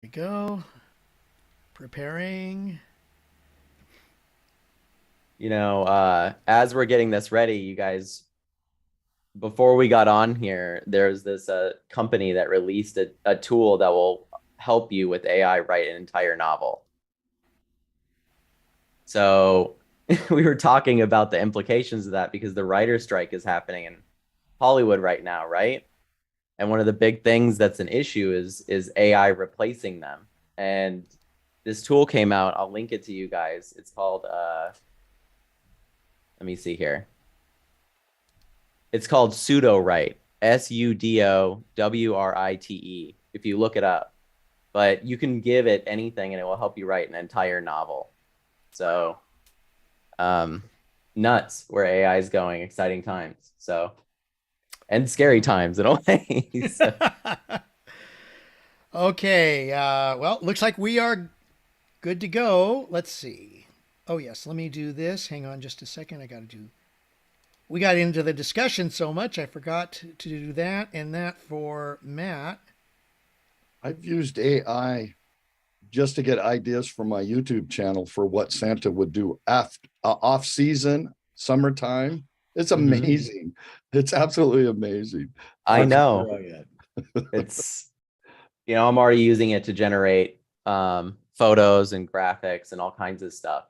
we go. Preparing. As we're getting this ready, you guys, before we got on here, there's this company that released a tool that will help you with AI write an entire novel. So we were talking about the implications of that because the writer's strike is happening in Hollywood right now, right? And one of the big things that's an issue is AI replacing them. And this tool came out. I'll link it to you guys. It's called let me see here. It's called pseudo write, SUDOWRITE, if you look it up. But you can give it anything and it will help you write an entire novel. So, um, nuts where AI is going, exciting times. So, and scary times in a way. So, Okay. Well, looks like we are good to go. Let's see. Oh, yes. Let me do this. Hang on just a second. I got to do. We got into the discussion so much, I forgot to do that and that for Matt. I've used AI just to get ideas for my YouTube channel for what Santa would do after off season, summertime. It's mhm. amazing. It's absolutely amazing. I I've know Brilliant. it's, I'm already using it to generate photos and graphics and all kinds of stuff.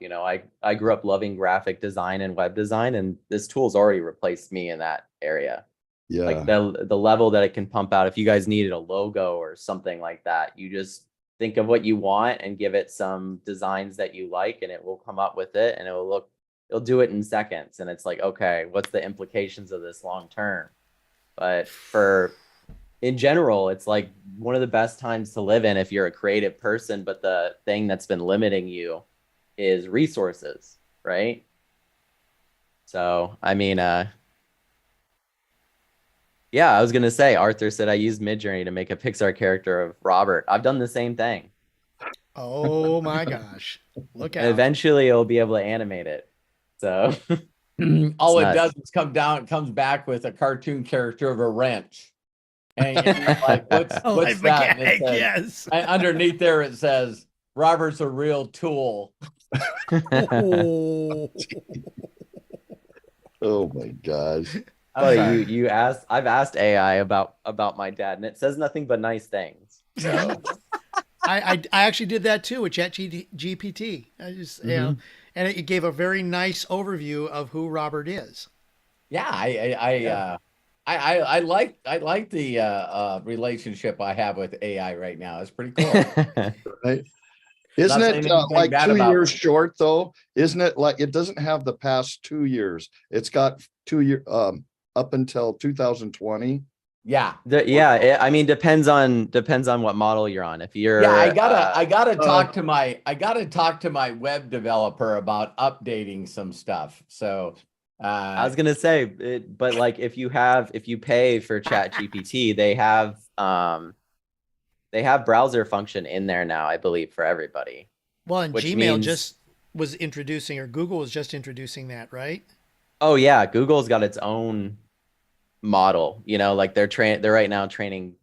I grew up loving graphic design and web design, and this tool's already replaced me in that area. Like yeah, the level that it can pump out. If you guys needed a logo or something like that, you just think of what you want and give it some designs that you like, and it will come up with it, and it'll do it in seconds. And it's like, okay, what's the implications of this long term? But for in general, it's like one of the best times to live in if you're a creative person, but the thing that's been limiting you is resources, right? So, I mean, yeah, I was gonna say, Arthur said I used Midjourney to make a Pixar character of Robert. I've done the same thing, Oh my gosh. Look and out. eventually it'll be able to animate it. So it's All it does nuts. is it comes back with a cartoon character of a wrench. And you're like, what's A what's life that? And it mechanic, says yes. underneath there it says Robert's a real tool. Oh. oh my gosh. I'm Funny, sorry. I've asked AI about my dad, and it says nothing but nice things. Mhm. So I actually did that too with ChatGPT. I just mhm. and it gave a very nice overview of who Robert is. Yeah, I like the relationship I have with AI right now. It's pretty cool. Yeah. Right? Isn't Not saying it anything like bad 2 years about. short though? Isn't it like it doesn't have the past 2 years? It's got 2 year up until 2020. Yeah. I mean, depends on what model you're on. If Yeah, I you're gotta I gotta Uh, talk to my I gotta talk to my web developer about updating some stuff. So I uh was gonna say it, but like if you pay for Chat GPT, they have browser function in there now, I believe, for everybody, Well, and which Gmail means, just was introducing, or Google was just introducing that, right? oh yeah, Google's got its own model. Like they're right now training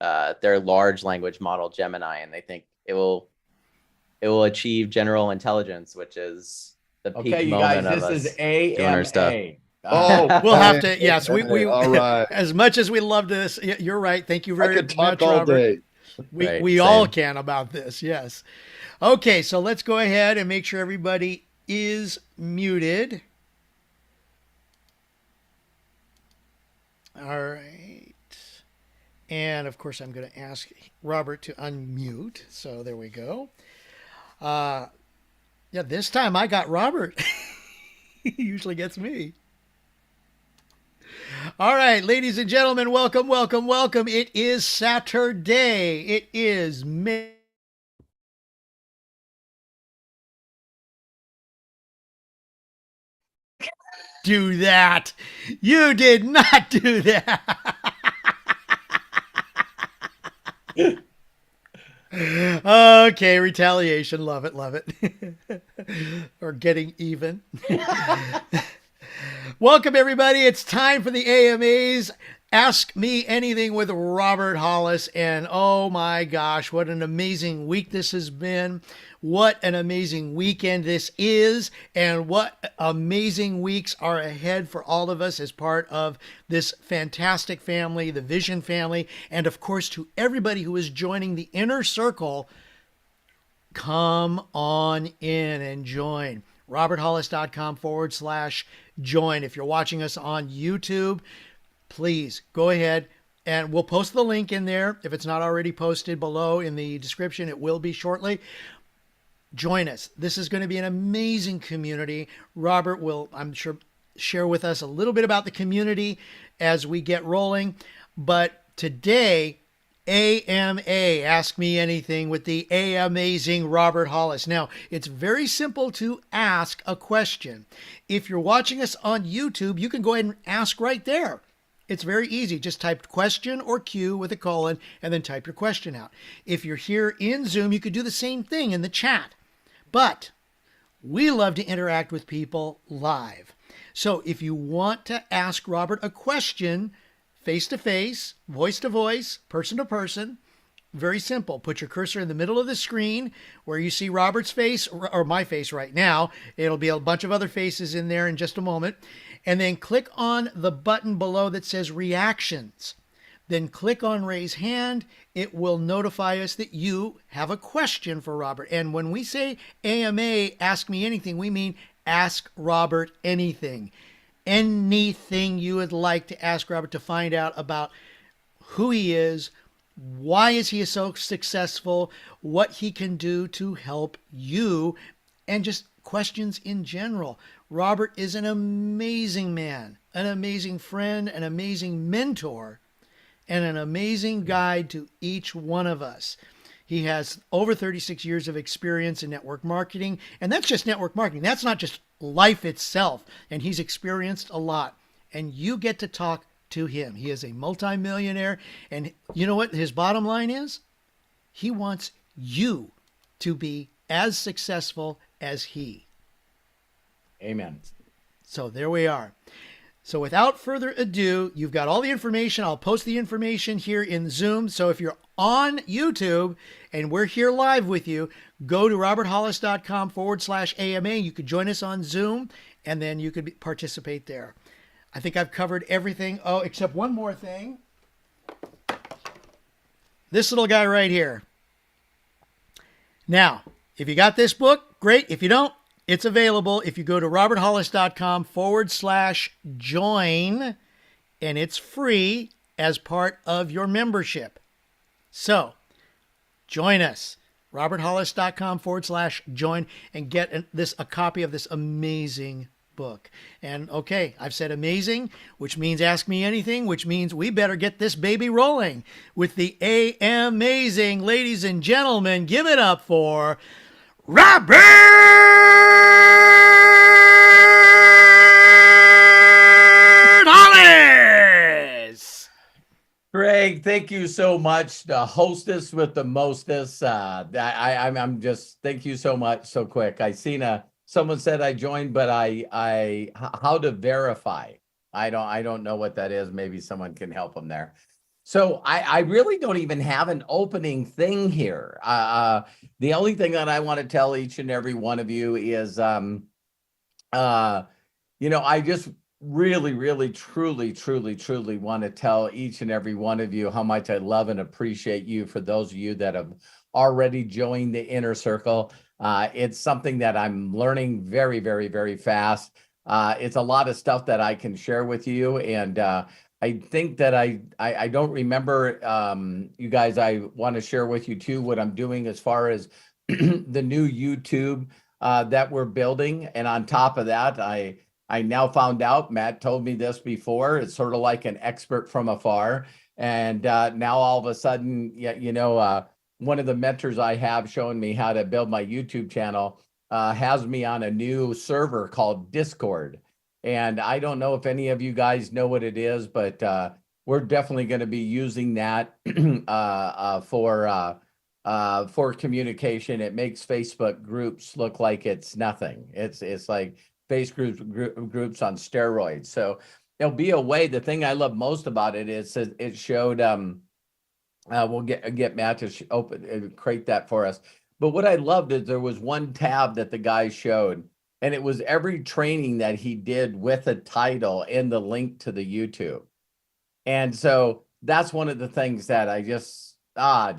their large language model Gemini, and they think it will achieve general intelligence, which is the okay, peak you guys, moment of this is us doing our stuff. AMA. oh, We'll have to. Yes, we all right. as much as we love this. You're right. Thank you I very could talk much, all Robert. day. We Right, we all same. can about this. Yes. Okay, so let's go ahead and make sure everybody is muted. All right. And of course, I'm going to ask Robert to unmute. So there we go. Uh, yeah, this time I got Robert. He usually gets me. All right, ladies and gentlemen, welcome, welcome, welcome. It is Saturday. It is May. Do that. You did not do that. Okay, retaliation. Love it, love it. Or getting even. Welcome, everybody. It's time for the AMAs. Ask Me Anything with Robert Hollis. And oh my gosh, what an amazing week this has been. What an amazing weekend this is. And what amazing weeks are ahead for all of us as part of this fantastic family, the Vision family. And of course, to everybody who is joining the inner circle, come on in and join. roberthollis.com/join. If you're watching us on YouTube, please go ahead and we'll post the link in there. If it's not already posted below in the description, it will be shortly. Join us. This is going to be an amazing community. Robert will, I'm sure, share with us a little bit about the community as we get rolling. But today, AMA, Ask Me Anything with the amazing Robert Hollis. Now, it's very simple to ask a question. If you're watching us on YouTube, you can go ahead and ask right there. It's very easy. Just type question or Q with a colon and then type your question out. If you're here in Zoom, you could do the same thing in the chat. But we love to interact with people live. So if you want to ask Robert a question, face to face, voice to voice, person to person, very simple. Put your cursor in the middle of the screen where you see Robert's face or my face right now. It'll be a bunch of other faces in there in just a moment. And then click on the button below that says reactions. Then click on raise hand. It will notify us that you have a question for Robert. And when we say AMA, Ask Me Anything, we mean ask Robert anything. Anything you would like to ask Robert to find out about who he is, why is he so successful, what he can do to help you, and just questions in general. Robert is an amazing man, an amazing friend, an amazing mentor, and an amazing guide to each one of us. He has over 36 years of experience in network marketing, and that's just network marketing. That's not just life itself, and he's experienced a lot, and you get to talk to him. He is a multimillionaire, and you know what his bottom line is? He wants you to be as successful as he. Amen. So there we are. So without further ado, you've got all the information. I'll post the information here in Zoom. So if you're on YouTube and we're here live with you, go to roberthollis.com/AMA. You could join us on Zoom and then you could participate there. I think I've covered everything. Oh, except one more thing. This little guy right here. Now, if you got this book, great. If you don't, it's available if you go to roberthollis.com/join, and it's free as part of your membership. So join us, roberthollis.com/join, and get a copy of this amazing book. And okay, I've said amazing, which means ask me anything, which means we better get this baby rolling with the amazing. Ladies and gentlemen, give it up for Robert Hollis. Greg, thank you so much. The hostess with the mostest. I'm just, thank you so much. So quick. I seen someone said I joined, but how to verify. I don't know what that is. Maybe someone can help them there. So I really don't even have an opening thing here. The only thing that I want to tell each and every one of you is, I just really, truly want to tell each and every one of you how much I love and appreciate you. For those of you that have already joined the inner circle, it's something that I'm learning very, very fast. It's a lot of stuff that I can share with you, and I think that I don't remember, you guys, I want to share with you too what I'm doing as far as the new YouTube that we're building. And on top of that, I now found out, Matt told me this before, it's sort of like an expert from afar. And now all of a sudden, one of the mentors I have showing me how to build my YouTube channel has me on a new server called Discord. And I don't know if any of you guys know what it is, but we're definitely going to be using that for communication. It makes Facebook groups look like it's nothing. It's like face groups on steroids. So there'll be a way. The thing I love most about it is it showed, we'll get Matt to open create that for us. But what I loved is there was one tab that the guy showed, and it was every training that he did with a title and the link to the YouTube. And so that's one of the things that I just I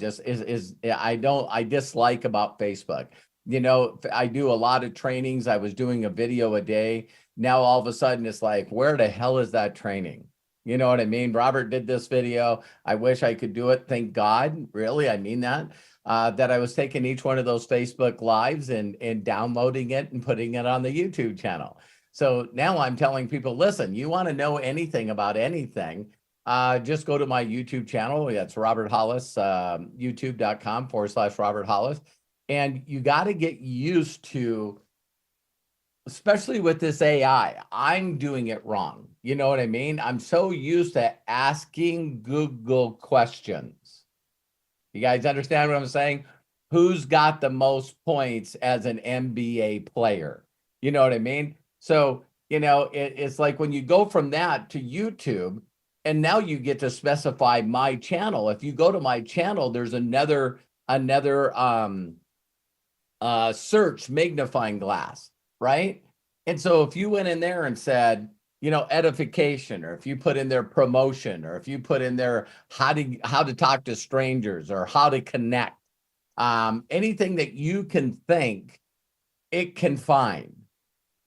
dislike about Facebook. You know, I do a lot of trainings. I was doing a video a day. Now all of a sudden it's like, where the hell is that training? You know what I mean? Robert did this video. I wish I could do it. Thank God. Really, I mean that. That I was taking each one of those Facebook lives and downloading it and putting it on the YouTube channel. So now I'm telling people, listen, you want to know anything about anything, just go to my YouTube channel. That's Robert Hollis, youtube.com/Robert Hollis. And you got to get used to, especially with this AI, I'm doing it wrong. You know what I mean? I'm so used to asking Google questions. You guys understand what I'm saying? Who's got the most points as an NBA player? You know what I mean? So, you know, it's like when you go from that to YouTube, and now you get to specify my channel. If you go to my channel, there's another search magnifying glass, right? And so if you went in there and said, you know, edification, or if you put in there promotion, or if you put in there how to talk to strangers, or how to connect, anything that you can think, it can find.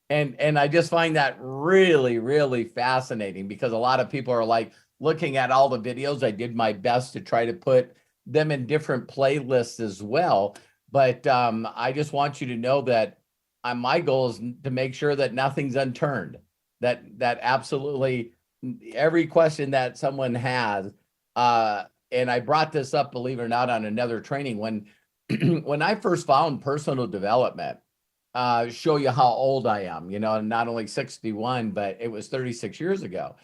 And I just find that really, really fascinating, because a lot of people are like looking at all the videos. I did my best to try to put them in different playlists as well. But I just want you to know that my goal is to make sure that nothing's unturned, that absolutely every question that someone has. And I brought this up, believe it or not, on another training. When when I first found personal development, show you how old I am, you know, not only 61, but it was 36 years ago.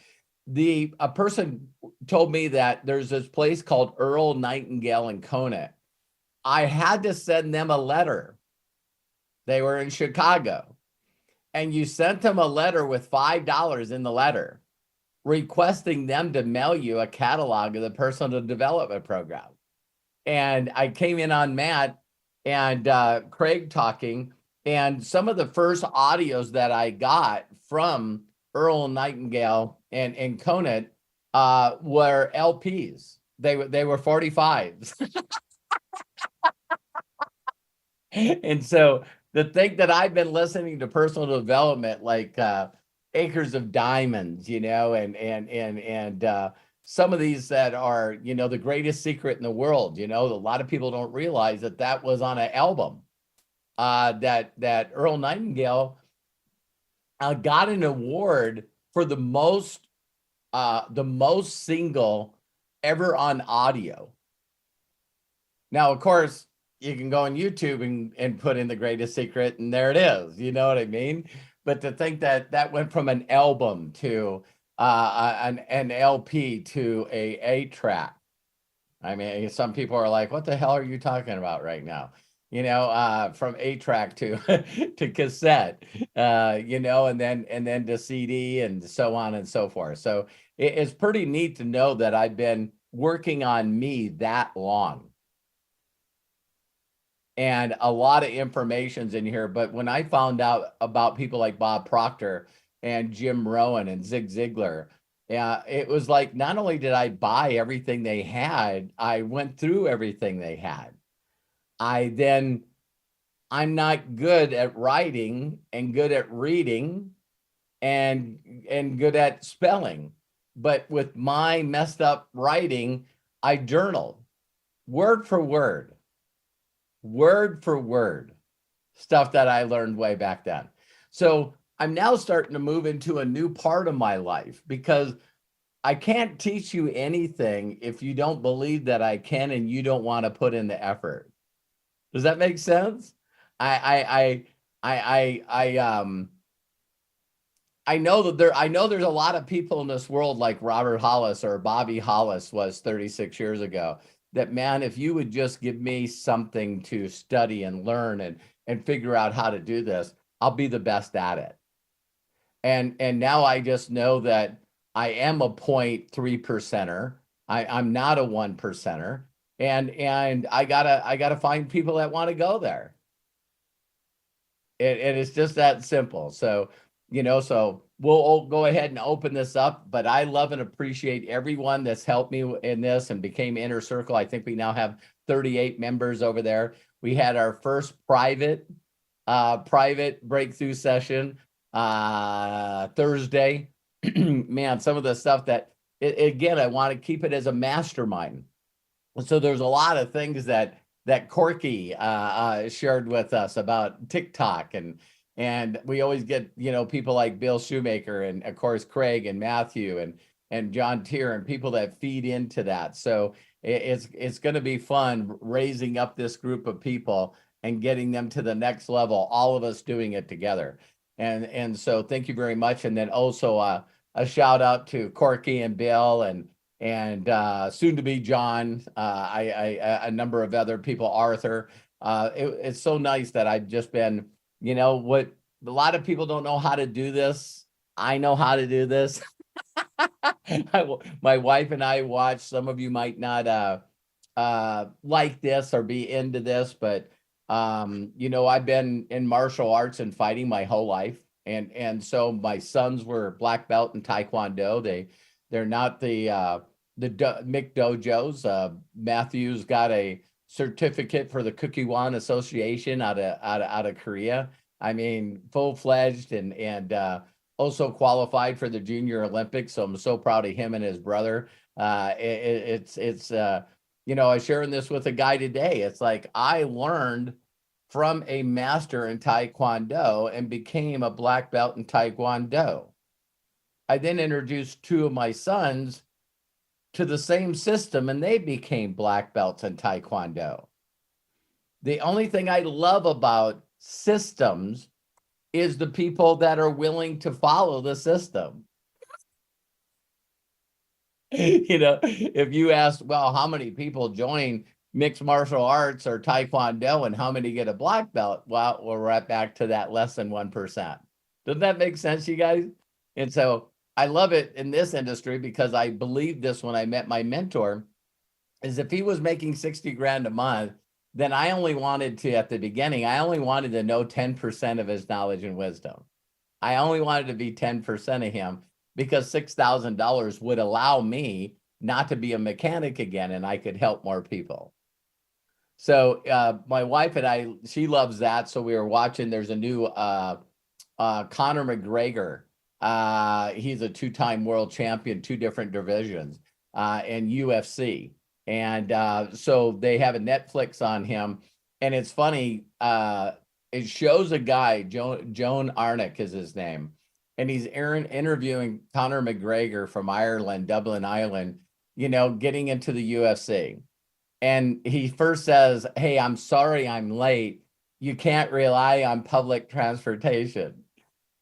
A person told me that there's this place called Earl Nightingale in Conant. I had to send them a letter. They were in Chicago. And you sent them a letter with $5 in the letter, requesting them to mail you a catalog of the personal development program. And I came in on Matt and Craig talking, and some of the first audios that I got from Earl Nightingale and Conant were LPs. They were 45s. And so the thing that I've been listening to personal development, like Acres of Diamonds, you know, and some of these that are, you know, the greatest secret in the world, you know, a lot of people don't realize that was on an album. That Earl Nightingale got an award for the most single ever on audio. Now, of course, you can go on YouTube and put in the greatest secret, and there it is. You know what I mean? But to think that went from an album to an LP to a track. I mean, some people are like, "What the hell are you talking about right now?" You know, from 8-track to to cassette, you know, and then to CD and so on and so forth. So it's pretty neat to know that I've been working on me that long. And a lot of information's in here. But when I found out about people like Bob Proctor and Jim Rohn and Zig Ziglar, it was like, not only did I buy everything they had, I went through everything they had. I'm not good at writing and good at reading and good at spelling. But with my messed up writing, I journaled word for word stuff that I learned way back then. So I'm now starting to move into a new part of my life, because I can't teach you anything if you don't believe that I can and you don't want to put in the effort. Does that make sense? I know there's a lot of people in this world like Robert Hollis or Bobby Hollis was 36 years ago, that, man, if you would just give me something to study and learn and figure out how to do this, I'll be the best at it. And now I just know that I am a 0.3%er. I'm not a 1%er. And I gotta find people that want to go there. And it's just that simple. So, so we'll go ahead and open this up, but I love and appreciate everyone that's helped me in this and became Inner Circle. I think we now have 38 members over there. We had our first private breakthrough session Thursday. Man, some of the stuff that, again, I want to keep it as a mastermind. So there's a lot of things that Corky shared with us about TikTok, and we always get people like Bill Shoemaker and of course Craig and Matthew and John Tier and people that feed into that. So it's going to be fun raising up this group of people and getting them to the next level. All of us doing it together, and so thank you very much. And then also a shout out to Corky and Bill and soon to be John, a number of other people, Arthur. It's so nice that I've just been, what a lot of people don't know how to do this. I know how to do this. My wife and I watch. Some of you might not like this or be into this, but I've been in martial arts and fighting my whole life, and so my sons were black belt in Taekwondo. They're not the Mick Dojos. Matthew's got a certificate for the Kukkiwon Association out of Korea. I mean, full-fledged and also qualified for the Junior Olympics. So I'm so proud of him and his brother. It's I was sharing this with a guy today. It's like I learned from a master in Taekwondo and became a black belt in Taekwondo. I then introduced two of my sons to the same system, and they became black belts in Taekwondo. The only thing I love about systems is the people that are willing to follow the system. If you ask, well, how many people join mixed martial arts or Taekwondo and how many get a black belt? Well, we're right back to that less than 1%. Doesn't that make sense, you guys? And so I love it in this industry because I believed this when I met my mentor, is if he was making 60 grand a month, then I only wanted to, at the beginning, I only wanted to know 10% of his knowledge and wisdom. I only wanted to be 10% of him because $6,000 would allow me not to be a mechanic again and I could help more people. So my wife and I, she loves that. So we were watching, there's a new Conor McGregor. He's a two-time world champion, 2 different divisions in UFC. And so they have a Netflix on him. And it's funny, it shows a guy, Joan Arnick is his name. And he's interviewing Conor McGregor from Ireland, Dublin, Ireland, getting into the UFC. And he first says, hey, I'm sorry I'm late. You can't rely on public transportation.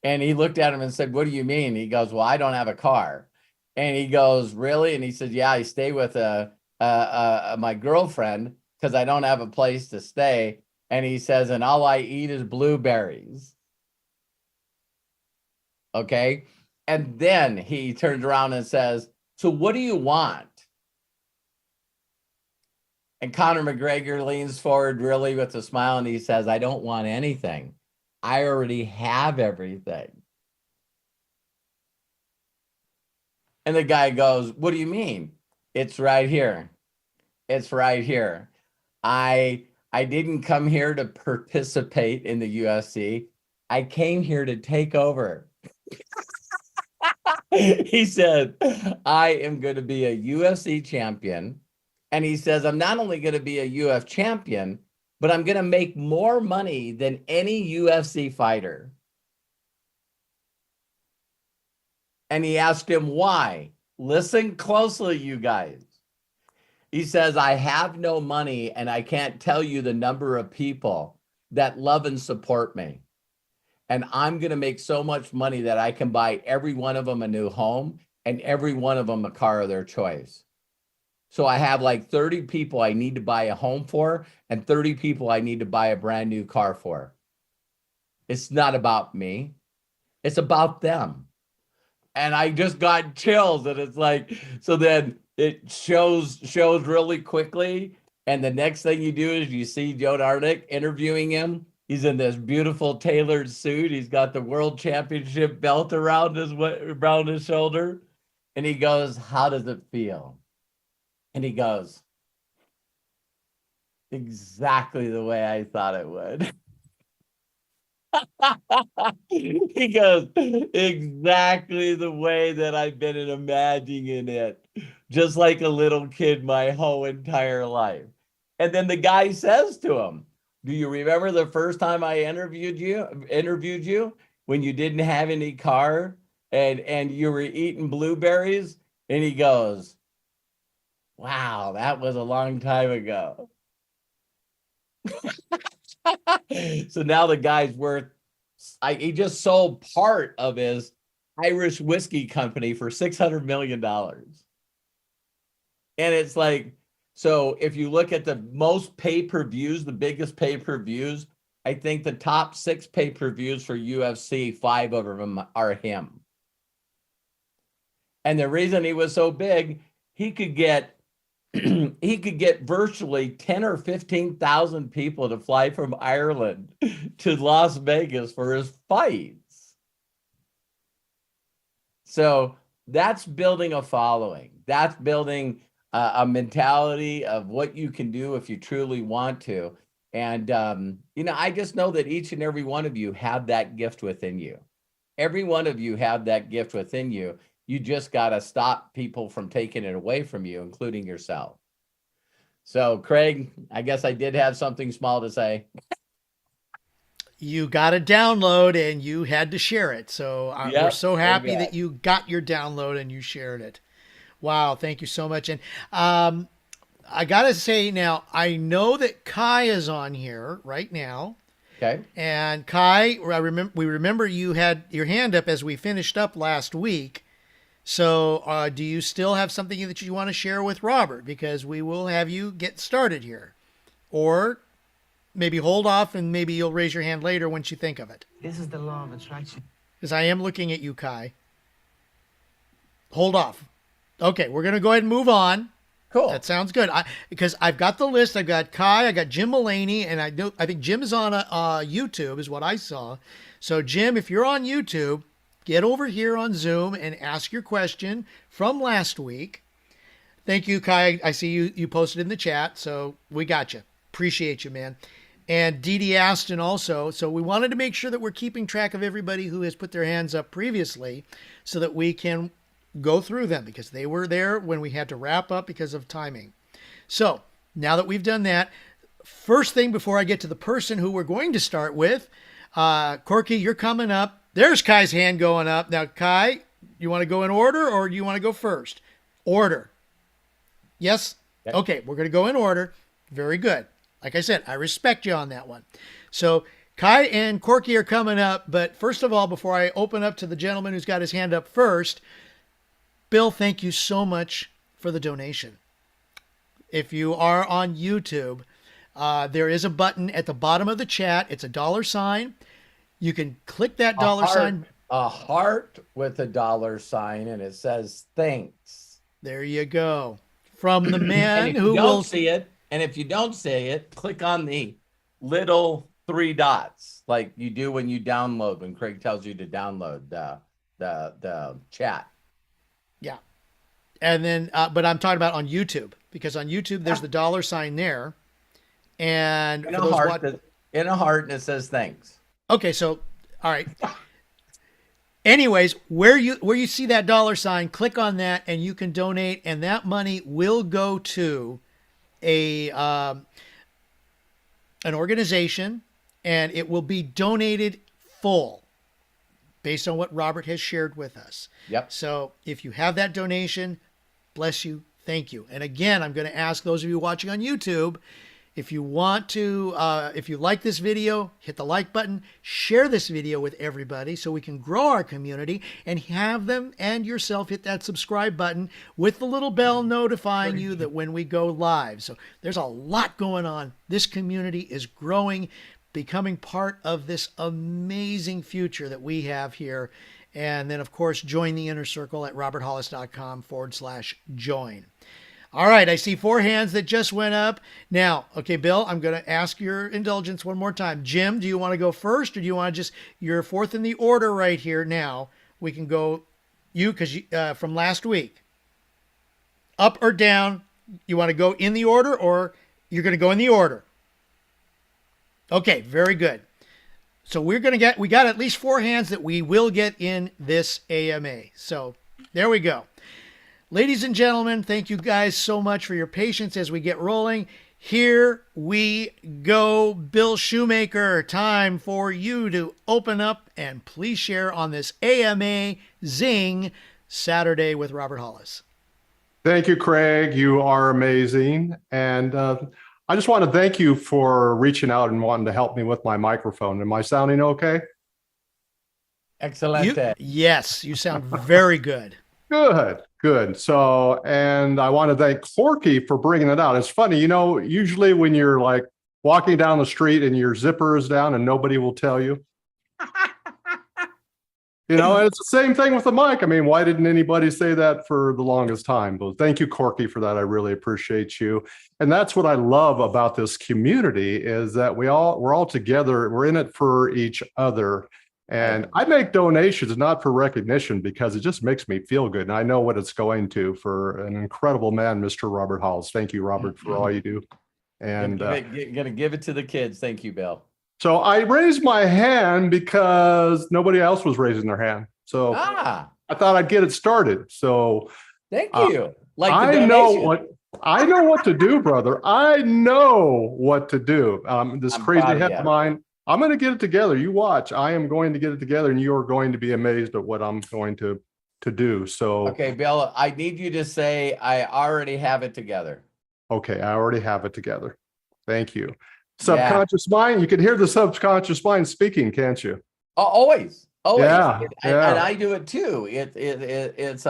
And he looked at him and said, what do you mean? He goes, well, I don't have a car. And he goes, really? And he said, yeah, I stay with my girlfriend because I don't have a place to stay. And he says, and all I eat is blueberries. Okay. And then he turns around and says, so what do you want? And Conor McGregor leans forward really with a smile and he says, I don't want anything. I already have everything. And the guy goes, what do you mean? It's right here. It's right here. I didn't come here to participate in the UFC. I came here to take over. He said, I am going to be a UFC champion. And he says, I'm not only going to be a UFC champion, but I'm going to make more money than any UFC fighter. And he asked him why. Listen closely, you guys. He says, I have no money and I can't tell you the number of people that love and support me. And I'm going to make so much money that I can buy every one of them a new home and every one of them a car of their choice. So I have like 30 people I need to buy a home for and 30 people I need to buy a brand new car for. It's not about me. It's about them. and I just got chills, and it's like, so then it shows really quickly, and the next thing you do is you see Joe Darnick interviewing him. He's in this beautiful tailored suit. He's got the world championship belt around his shoulder, and he goes, "How does it feel?" And he goes, "Exactly the way I thought it would." He goes, "Exactly the way that I've been imagining it, just like a little kid my whole entire life." And then the guy says to him, "Do you remember the first time I interviewed you when you didn't have any car and you were eating blueberries?" And he goes, "Wow, that was a long time ago." So now the guy's worth, he just sold part of his Irish whiskey company for $600 million. And it's like, so if you look at the most pay-per-views, the biggest pay-per-views, I think the top 6 pay-per-views for UFC, 5 of them are him. And the reason he was so big, he could get virtually 10 or 15,000 people to fly from Ireland to Las Vegas for his fights. So that's building a following. That's building a mentality of what you can do if you truly want to. And, I just know that each and every one of you have that gift within you. Every one of you have that gift within you. You just got to stop people from taking it away from you, including yourself. So, Craig, I guess I did have something small to say. You got a download and you had to share it. So Yep, we're so happy okay. that you got your download and you shared it. Wow. Thank you so much. And I got to say now, I know that Kai is on here right now. Okay. And Kai, we remember you had your hand up as we finished up last week. So do you still have something that you want to share with Robert? Because we will have you get started here. Or maybe hold off and maybe you'll raise your hand later once you think of it. This is the law of attraction. Because I am looking at you, Kai. Hold off. Okay, we're going to go ahead and move on. Cool. That sounds good. Because I've got the list. I've got Kai, I got Jim Mulaney, and I think Jim is on YouTube is what I saw. So Jim, if you're on YouTube, get over here on Zoom and ask your question from last week. Thank you, Kai. I see you posted in the chat, so we got you. Appreciate you, man. And Dee Dee Aston also. So we wanted to make sure that we're keeping track of everybody who has put their hands up previously so that we can go through them because they were there when we had to wrap up because of timing. So now that we've done that, first thing before I get to the person who we're going to start with, Corky, you're coming up. There's Kai's hand going up. Now, Kai, you want to go in order or do you want to go first? Order. Yes? Okay, we're going to go in order. Very good. Like I said, I respect you on that one. So Kai and Corky are coming up. But first of all, before I open up to the gentleman who's got his hand up first, Bill, thank you so much for the donation. If you are on YouTube, there is a button at the bottom of the chat. It's a $sign. You can click that $sign. A heart with a $sign, and it says thanks. There you go. From the man And if who you will don't see it, and if you don't see it, click on the little 3 dots like you do when you download, when Craig tells you to download the chat. Yeah. And then, but I'm talking about on YouTube, because on YouTube, there's the $sign there. And In for a those heart, in a heart, and it says thanks. okay, so, all right. Anyways, where you see that $sign, click on that and you can donate, and that money will go to an organization, and it will be donated full based on what Robert has shared with us. Yep. So if you have that donation, bless you, thank you. And again, I'm going to ask those of you watching on YouTube, if you want to, if you like this video, hit the like button, share this video with everybody so we can grow our community, and have them and yourself hit that subscribe button with the little bell notifying you that when we go live. So there's a lot going on. This community is growing, becoming part of this amazing future that we have here. And then, of course, join the inner circle at roberthollis.com/join. All right, I see 4 hands that just went up. Now, okay, Bill, I'm going to ask your indulgence one more time. Jim, do you want to go first, or do you want to just, you're fourth in the order right here now. We can go, because from last week. Up or down, you want to go in the order, or you're going to go in the order? Okay, very good. So we got at least 4 hands that we will get in this AMA. So there we go. Ladies and gentlemen, thank you guys so much for your patience as we get rolling. Here we go. Bill Shoemaker, time for you to open up and please share on this AMA Zing Saturday with Robert Hollis. Thank you, Craig. You are amazing. And I just want to thank you for reaching out and wanting to help me with my microphone. Am I sounding okay? Excellent. Yes, you sound very good. Good. So, and I want to thank Corky for bringing it out. It's funny, usually when you're like walking down the street and your zipper is down and nobody will tell you. And it's the same thing with the mic. I mean, why didn't anybody say that for the longest time? But thank you, Corky, for that. I really appreciate you. And that's what I love about this community is that we're all together. We're in it for each other. And I make donations not for recognition because it just makes me feel good. And I know what it's going to for an incredible man, Mr. Robert Hollis. Thank you, Robert, for all you do. And gonna give it to the kids. Thank you, Bill. So I raised my hand because nobody else was raising their hand. So I thought I'd get it started. So thank you. I know what to do, brother. I know what to do. This crazy head of mine. I'm going to get it together. You watch. I am going to get it together, and you are going to be amazed at what I'm going to do. So okay, Bill, I need you to say I already have it together. Okay, I already have it together. Thank you. Subconscious mind. You can hear the subconscious mind speaking, can't you? Always. Yeah, and I do it too. It's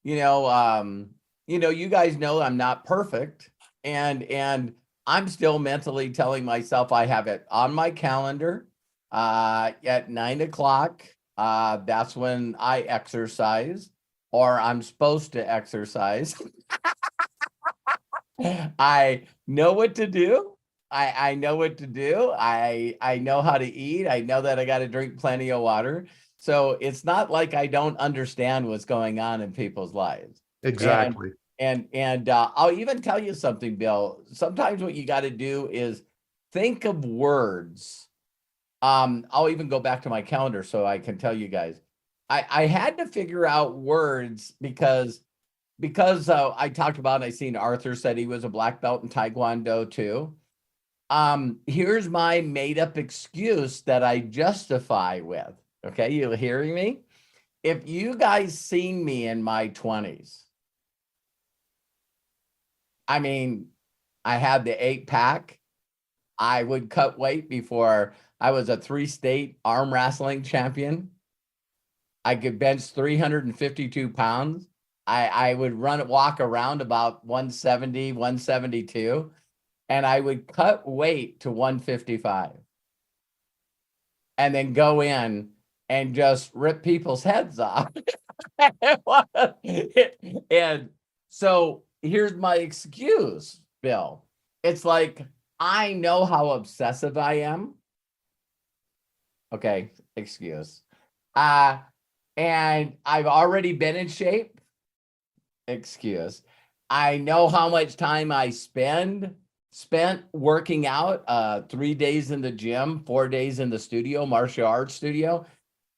you guys know I'm not perfect, and I'm still mentally telling myself I have it on my calendar at 9 o'clock. That's when I exercise, or I'm supposed to exercise. I know what to do. I know what to do. I know how to eat. I know that I got to drink plenty of water. So it's not like I don't understand what's going on in people's lives. Exactly. And I'll even tell you something, Bill. Sometimes what you got to do is think of words. I'll even go back to my calendar so I can tell you guys. I had to figure out words because I talked about, and I seen Arthur said he was a black belt in Taekwondo too. Here's my made up excuse that I justify with. Okay, you hearing me? If you guys seen me in my 20s, I mean, I had the 8-pack. I would cut weight before I was a 3-state arm wrestling champion. I could bench 352 pounds. I would walk around about 170, 172, and I would cut weight to 155 and then go in and just rip people's heads off. And so here's my excuse, Bill. It's like, I know how obsessive I am. Okay, excuse. And I've already been in shape. Excuse. I know how much time I spent working out, 3 days in the gym, 4 days in the studio, martial arts studio.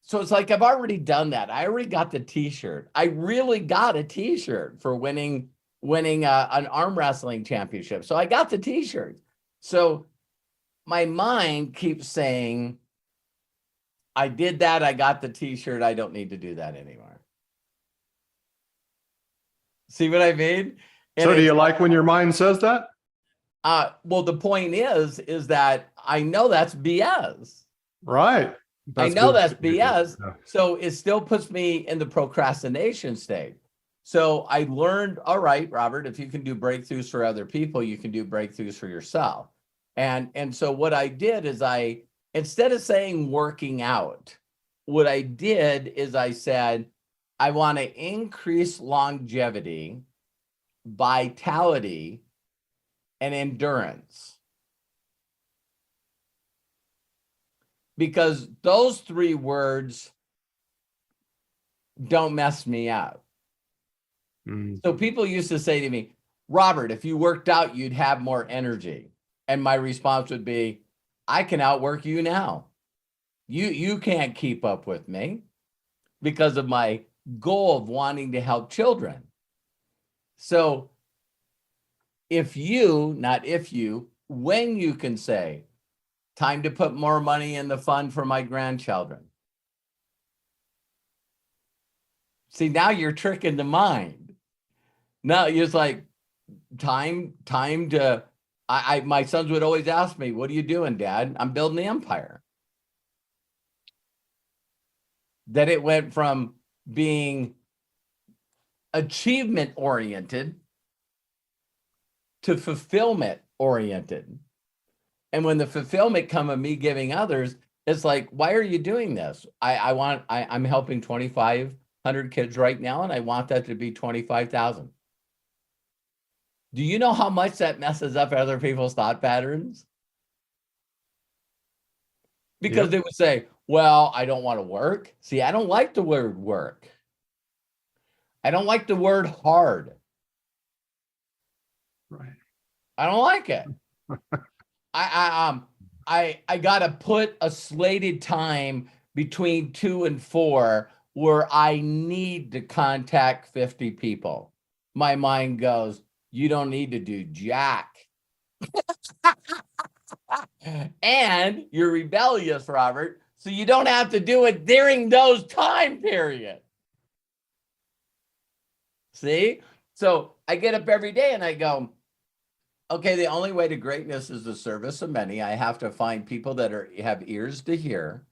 So it's like, I've already done that. I already got the t-shirt. I really got a t-shirt for winning an arm wrestling championship. So I got the t-shirt. So my mind keeps saying, I did that. I got the t-shirt. I don't need to do that anymore. See what I mean? And so do you like when your mind says that? Well, the point is that I know that's BS. Right. I know that's BS. Yeah. So it still puts me in the procrastination state. So I learned, all right, Robert, if you can do breakthroughs for other people, you can do breakthroughs for yourself. And so what I did is instead of saying working out, what I did is I said, I want to increase longevity, vitality, and endurance. Because those 3 words don't mess me up. Mm. So people used to say to me, Robert, if you worked out, you'd have more energy. And my response would be, I can outwork you now. You can't keep up with me because of my goal of wanting to help children. So if you, not if you, when you can say, time to put more money in the fund for my grandchildren. See, now you're tricking the mind. Now it's like time to, my sons would always ask me, what are you doing, Dad? I'm building the empire. Then it went from being achievement oriented to fulfillment oriented. And when the fulfillment come of me giving others, it's like, why are you doing this? I'm helping 2,500 kids right now, and I want that to be 25,000. Do you know how much that messes up other people's thought patterns? Because they would say, well, I don't want to work. See, I don't like the word work. I don't like the word hard. Right. I don't like it. I gotta put a slated time between 2 and 4 where I need to contact 50 people. My mind goes, you don't need to do jack. And you're rebellious, Robert, so you don't have to do it during those time periods. See? So I get up every day and I go, okay, the only way to greatness is the service of many. I have to find people that have ears to hear,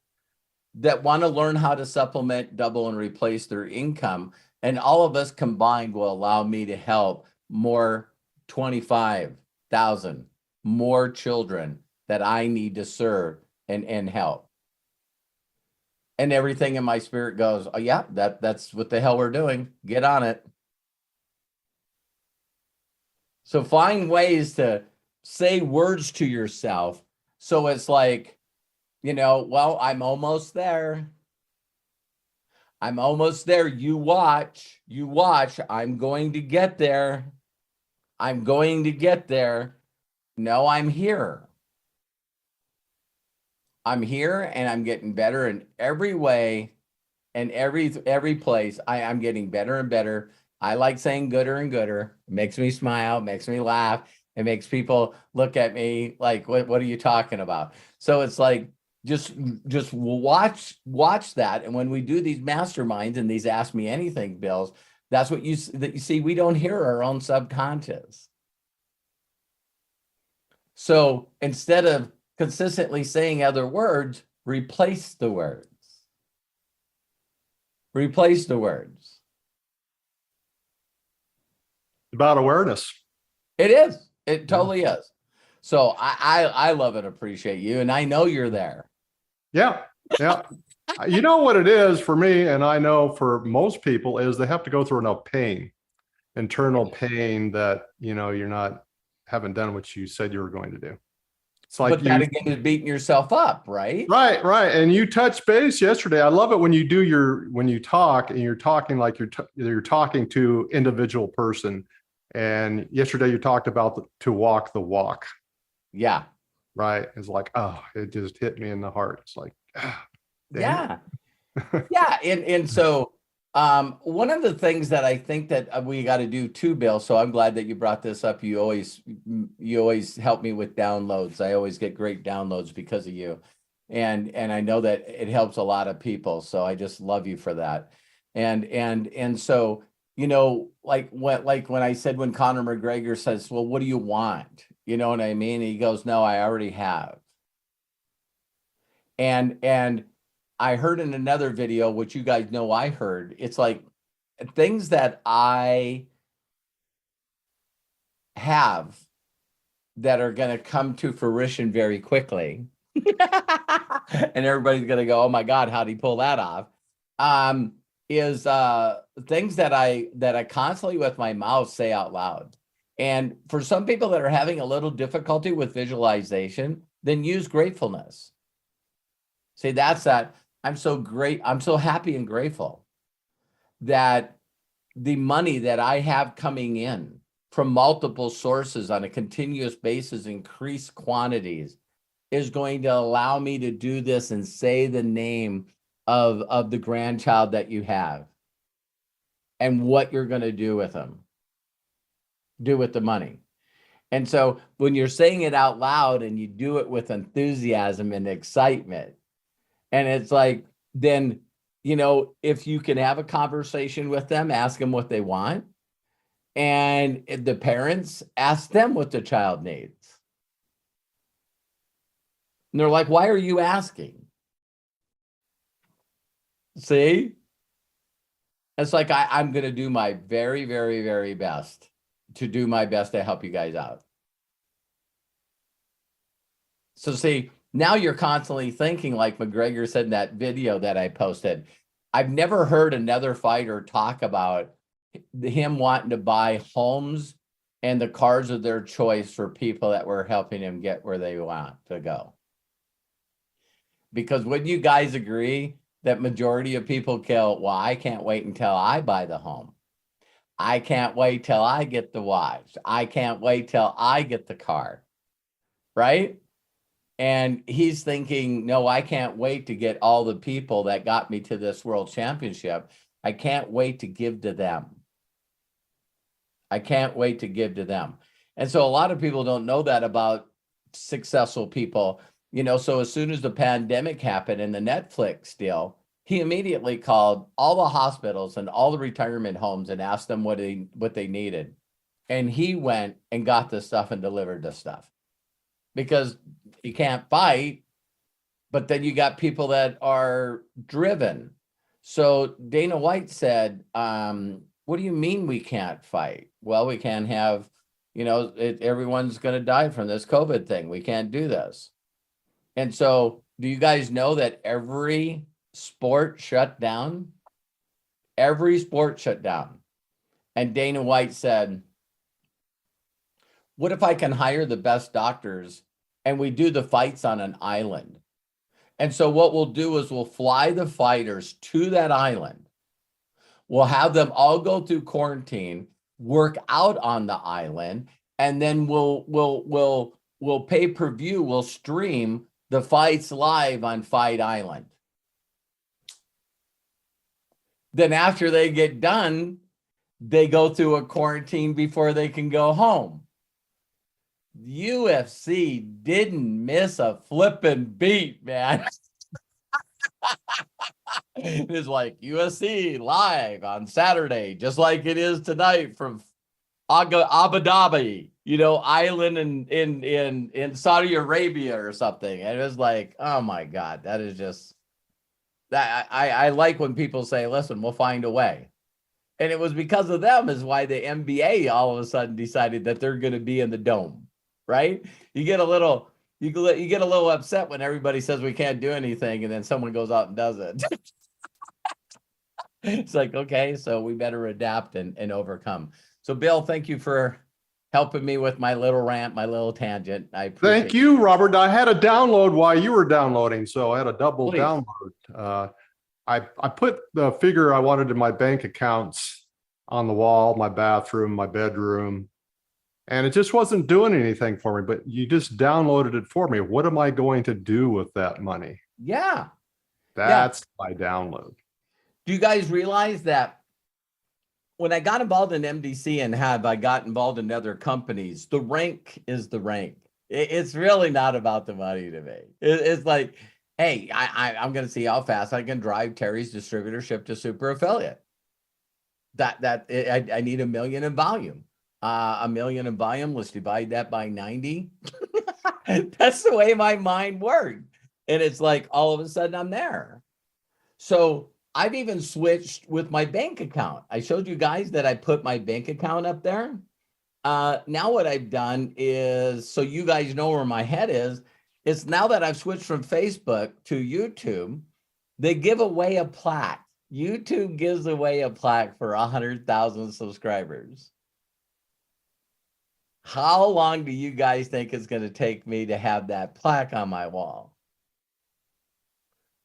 that want to learn how to supplement, double, and replace their income. And all of us combined will allow me to help more 25,000 more children that I need to serve and help. And everything in my spirit goes, oh yeah, that's what the hell we're doing. Get on it. So find ways to say words to yourself. So it's like, well, I'm almost there. I'm almost there. You watch. I'm going to get there. I'm going to get there. No, I'm here. I'm here and I'm getting better in every way and every place. I'm getting better and better. I like saying gooder and gooder. It makes me smile, makes me laugh. It makes people look at me like, what are you talking about? So it's like, just watch that. And when we do these masterminds and these Ask Me Anything bills, that's what you see. We don't hear our own subconscious. So instead of consistently saying other words, replace the words. Replace the words. About awareness. It is. It totally is. So I love and appreciate you, and I know you're there. Yeah. You know what it is for me, and I know for most people, is they have to go through enough pain, internal pain, that you're haven't done what you said you were going to do. It's like, but that again is beating yourself up, right? Right. And you touched base yesterday. I love it when you talk and you're talking like you're talking to individual person. And yesterday you talked about to walk the walk. Yeah. Right. It's like, oh, it just hit me in the heart. It's like, yeah. Yeah. And so one of the things that I think that we got to do too, Bill, so I'm glad that you brought this up. You always help me with downloads. I always get great downloads because of you. And I know that it helps a lot of people. So I just love you for that. And so, like when I said, when Conor McGregor says, well, what do you want? You know what I mean? And he goes, no, I already have. And I heard in another video, which you guys know I heard, it's like things that I have that are going to come to fruition very quickly. And everybody's gonna go, oh my God, how'd he pull that off? Is things that I constantly with my mouth say out loud. And for some people that are having a little difficulty with visualization, then use gratefulness. Say, that's that. I'm so great. I'm so happy and grateful that the money that I have coming in from multiple sources on a continuous basis, increased quantities, is going to allow me to do this and say the name of the grandchild that you have and what you're going to do with them, do with the money. And so when you're saying it out loud and you do it with enthusiasm and excitement, and it's like, then, if you can have a conversation with them, ask them what they want. And the parents, ask them what the child needs. And they're like, why are you asking? See? It's like, I'm going to do my very, very, very best to help you guys out. So see, now you're constantly thinking, like McGregor said in that video that I posted, I've never heard another fighter talk about him wanting to buy homes and the cars of their choice for people that were helping him get where they want to go. Because wouldn't you guys agree that majority of people well, I can't wait until I buy the home. I can't wait till I get the watch. I can't wait till I get the car, right? And he's thinking, no, I can't wait to get all the people that got me to this world championship. I can't wait to give to them. I can't wait to give to them. And so a lot of people don't know that about successful people. So as soon as the pandemic happened and the Netflix deal, he immediately called all the hospitals and all the retirement homes and asked them what they needed. And he went and got the stuff and delivered the stuff. Because you can't fight, but then you got people that are driven. So Dana White said, what do you mean we can't fight? Well, we can't have, everyone's going to die from this COVID thing. We can't do this. And so do you guys know that every sport shut down? Every sport shut down. And Dana White said, what if I can hire the best doctors and we do the fights on an island? And so what we'll do is we'll fly the fighters to that island. We'll have them all go through quarantine, work out on the island, and then we'll pay-per-view, we'll stream the fights live on Fight Island. Then after they get done, they go through a quarantine before they can go home. UFC didn't miss a flipping beat, man. It's like UFC live on Saturday, just like it is tonight from Abu Dhabi, island in Saudi Arabia or something. And it was like, oh my God, that is just that. I like when people say, listen, we'll find a way. And it was because of them is why the NBA all of a sudden decided that they're going to be in the dome. Right? You get a little upset when everybody says we can't do anything, and then someone goes out and does it. It's like, okay, so we better adapt and overcome. So Bill, thank you for helping me with my little rant, my little tangent. I appreciate Thank you, Robert. I had a download while you were downloading, so I had a double Please. download. I put the figure I wanted in my bank accounts on the wall, my bathroom, my bedroom. And it just wasn't doing anything for me, but you just downloaded it for me. What am I going to do with that money? Yeah. That's my download. Do you guys realize that when I got involved in MDC and I got involved in other companies, the rank is the rank. It's really not about the money to me. It's like, hey, I'm going to see how fast I can drive Terry's distributorship to super affiliate. I need 1 million in volume. 1 million in volume, let's divide that by 90. That's the way my mind worked. And it's like, all of a sudden I'm there. So I've even switched with my bank account. I showed you guys that I put my bank account up there. Now what I've done is, so you guys know where my head is is now that I've switched from Facebook to YouTube, they give away a plaque. YouTube gives away a plaque for 100,000 subscribers. How long do you guys think it's going to take me to have that plaque on my wall?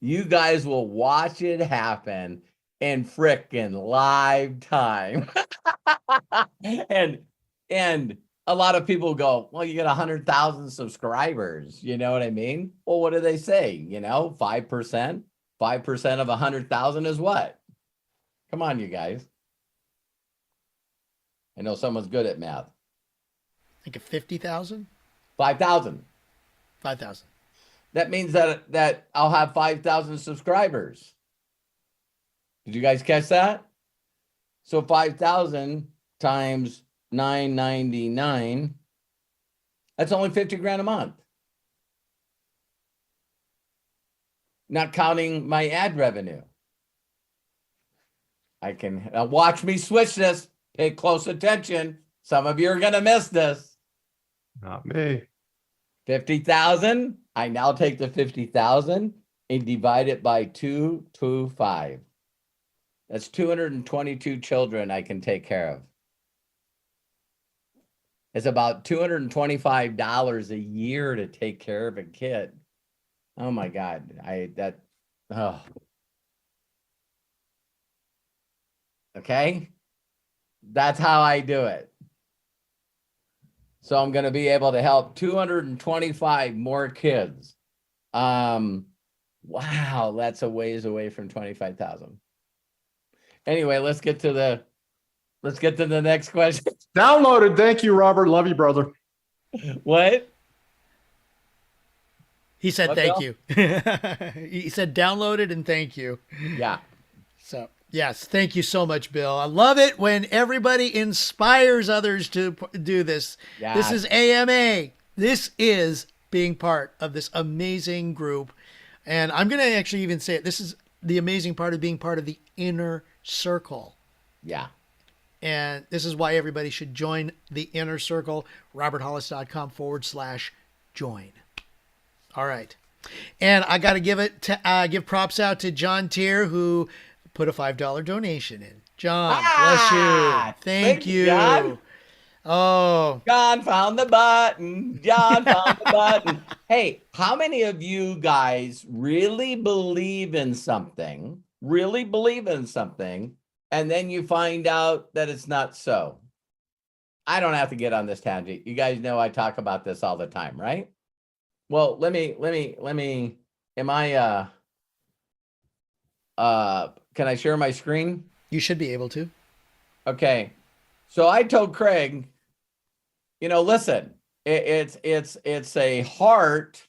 You guys will watch it happen in frickin' live time. and a lot of people go, well, you get 100,000 subscribers. You know what I mean? Well, what do they say? 5%? 5% of 100,000 is what? Come on, you guys. I know someone's good at math. Think of 50,000? 5,000. 5,000. That means that I'll have 5,000 subscribers. Did you guys catch that? So 5,000 times 999, that's only 50 grand a month. Not counting my ad revenue. I can watch me switch this. Pay close attention. Some of you are going to miss this. Not me. 50,000. I now take the 50,000 and divide it by 225. That's 222 children I can take care of. It's about $225 a year to take care of a kid. Oh my God. Okay. That's how I do it. So I'm going to be able to help 225 more kids. Wow, that's a ways away from 25,000. Anyway, let's get to the next question. Downloaded. Thank you, Robert. Love you, brother. What? He said What, thank Bill? you. He said downloaded and thank you. Yeah. So, yes, thank you so much, Bill. I love it when everybody inspires others to do this. Yeah. This is AMA. This is being part of this amazing group. And I'm going to actually even say it. This is the amazing part of being part of the inner circle. Yeah. And this is why everybody should join the inner circle, roberthollis.com/join. All right. And I got to give props out to John Tier, who put a $5 donation in. John, bless you. Thank you. John. Oh, John found the button. John found the button. Hey, how many of you guys really believe in something, and then you find out that it's not so? I don't have to get on this tangent. You guys know I talk about this all the time, right? Well, let me, am I, can I share my screen? you should be able to. Okay. So I told Craig, listen, it's a heart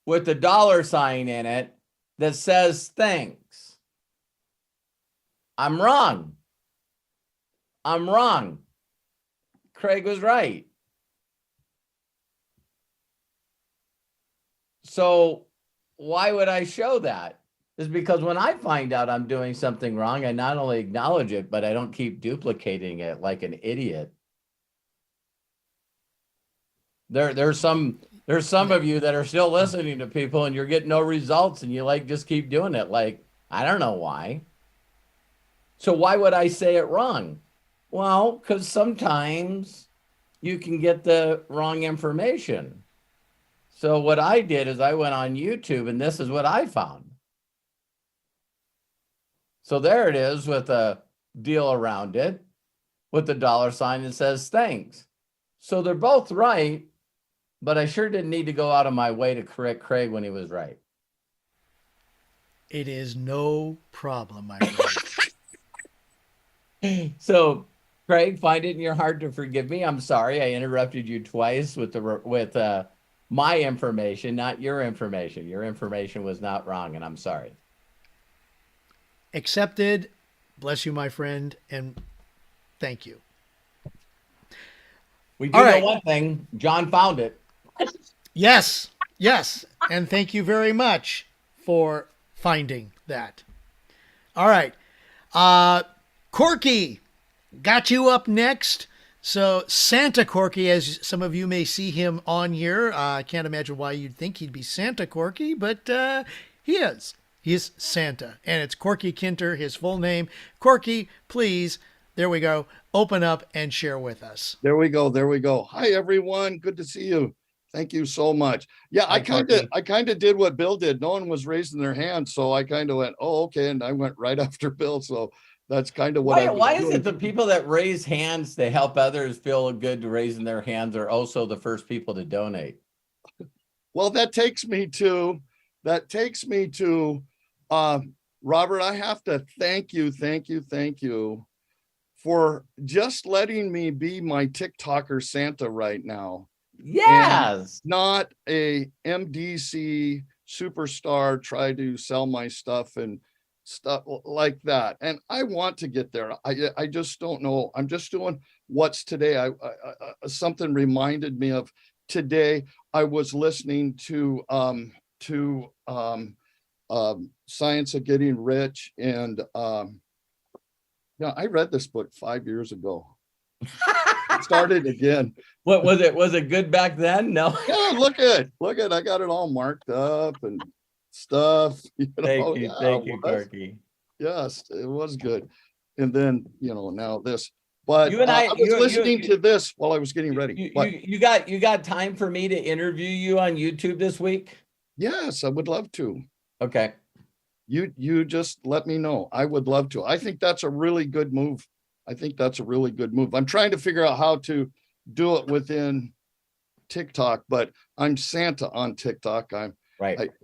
with the $sign in it that says thanks. I'm wrong. Craig was right. So why would I show that? Is because when I find out I'm doing something wrong, I not only acknowledge it, but I don't keep duplicating it like an idiot. There's some of you that are still listening to people and you're getting no results and you just keep doing it. Like, I don't know why. So why would I say it wrong? Well, because sometimes you can get the wrong information. So what I did is I went on YouTube and this is what I found. So there it is with a deal around it with the $sign that says thanks. So they're both right, but I sure didn't need to go out of my way to correct Craig when he was right. It is no problem, my friend. So Craig, find it in your heart to forgive me. I'm sorry I interrupted you twice with my information, not your information. Your information was not wrong, and I'm sorry. Accepted. Bless you, my friend, and thank you. We do All know right. one thing. John found it. Yes, and thank you very much for finding that. All right. Corky, got you up next. So Santa Corky, as some of you may see him on here, I can't imagine why you'd think he'd be Santa Corky, but he is. He's Santa, and it's Corky Kinter, his full name. Corky, please, there we go. Open up and share with us. There we go. There we go. Hi, everyone. Good to see you. Thank you so much. Yeah, Hi, I kind of did what Bill did. No one was raising their hand, so I kind of went, "Oh, okay," and I went right after Bill. So that's kind of what I was Why is doing. it the people that raise hands to help others feel good to raising their hands are also the first people to donate? Well, that takes me to Robert. I have to thank you for just letting me be my TikToker Santa right now. Yes. Not a MDC superstar try to sell my stuff and stuff like that. And I want to get there. I just don't know. I'm just doing what's today. I something reminded me of today. I was listening to Science of Getting Rich, and I read this book 5 years ago. Started again. What was it? Was it good back then? No. Yeah, look at I got it all marked up and stuff. Thank you, Corky. Corky. Yes, it was good. And then now this. But You and I was listening to this while I was getting ready. You got time for me to interview you on YouTube this week? Yes, I would love to. Okay. You just let me know. I would love to. I think that's a really good move. I'm trying to figure out how to do it within TikTok, but I'm Santa on TikTok.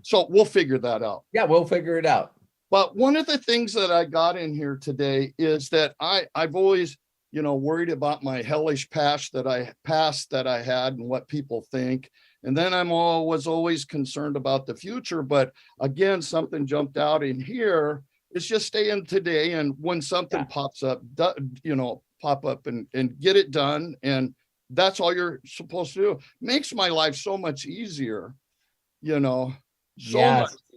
So we'll figure that out. Yeah, we'll figure it out. But one of the things that I got in here today is that I've always, worried about my hellish past that I had and what people think. And then was always concerned about the future. But again, something jumped out in here. It's just stay in today. And when something pops up, pop up and get it done. And that's all you're supposed to do. Makes my life so much easier, much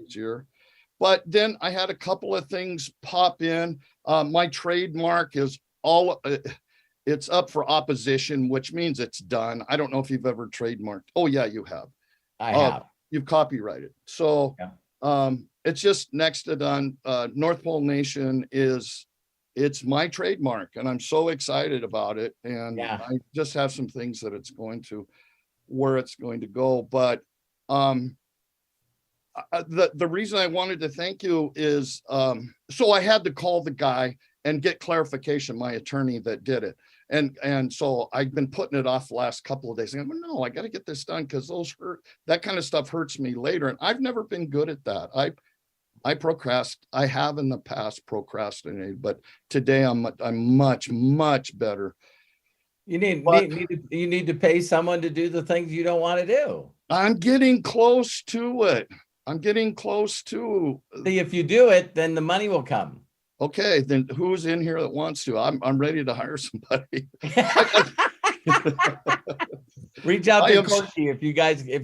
easier. But then I had a couple of things pop in. My trademark is it's up for opposition, which means it's done. I don't know if you've ever trademarked. Oh yeah, you have. I have. You've copyrighted. So it's just next to done. North Pole Nation it's my trademark, and I'm so excited about it. And I just have some things that where it's going to go. But the reason I wanted to thank you is so I had to call the guy and get clarification, my attorney that did it. And so I've been putting it off the last couple of days. And I'm like, no, I got to get this done because that kind of stuff hurts me later. And I've never been good at that. I have in the past procrastinated, but today I'm much, much better. You need to pay someone to do the things you don't want to do. I'm getting close to it. See, if you do it, then the money will come. Okay, then who's in here that wants to? I'm ready to hire somebody. Reach out to Corky if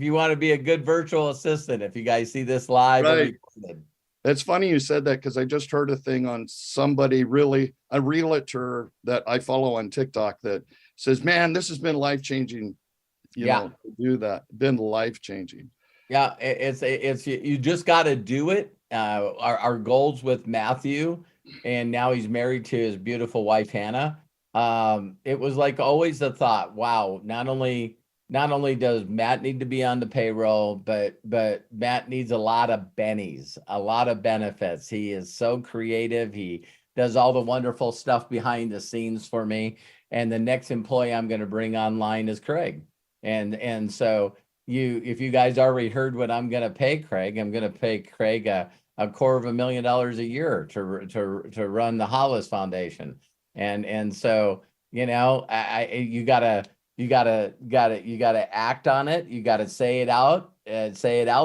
you want to be a good virtual assistant. If you guys see this live, right. It's funny you said that because I just heard a thing on somebody, a realtor that I follow on TikTok that says, "Man, this has been life-changing." To do that, been life-changing. Yeah, it's you just got to do it. Our goals with Matthew, and now he's married to his beautiful wife Hannah. It was like always the thought, wow, not only does Matt need to be on the payroll, but Matt needs a lot of bennies, a lot of benefits. He is so creative. He does all the wonderful stuff behind the scenes for me. And the next employee I'm going to bring online is Craig. And so if you guys already heard what I'm going to pay Craig, I'm going to pay Craig a $250,000 a year to run the Hollis Foundation. And so, you gotta act on it. You gotta say it out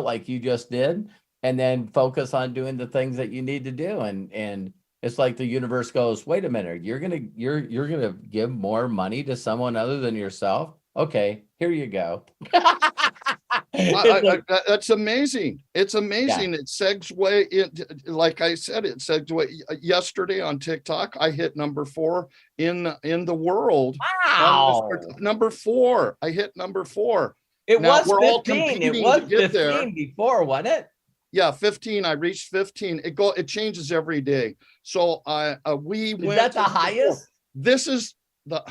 like you just did, and then focus on doing the things that you need to do. And it's like the universe goes, wait a minute, you're gonna give more money to someone other than yourself. Okay, here you go. That's amazing. It's amazing. It segues, like I said, it segued yesterday on TikTok. I hit number 4 in the world. Wow. Number 4. I hit number 4. It Now, was we're all 15. It competing was to get 15 there. before, wasn't it? Yeah, 15. I reached 15. It changes every day. So we Is went. that the highest? This is the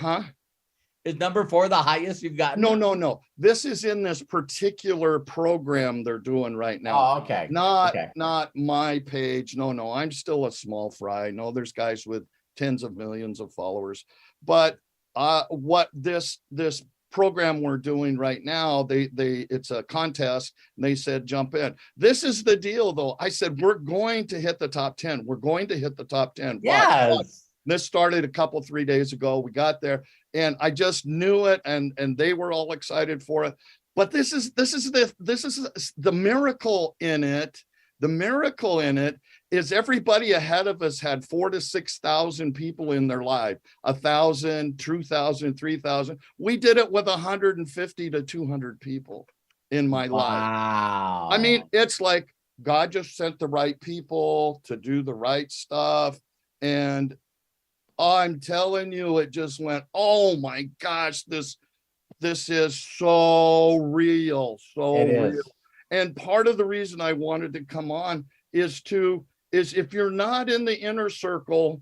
Is number 4 the highest you've gotten? No. This is in this particular program they're doing right now. Oh, okay. Not my page. No. I'm still a small fry. No, there's guys with tens of millions of followers. But what this program we're doing right now, it's a contest, and they said jump in. This is the deal, though. I said we're going to hit the top 10. We're going to hit the top 10. Yes. This started 3 days ago. We got there, and I just knew it, and they were all excited for it. But this is the miracle in it. The miracle in it is everybody ahead of us had 4,000 to 6,000 people in their life, 1,000, 2,000, 3,000. We did it with 150 to 200 people in my life. Wow. I mean, it's like God just sent the right people to do the right stuff. And I'm telling you, it just went, oh my gosh, this is so real, so real. And part of the reason I wanted to come on is if you're not in the inner circle,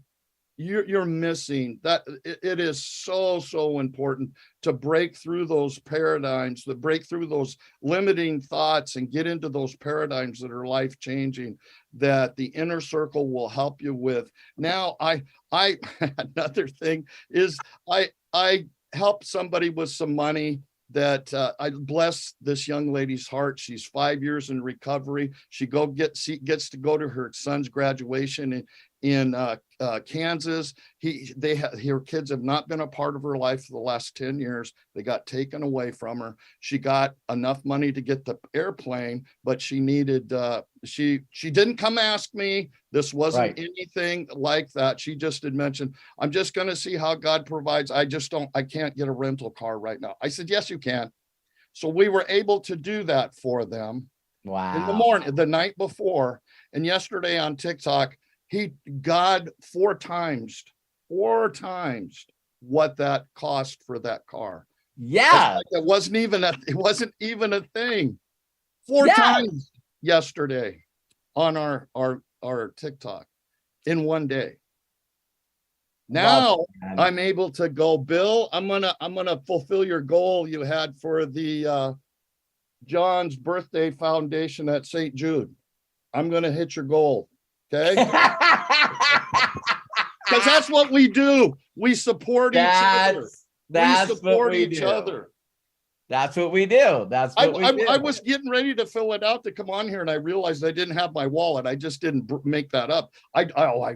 you're missing that. It is so important to break through those paradigms, to break through those limiting thoughts and get into those paradigms that are life changing, that the inner circle will help you with. Now, I another thing is I helped somebody with some money that I bless this young lady's heart. She's 5 years in recovery. She gets to go to her son's graduation in Kansas. Her kids have not been a part of her life for the last 10 years. They got taken away from her. She got enough money to get the airplane, but she needed, she didn't come ask me. This wasn't anything like that. She just had mentioned, I'm just going to see how God provides. I can't get a rental car right now. I said, yes, you can. So we were able to do that for them. Wow. In the morning, the night before, and yesterday on TikTok, God 4 times what that cost for that car. Yeah. It wasn't even a thing. 4 times yesterday on our TikTok in one day. Now I'm able to go, Bill, I'm gonna fulfill your goal you had for the John's birthday foundation at St. Jude. I'm gonna hit your goal. Okay. Because that's what we do. We support each other. That's we support what we each do. other. That's what we do. That's what we do. I was getting ready to fill it out to come on here, and I realized I didn't have my wallet. I just didn't make that up. I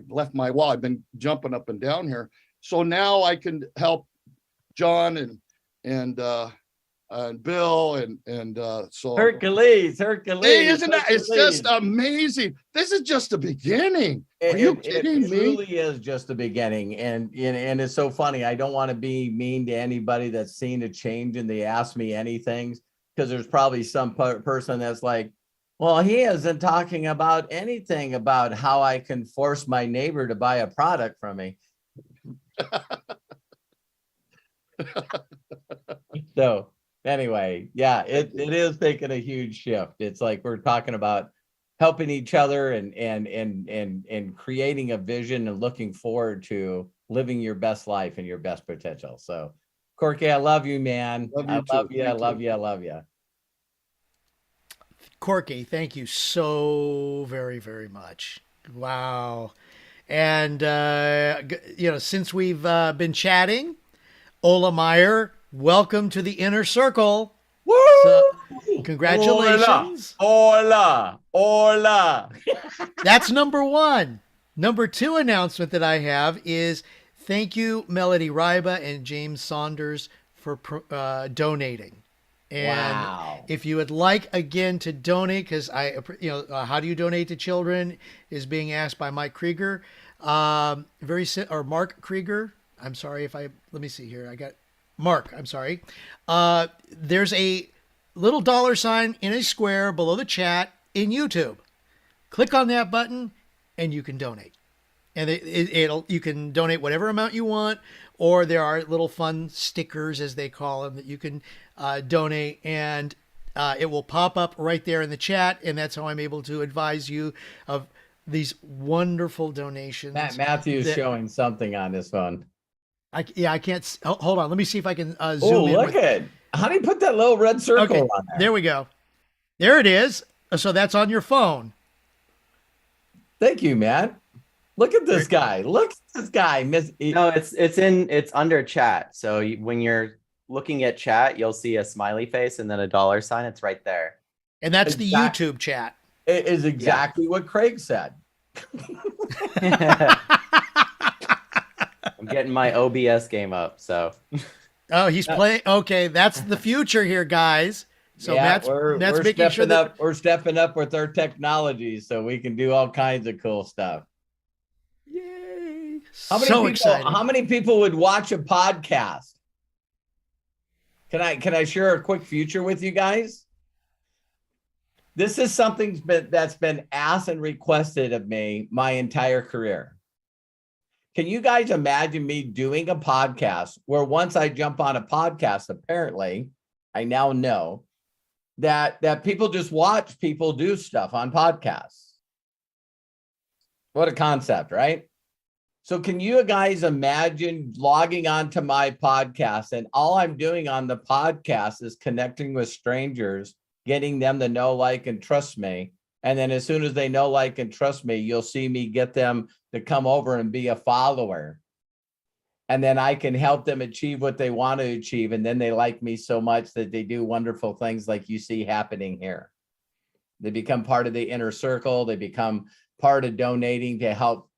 left my wallet. I've been jumping up and down here. So now I can help John and Bill and so Hercules. Hey, isn't that? It's just amazing. This is just the beginning. Are you kidding me? It really is just the beginning, and it's so funny. I don't want to be mean to anybody that's seen a change and they ask me anything, because there's probably some person that's like, well, he isn't talking about anything about how I can force my neighbor to buy a product from me. So anyway, yeah, it is taking a huge shift. It's like we're talking about helping each other and creating a vision and looking forward to living your best life and your best potential. So, Corky, I love you, man. I love you. Corky, thank you so very, very much. Wow. And, since we've been chatting, Ola Meyer, welcome to the inner circle. Woo! So, congratulations. Hola. That's number 1. Number 2 announcement that I have is thank you, Melody Ryba and James Saunders, for donating. And if you would like, again, to donate, because how do you donate to children is being asked by Mike Krieger, or Mark Krieger. I'm sorry let me see here. I got Mark. I'm sorry. There's a little dollar sign in a square below the chat in YouTube. Click on that button and you can donate. And it'll you can donate whatever amount you want, or there are little fun stickers, as they call them, that you can donate, and it will pop up right there in the chat, and that's how I'm able to advise you of these wonderful donations. Matthew's showing something on his phone. I can't. Hold on, let me see if I can Oh, zoom in. look at how do you put that little red circle Okay, on there? there we go. There it is. So that's on your phone. Thank you, Matt. Look at this guy. Look at this guy. No, it's under chat. So when you're looking at chat, you'll see a smiley face and then a dollar sign. It's right there. And that's the Exactly. YouTube chat. It is exactly what Craig said. I'm getting my OBS game up. So Oh, he's playing. Okay, that's the future here, guys. So yeah, Matt's we're making sure that we're stepping up with our technology so we can do all kinds of cool stuff. Yay! How many So people, exciting. How many people would watch a podcast? Can I share a quick future with you guys? This is something that's been asked and requested of me my entire career. Can you guys imagine me doing a podcast where once I jump on a podcast, apparently, I now know that people just watch people do stuff on podcasts. What a concept, right? So can you guys imagine logging onto my podcast and all I'm doing on the podcast is connecting with strangers, getting them to know, like, and trust me. And then as soon as they know, like, and trust me, you'll see me get them to come over and be a follower. And then I can help them achieve what they want to achieve. And then they like me so much that they do wonderful things like you see happening here. They become part of the inner circle. They become part of donating to help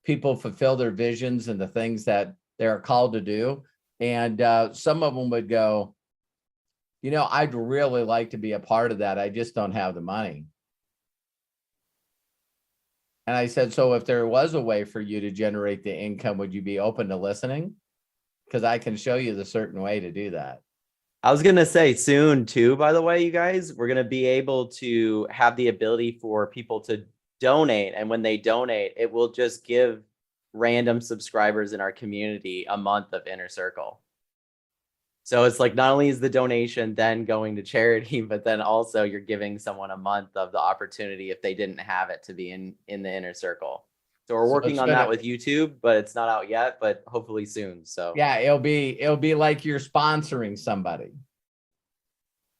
people fulfill their visions and the things that they're called to do. And some of them would go, you know, I'd really like to be a part of that. I just don't have the money. And I said, so if there was a way for you to generate the income, would you be open to listening? Because I can show you the certain way to do that. I was going to say soon too, by the way, you guys, we're going to be able to have the ability for people to donate. And when they donate, it will just give random subscribers in our community a month of Inner Circle. So it's like not only is the donation then going to charity, but then also you're giving someone a month of the opportunity if they didn't have it to be in the Inner Circle. So we're working on that with YouTube, but it's not out yet, but hopefully soon. So yeah, it'll be like you're sponsoring somebody.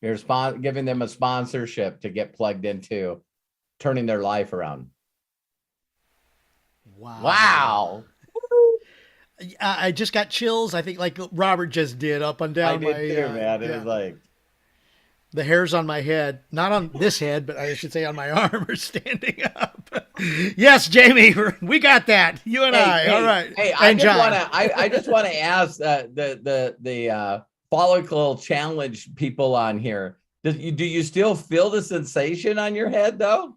You're giving them a sponsorship to get plugged into turning their life around. Wow. I just got chills. I think like Robert just did up and down I did too, man. It was like the hairs on my head, not on this head, but I should say on my arm are standing up. Yes, Jamie, we got that. You and I. All right. Hey, and John. I just want to ask the follicle challenge people on here. Do you still feel the sensation on your head though?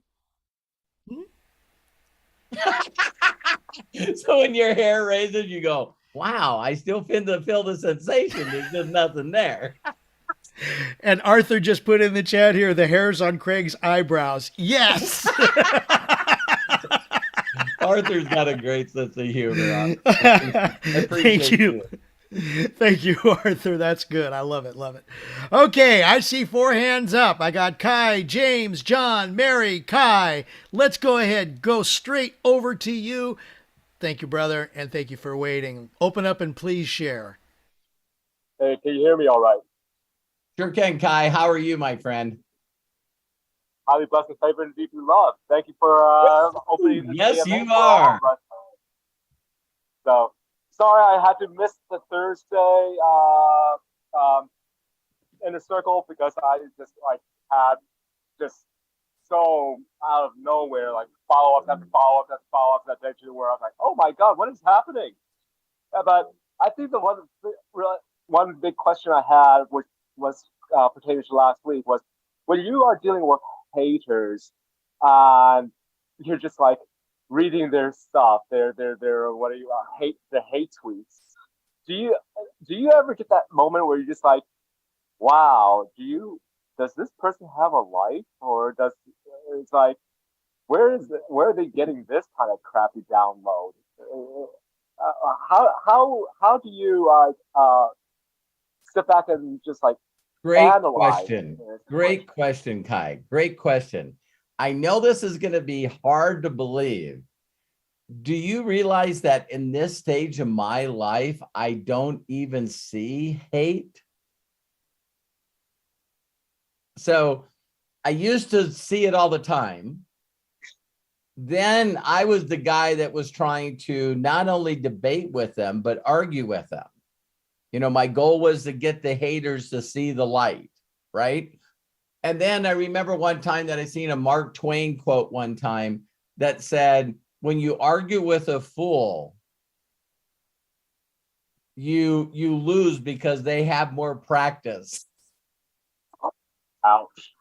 So when your hair raises, you go, wow, I still feel the sensation. There's just nothing there. And Arthur just put in the chat here, the hairs on Craig's eyebrows. Yes. Arthur's got a great sense of humor. Thank you. Thank you, Arthur. That's good. I love it. Love it. Okay, I see 4 hands up. I got Kai, James, John, Mary, Kai. Let's go ahead. Go straight over to you. Thank you, brother, and thank you for waiting. Open up and please share. Hey, can you hear me all right? Sure can, Kai. How are you, my friend? Highly blessed and favored and deeply loved. Thank you for opening this. Yes, event you for all are. of us. So, sorry I had to miss the Thursday Inner Circle because I just had just so out of nowhere follow-ups after follow-ups after follow-ups that day where I was like, oh my God, what is happening? But I think the one big question I had, which was pertaining to last week, was when you are dealing with haters and you're just reading their stuff, their hate tweets. Do you ever get that moment where you're just like, wow, do you does this person have a life, or does it's like where are they getting this kind of crappy download? How do you sit back and just like Great analyze question. this? Great question, Kai. Great question. I know this is going to be hard to believe. Do you realize that in this stage of my life, I don't even see hate? So I used to see it all the time. Then I was the guy that was trying to not only debate with them, but argue with them. You know, my goal was to get the haters to see the light, right? And then I remember one time that I seen a Mark Twain quote one time that said, when you argue with a fool, you lose because they have more practice. Ouch.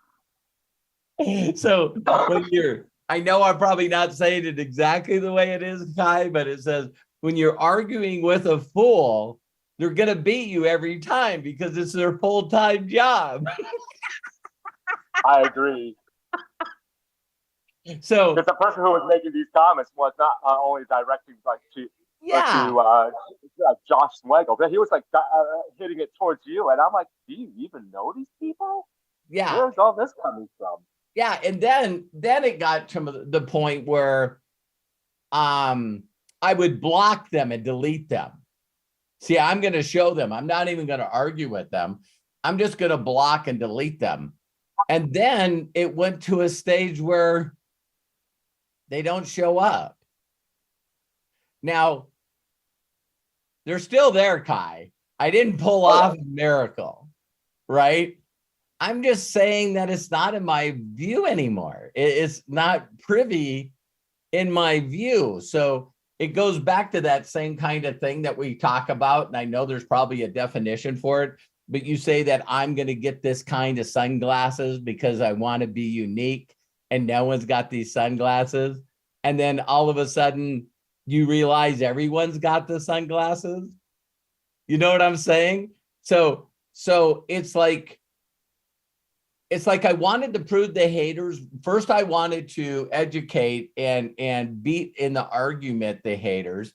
So when I know I'm probably not saying it exactly the way it is, Kai, but it says, when you're arguing with a fool, they're going to beat you every time because it's their full-time job. I agree. So Because the person who was making these comments was not only directing like to Josh Swagel, but he was like hitting it towards you, and I'm like, do you even know these people? yeah. Where's all this coming from? Yeah, and then it got to the point where I would block them and delete them. See, I'm going to show them. I'm not even going to argue with them. I'm just going to block and delete them. And then it went to a stage where they don't show up. Now, they're still there, Kai. I didn't pull off a miracle, right? I'm just saying that it's not in my view anymore. It's not privy in my view. So it goes back to that same kind of thing that we talk about. And I know there's probably a definition for it, but you say that I'm going to get this kind of sunglasses because I want to be unique and no one's got these sunglasses. And then all of a sudden you realize everyone's got the sunglasses. You know what I'm saying? So it's like I wanted to prove the haters. First, I wanted to educate and beat in the argument the haters,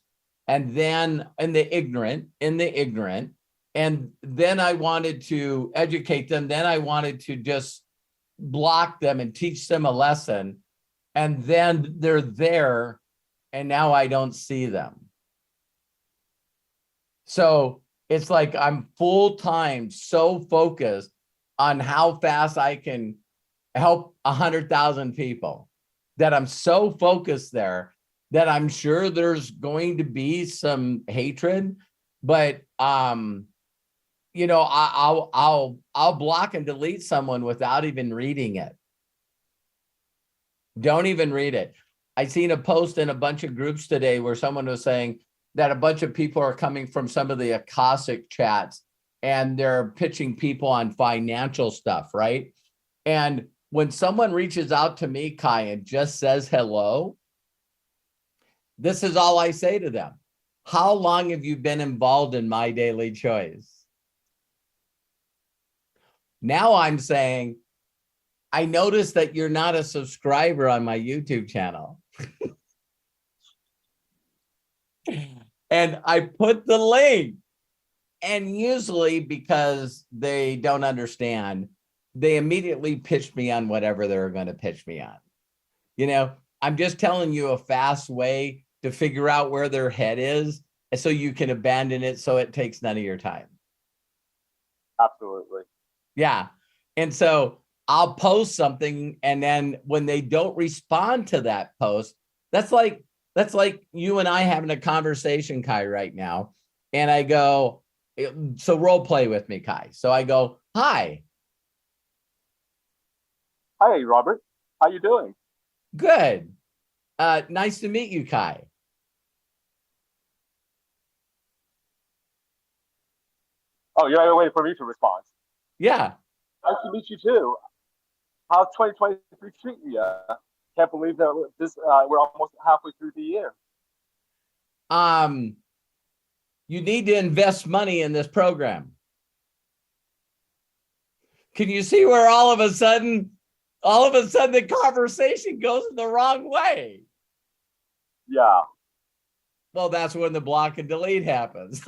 and then in the ignorant. And then I wanted to educate them. Then I wanted to just block them and teach them a lesson. And then they're there, and now I don't see them. So it's like I'm full-time, so focused on how fast I can help 100,000 people that I'm so focused there that I'm sure there's going to be some hatred, but you know, I'll block and delete someone without even reading it. Don't even read it. I seen a post in a bunch of groups today where someone was saying that a bunch of people are coming from some of the Akashic chats and they're pitching people on financial stuff, right? And when someone reaches out to me, Kai, and just says hello, this is all I say to them. How long have you been involved in My Daily Choice? Now I'm saying, I noticed that you're not a subscriber on my YouTube channel. And I put the link. And usually because they don't understand, they immediately pitch me on whatever they're going to pitch me on. You know, I'm just telling you a fast way to figure out where their head is so you can abandon it so it takes none of your time. Absolutely. Yeah. And so I'll post something, and then when they don't respond to that post, that's like you and I having a conversation, Kai, right now. And I go, so role play with me, Kai. So I go, hi. Hi, Robert. How you doing? Good. Nice to meet you, Kai. Oh, you're waiting for me to respond. Yeah. Nice to meet you too. How's 2023 treating you? Can't believe that we're almost halfway through the year. You need to invest money in this program. Can you see where all of a sudden the conversation goes in the wrong way? Yeah. Well, that's when the block and delete happens.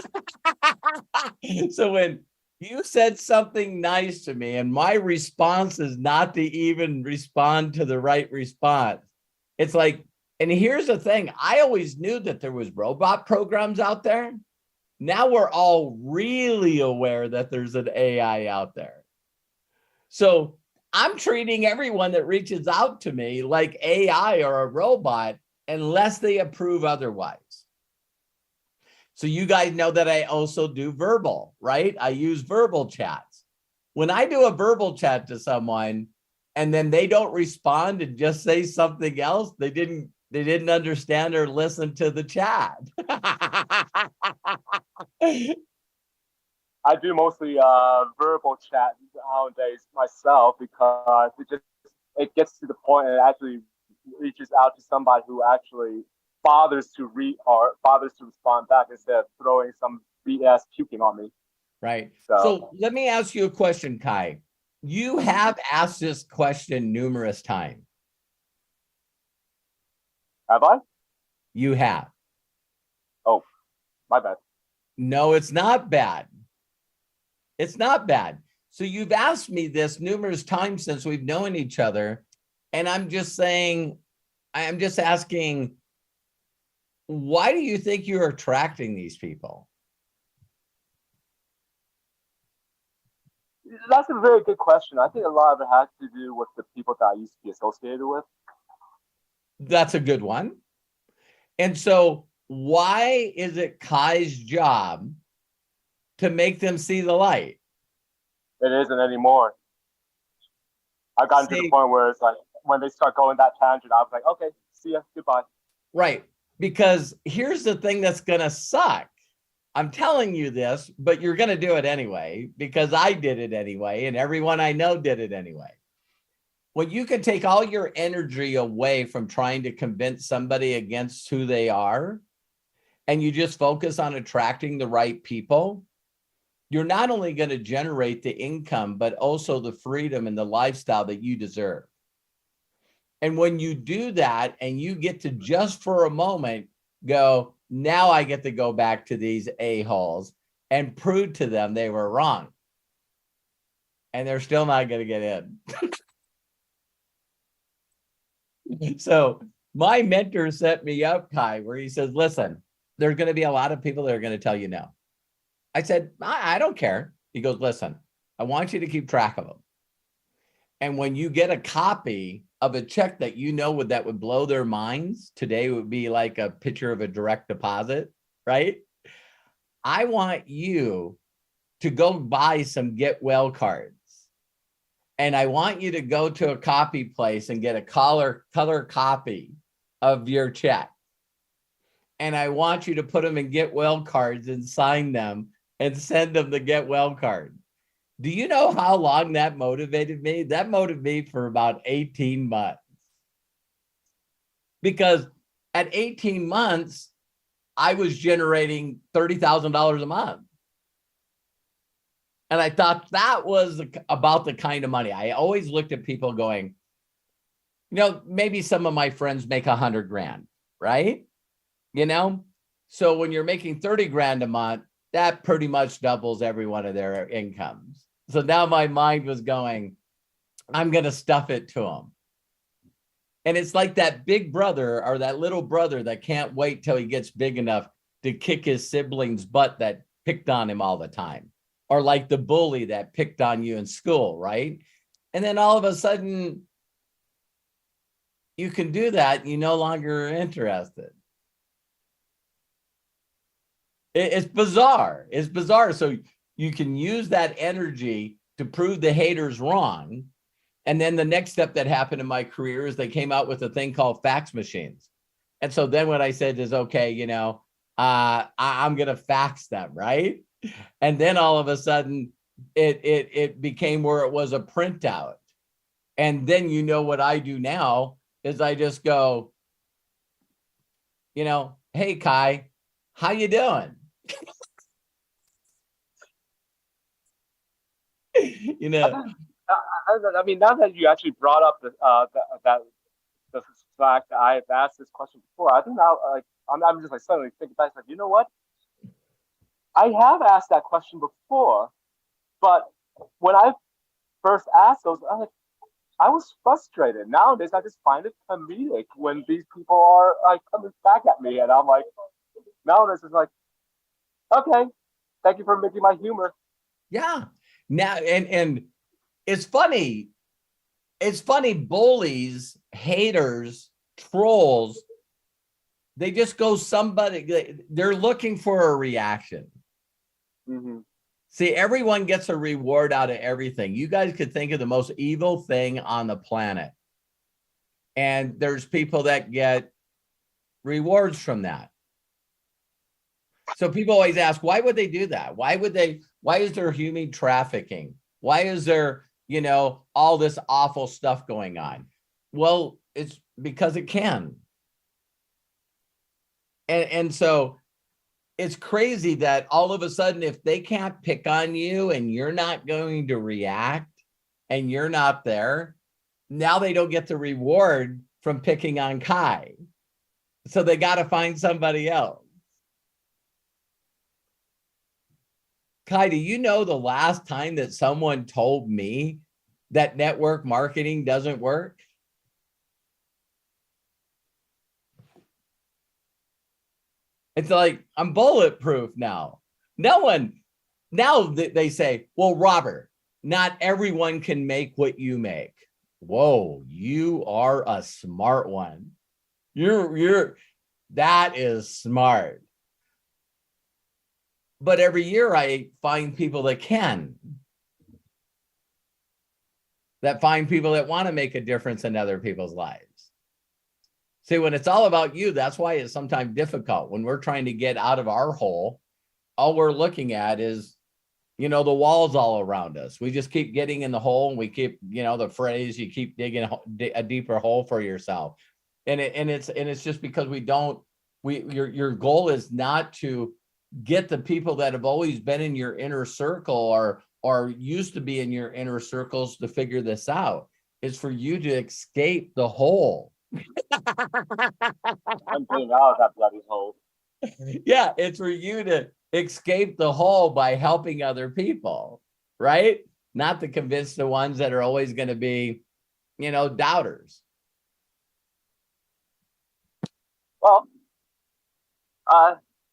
So when you said something nice to me and my response is not to even respond to the right response, it's like, and here's the thing, I always knew that there was robot programs out there. Now we're all really aware that there's an AI out there. So I'm treating everyone that reaches out to me like AI or a robot unless they approve otherwise. So you guys know that I also do verbal, right? I use verbal chats. When I do a verbal chat to someone and then they don't respond and just say something else, they didn't understand or listen to the chat. I do mostly verbal chat nowadays myself because it gets to the point and it actually reaches out to somebody who actually bothers to read or bothers to respond back instead of throwing some BS puking on me. Right. So So let me ask you a question, Kai. You have asked this question numerous times. have I? You have. Oh, my bad. No, it's not bad. It's not bad. So you've asked me this numerous times since we've known each other. And I'm just asking, why do you think you're attracting these people? That's a very good question. I think a lot of it has to do with the people that I used to be associated with. That's a good one. And so why is it Kai's job to make them see the light? It isn't anymore. I've gotten to the point where it's like when they start going that tangent, I was like, okay, see ya, goodbye. Right. Because here's the thing that's going to suck. I'm telling you this, but you're going to do it anyway, because I did it anyway, and everyone I know did it anyway. When you can take all your energy away from trying to convince somebody against who they are, and you just focus on attracting the right people, you're not only going to generate the income, but also the freedom and the lifestyle that you deserve. And when you do that and you get to just for a moment go, now I get to go back to these a-holes and prove to them they were wrong. And they're still not going to get in. So my mentor set me up, Kai, where he says, listen, there's going to be a lot of people that are going to tell you no. I said, I don't care. He goes, listen, I want you to keep track of them. And when you get a copy of a check that you know that would blow their minds, today would be like a picture of a direct deposit, right? I want you to go buy some get well cards. And I want you to go to a copy place and get a color copy of your check. And I want you to put them in get well cards and sign them and send them the get well card. Do you know how long that motivated me? That motivated me for about 18 months. Because at 18 months, I was generating $30,000 a month. And I thought that was about the kind of money. I always looked at people going, you know, maybe some of my friends make 100 grand, right? You know, so when you're making 30 grand a month, that pretty much doubles every one of their incomes. So now my mind was going, I'm going to stuff it to them. And it's like that big brother or that little brother that can't wait till he gets big enough to kick his sibling's butt that picked on him all the time. Or like the bully that picked on you in school, right? And then all of a sudden, you can do that. You no longer are interested. It's bizarre. It's bizarre. So you can use that energy to prove the haters wrong. And then the next step that happened in my career is they came out with a thing called fax machines. And so then what I said is, okay, you know, I'm going to fax them, right? And then all of a sudden it became where it was a printout. And then, you know, what I do now is I just go, you know, hey, Kai, how you doing? You know, I mean, now that you actually brought up the fact that I've asked this question before, I think now, like, I'm just like suddenly thinking back, like, you know what? I have asked that question before, but when I first asked those, I was frustrated. Nowadays, I just find it comedic when these people are like coming back at me, and I'm like, nowadays it's like, okay, thank you for making my humor. Yeah. Now, and it's funny. It's funny. Bullies, haters, trolls, they just go they're looking for a reaction. Mm-hmm. See, everyone gets a reward out of everything. You guys could think of the most evil thing on the planet. And there's people that get rewards from that. So people always ask, why would they do that? Why is there human trafficking? Why is there, all this awful stuff going on? Well, it's because it can. And so it's crazy that all of a sudden, if they can't pick on you and you're not going to react and you're not there, now they don't get the reward from picking on Kai. So they got to find somebody else. Kai, do you know the last time that someone told me that network marketing doesn't work? It's like, I'm bulletproof now. Now they say, well, Robert, not everyone can make what you make. Whoa, you are a smart one. That is smart. But every year I find people that can. That find people that want to make a difference in other people's lives. See, when it's all about you, that's why it's sometimes difficult. When we're trying to get out of our hole, all we're looking at is, the walls all around us. We just keep getting in the hole, and we keep, the phrase, you keep digging a deeper hole for yourself. And it's just because your goal is not to get the people that have always been in your inner circle or used to be in your inner circles to figure this out. It's for you to escape the hole. I'm getting out of that bloody hole. Yeah, it's for you to escape the hole by helping other people, right? Not to convince the ones that are always going to be, doubters. Well,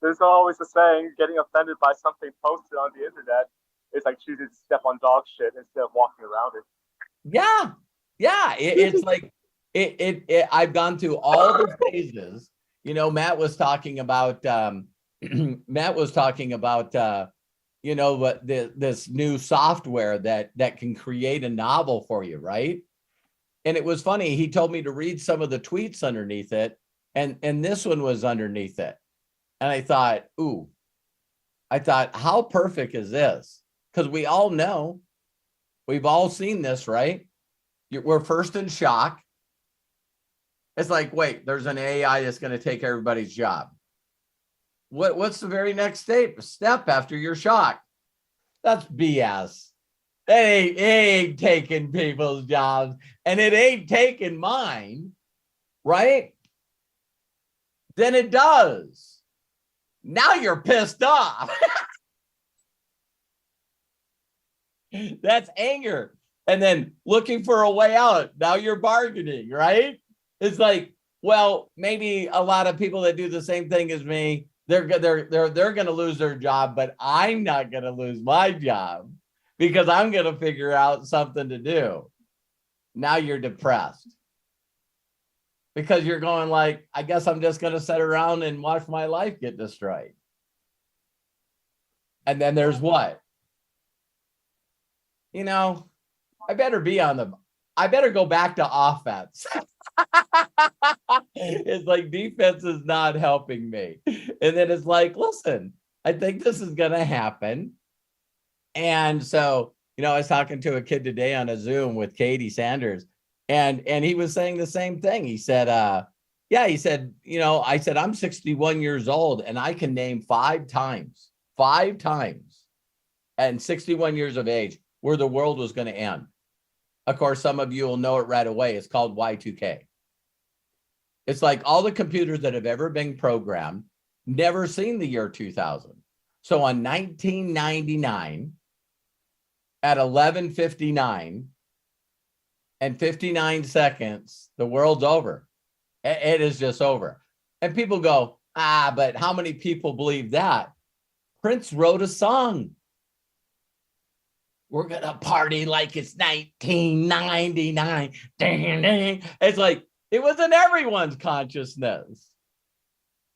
there's always a saying, getting offended by something posted on the internet is like choosing to step on dog shit instead of walking around it. Yeah. It's like, I've gone through all the phases. Matt was talking about this new software that can create a novel for you, right? And it was funny. He told me to read some of the tweets underneath it, and this one was underneath it. And I thought, how perfect is this? Because we all know, we've all seen this, right? We're first in shock. It's like, wait, there's an AI that's going to take everybody's job. What's the very next step after you're shocked? That's BS. It ain't taking people's jobs, and it ain't taking mine, right? Then it does. Now you're pissed off. That's anger. And then looking for a way out. Now you're bargaining, right? It's like, well, maybe a lot of people that do the same thing as me, they're going to lose their job, but I'm not going to lose my job because I'm going to figure out something to do. Now you're depressed because you're going like, I guess I'm just going to sit around and watch my life get destroyed. And then there's what? I better go back to offense. It's like defense is not helping me. And then it's like, listen, I think this is going to happen. And so, I was talking to a kid today on a Zoom with Katie Sanders, and he was saying the same thing. He said, I said, I'm 61 years old and I can name five times and 61 years of age where the world was going to end. Of course, some of you will know it right away. It's called Y2K. It's like all the computers that have ever been programmed, never seen the year 2000. So on 1999 at 11:59 and 59 seconds, the world's over. It is just over. And people go, but how many people believe that? Prince wrote a song. We're going to party like it's 1999. Ding, ding. It's like, it was in everyone's consciousness.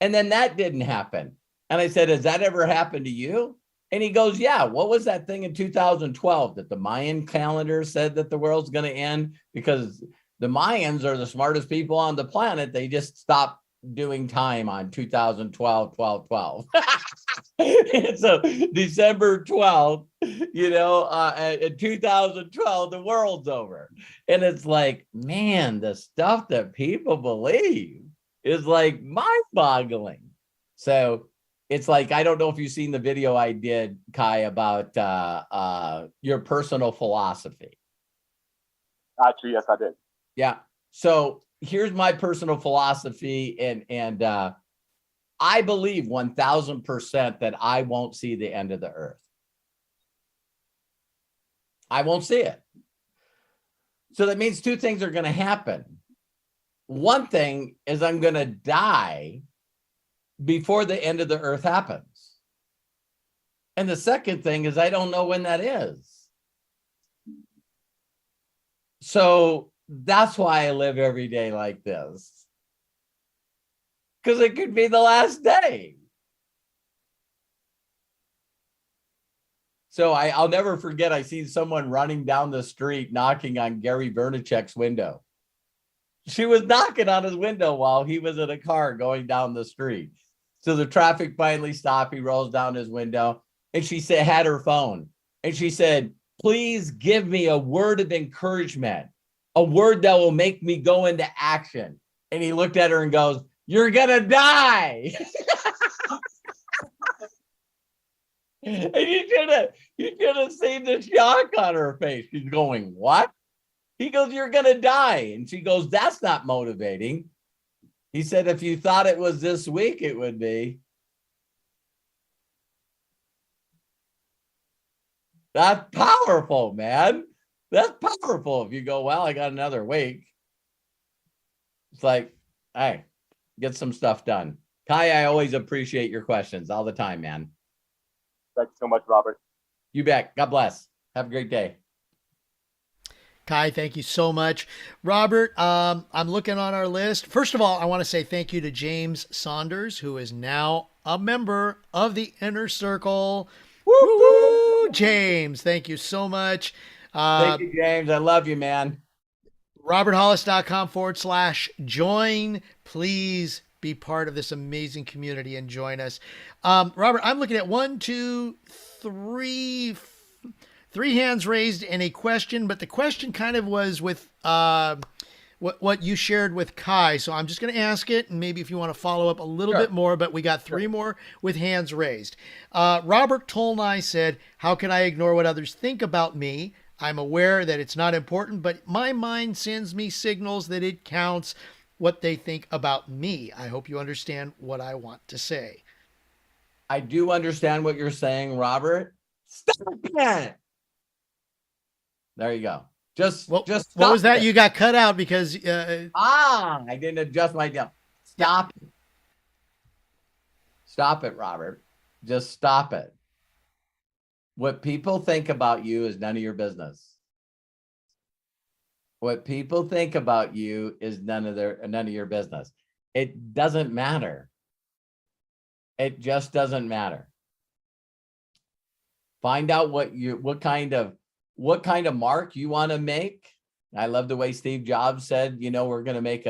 And then that didn't happen. And I said, has that ever happened to you? And he goes, yeah. What was that thing in 2012 that the Mayan calendar said that the world's going to end? Because the Mayans are the smartest people on the planet. They just stopped doing time on 2012, 12, 12. So December 12th, in 2012, the world's over. And it's like, man, the stuff that people believe is like mind-boggling. So it's like, I don't know if you've seen the video I did, Kai, about your personal philosophy. Actually, yes, I did. Yeah. So here's my personal philosophy, and I believe 1000% that I won't see the end of the earth. I won't see it. So that means two things are going to happen. One thing is I'm going to die before the end of the earth happens. And the second thing is I don't know when that is. So that's why I live every day like this. Because it could be the last day. So I'll never forget, I seen someone running down the street knocking on Gary Vaynerchuk's window. She was knocking on his window while he was in a car going down the street. So the traffic finally stopped. He rolls down his window, and she said, had her phone. And she said, please give me a word of encouragement, a word that will make me go into action. And he looked at her and goes, you're gonna die. And you should have seen the shock on her face. She's going, what? He goes, you're gonna die. And she goes, that's not motivating. He said, if you thought it was this week, it would be. That's powerful, man. That's powerful. If you go, well, I got another week. It's like, hey, get some stuff done. Kai, I always appreciate your questions all the time, man. Thank you so much, Robert. You bet. God bless. Have a great day. Kai, thank you so much. Robert, I'm looking on our list. First of all, I want to say thank you to James Saunders, who is now a member of the Inner Circle. Woo-hoo! James, thank you so much. Thank you, James. I love you, man. RobertHollis.com/join. Please be part of this amazing community and join us. Robert, I'm looking at 3 hands raised and a question, but the question kind of was with what you shared with Kai. So I'm just going to ask it, and maybe if you want to follow up a little bit more, but we got 3 more with hands raised. Robert Tolnai said, how can I ignore what others think about me? I'm aware that it's not important, but my mind sends me signals that it counts what they think about me. I hope you understand what I want to say. I do understand what you're saying, Robert. Stop it. There you go. Just What stop was that? it. You got cut out because I didn't adjust my deal. Stop it. Stop it, Robert. Just stop it. What people think about you is none of your business. What people think about you is none of your business. It doesn't matter. It just doesn't matter. Find out what kind of mark you want to make. I love the way Steve Jobs said, we're going to make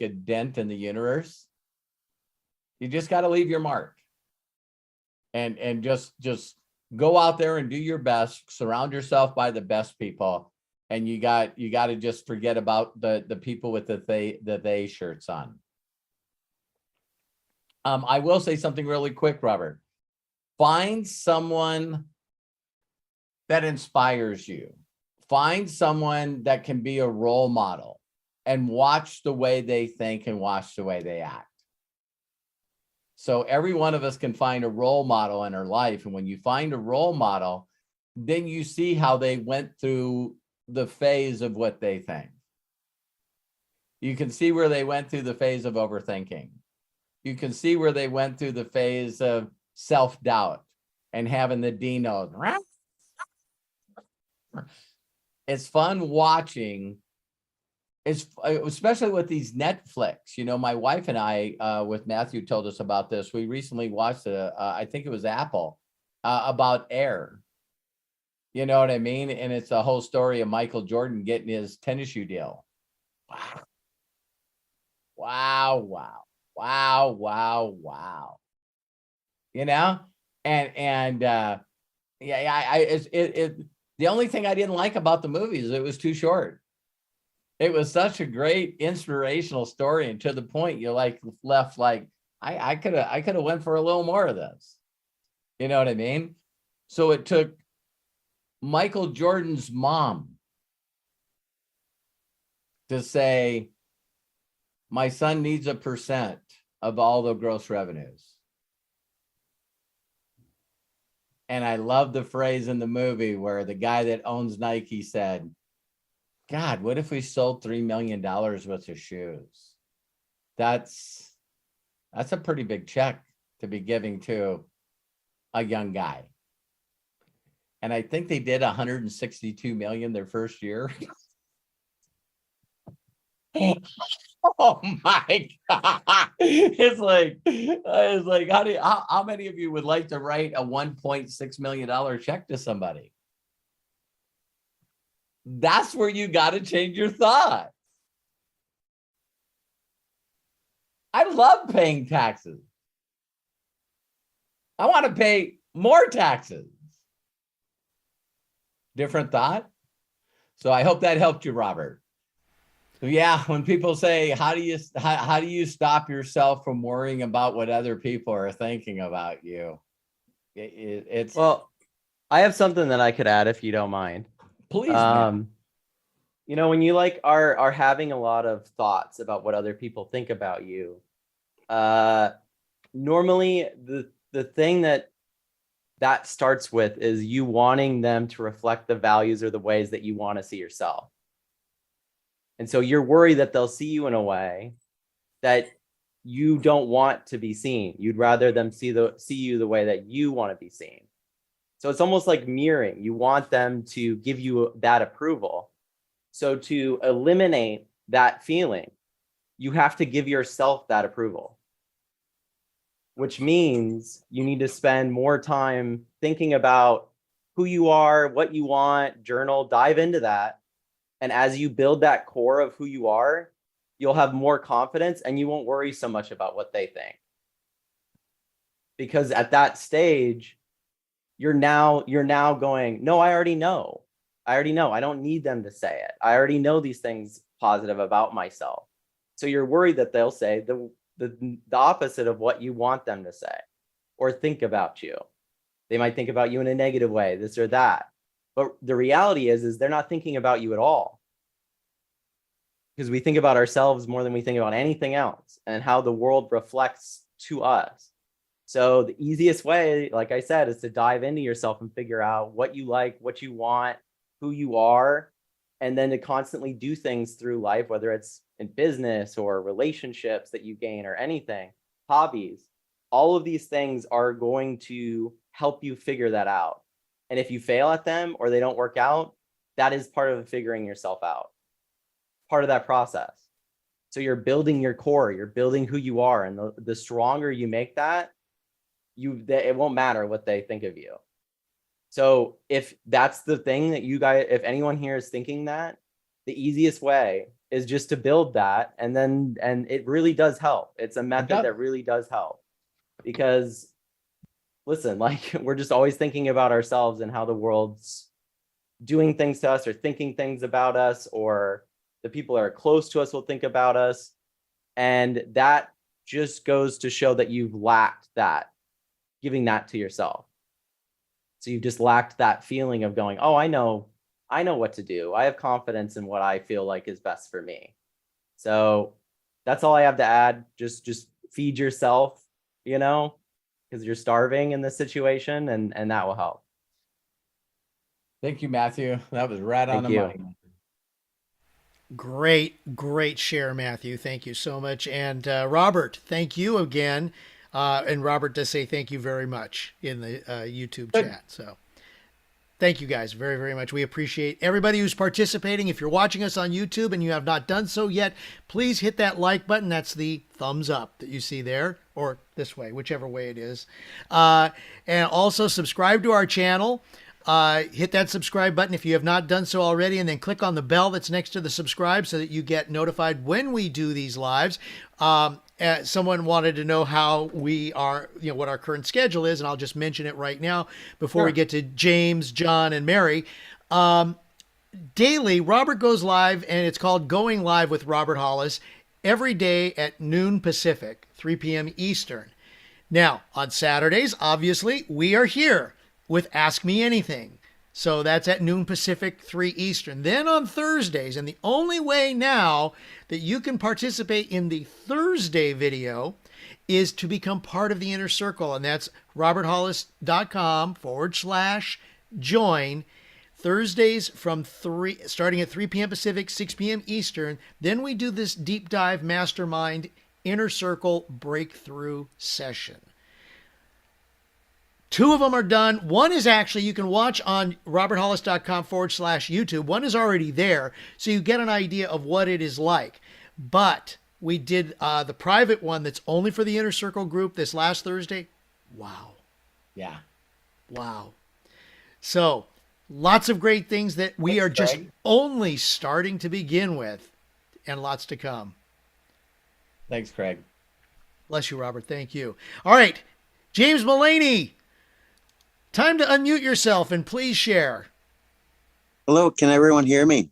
a dent in the universe. You just got to leave your mark. And just go out there and do your best, surround yourself by the best people. And you got to just forget about the people with the they shirts on. I will say something really quick, Robert. Find someone that inspires you. find someone that can be a role model and watch the way they think and watch the way they act. So every one of us can find a role model in our life. And when you find a role model, then you see how they went through the phase of what they think. You can see where they went through the phase of overthinking. You can see where they went through the phase of self-doubt and having the D-note. It's fun watching. It's especially with these Netflix. You know, my wife and I, with Matthew, told us about this. We recently watched I think it was Apple, about Air. You know what I mean? And it's a whole story of Michael Jordan getting his tennis shoe deal. Wow. Wow, wow, wow, wow, wow. You know, and yeah, the only thing I didn't like about the movie is it was too short. It was such a great inspirational story, and to the point you're like left like I could have went for a little more of this. You know what I mean? So it took Michael Jordan's mom to say, my son needs 1% of all the gross revenues. And I love the phrase in the movie where the guy that owns Nike said, God, what if we sold $3 million worth of shoes? That's a pretty big check to be giving to a young guy. And I think they did 162 million their first year. Oh my God. It's like, how many of you would like to write a $1.6 million check to somebody? That's where you got to change your thought. I love paying taxes. I want to pay more taxes. Different thought. So I hope that helped you, Robert. So yeah, when people say, how do you stop yourself from worrying about what other people are thinking about you? It's Well, I have something that I could add if you don't mind. Please, man. You know, when you like are having a lot of thoughts about what other people think about you, normally the thing that starts with is you wanting them to reflect the values or the ways that you want to see yourself. And so you're worried that they'll see you in a way that you don't want to be seen. You'd rather them see you the way that you want to be seen. So it's almost like mirroring. You want them to give you that approval. So to eliminate that feeling, you have to give yourself that approval, which means you need to spend more time thinking about who you are, what you want, journal, dive into that. And as you build that core of who you are, you'll have more confidence and you won't worry so much about what they think. Because at that stage, you're now going, no, I already know. I don't need them to say it. I already know these things positive about myself. So you're worried that they'll say the opposite of what you want them to say or think about you. They might think about you in a negative way, this or that. But the reality is they're not thinking about you at all. Because we think about ourselves more than we think about anything else and how the world reflects to us. So the easiest way, like I said, is to dive into yourself and figure out what you like, what you want, who you are, and then to constantly do things through life, whether it's in business or relationships that you gain or anything, hobbies. All of these things are going to help you figure that out. And if you fail at them or they don't work out, that is part of figuring yourself out, part of that process. So you're building your core, you're building who you are. And the stronger you make that, it won't matter what they think of you. So if that's the thing that you guys, if anyone here is thinking that, the easiest way is just to build that. And it really does help. It's a method that really does help. Because listen, like we're just always thinking about ourselves and how the world's doing things to us or thinking things about us, or the people that are close to us will think about us. And that just goes to show that you've lacked that, giving that to yourself. So you've just lacked that feeling of going, oh, I know I know what to do. I have confidence in what I feel like is best for me. So that's all I have to add. Just feed yourself, because you're starving in this situation, and that will help. Thank you, Matthew. That was right on Thank the you. money. Great share, Matthew. Thank you so much. And Robert, thank you again. And Robert does say thank you very much in the YouTube Good. chat. So thank you guys very, very much. We appreciate everybody who's participating. If you're watching us on YouTube and you have not done so yet, please hit that like button. That's the thumbs up that you see there, or this way, whichever way it is. And also subscribe to our channel. Hit that subscribe button if you have not done so already, and then click on the bell that's next to the subscribe so that you get notified when we do these lives. Someone wanted to know how we are, what our current schedule is, and I'll just mention it right now before we get to James, John, and Mary. Daily, Robert goes live, and it's called Going Live with Robert Hollis every day at noon Pacific, 3 p.m. Eastern. Now, on Saturdays, obviously, we are here with Ask Me Anything. So that's at noon Pacific, 3 Eastern. Then on Thursdays, and the only way now that you can participate in the Thursday video is to become part of the inner circle. And that's roberthollis.com/join. Thursdays starting at 3 p.m. Pacific, 6 p.m. Eastern. Then we do this deep dive mastermind inner circle breakthrough session. 2 of them are done. One is actually, you can watch on roberthollis.com/YouTube. One is already there, so you get an idea of what it is like. But we did the private one that's only for the Inner Circle group this last Thursday. Wow. Yeah. Wow. So lots of great things that we are just only starting to begin with, and lots to come. Thanks, Craig. Bless you, Robert. Thank you. All right. James Mullaney. Time to unmute yourself and please share. Hello, can everyone hear me?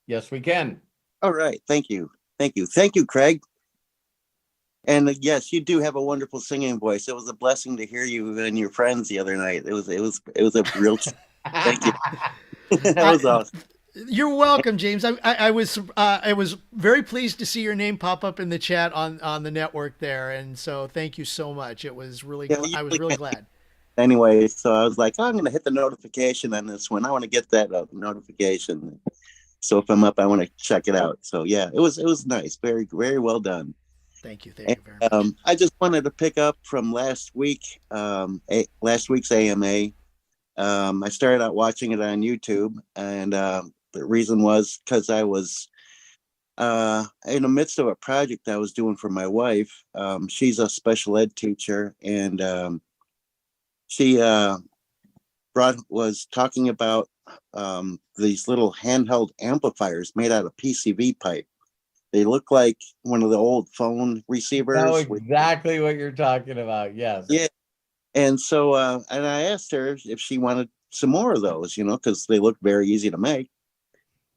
Yes, we can. All right, thank you. Thank you. Thank you, Craig. And yes, you do have a wonderful singing voice. It was a blessing to hear you and your friends the other night. It was a real thank you. That was awesome. You're welcome, James. I was very pleased to see your name pop up in the chat on the network there, and so thank you so much. It was really I was really glad. Anyway, so I was like, oh, I'm going to hit the notification on this one. I want to get that notification. So if I'm up, I want to check it out. So yeah, it was nice. Very, very well done. Thank you. Thank you very much. I just wanted to pick up from last week, last week's AMA. I started out watching it on YouTube, and the reason was because I was in the midst of a project I was doing for my wife. She's a special ed teacher, and she was talking about these little handheld amplifiers made out of PCV pipe. They look like one of the old phone receivers. I know exactly what you're talking about. Yes. Yeah. And so, and I asked her if she wanted some more of those, because they look very easy to make.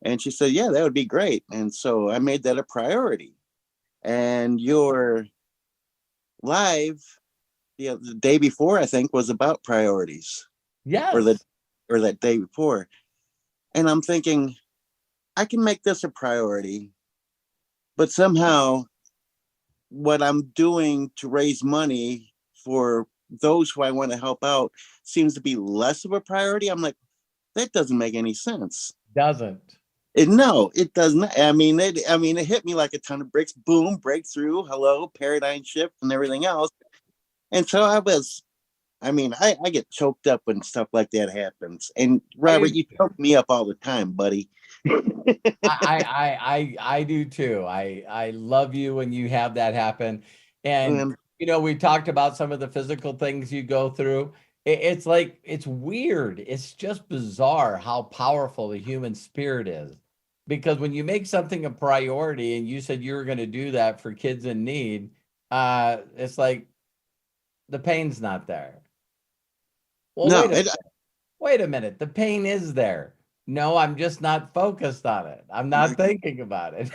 And she said, yeah, that would be great. And so I made that a priority. And your live the day before, I think, was about priorities. Yes. Or that day before. And I'm thinking, I can make this a priority, but somehow what I'm doing to raise money for those who I want to help out seems to be less of a priority. I'm like, that doesn't make any sense. Doesn't. No, it doesn't. I mean, it hit me like a ton of bricks. Boom, breakthrough, hello, paradigm shift, and everything else. And so I get choked up when stuff like that happens. And Robert, you choke me up all the time, buddy. I do too. I love you when you have that happen. And we talked about some of the physical things you go through. It's like, it's weird. It's just bizarre how powerful the human spirit is. Because when you make something a priority, and you said you were going to do that for kids in need, it's like the pain's not there. Well, no, wait a minute. The pain is there. No, I'm just not focused on it. I'm not thinking about it.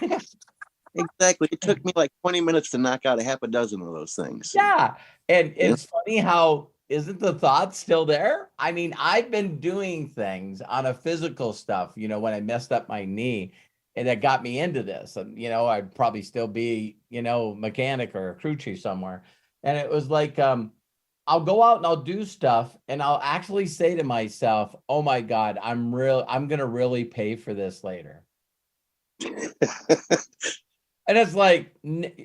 Exactly. It took me like 20 minutes to knock out a half a dozen of those things. Yeah. And it's funny how isn't the thought still there? I mean, I've been doing things on a physical stuff, when I messed up my knee, and that got me into this. And, I'd probably still be, mechanic or a crew chief somewhere. And it was like, I'll go out and I'll do stuff, and I'll actually say to myself, oh my God, I'm going to really pay for this later. And it's like,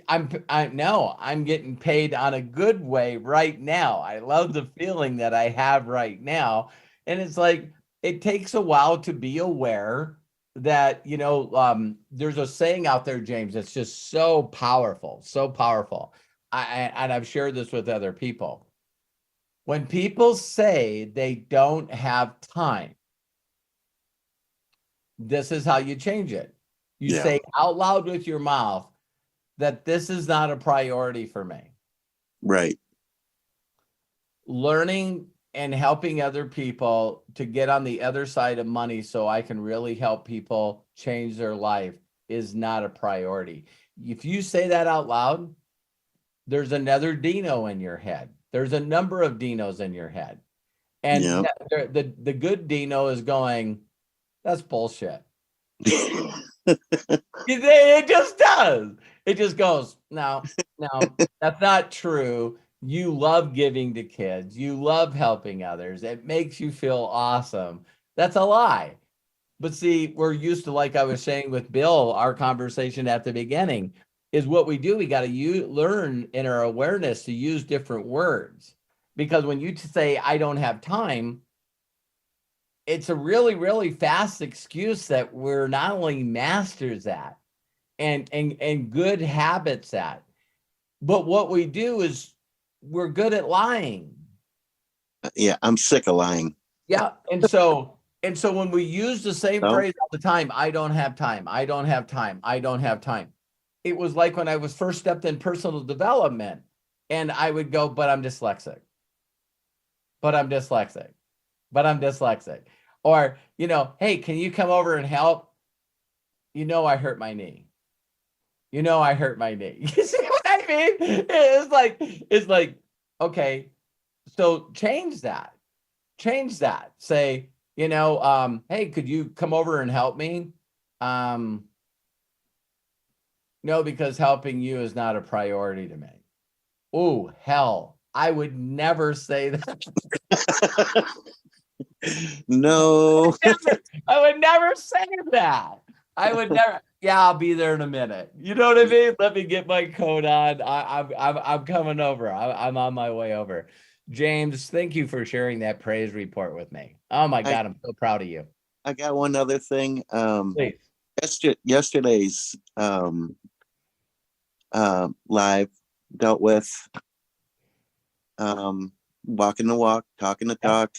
I'm getting paid on a good way right now. I love the feeling that I have right now. And it's like, it takes a while to be aware that, there's a saying out there, James, that's just so powerful, so powerful. And I've shared this with other people. When people say they don't have time, this is how you change it. You say out loud with your mouth that this is not a priority for me. Right. Learning and helping other people to get on the other side of money so I can really help people change their life is not a priority. If you say that out loud, there's another Dino in your head. There's a number of Dinos in your head. And the good Dino is going, that's bullshit. It just does. It just goes, no, that's not true. You love giving to kids. You love helping others. It makes you feel awesome. That's a lie. But see, we're used to, like I was saying with Bill, our conversation at the beginning, is what we do. We got to learn in our awareness to use different words. Because when you say, I don't have time, it's a really, really fast excuse that we're not only masters at and good habits at, but what we do is we're good at lying. Yeah, I'm sick of lying. Yeah. And so when we use the same phrase all the time, I don't have time, I don't have time, I don't have time. It was like when I was first stepped in personal development, and I would go, but I'm dyslexic. But I'm dyslexic. But I'm dyslexic. Or, hey, can you come over and help? I hurt my knee. I hurt my knee. You see what I mean? It's like, okay, so change that. Change that. Say, hey, could you come over and help me? No, because helping you is not a priority to me. Oh, hell, I would never say that. No. I would never say that. I would never. Yeah, I'll be there in a minute. You know what I mean? Let me get my coat on. I'm coming over. I'm on my way over. James, thank you for sharing that praise report with me. Oh my God, I'm so proud of you. I got one other thing. Please. Yesterday's live dealt with walking the walk, talking the talk.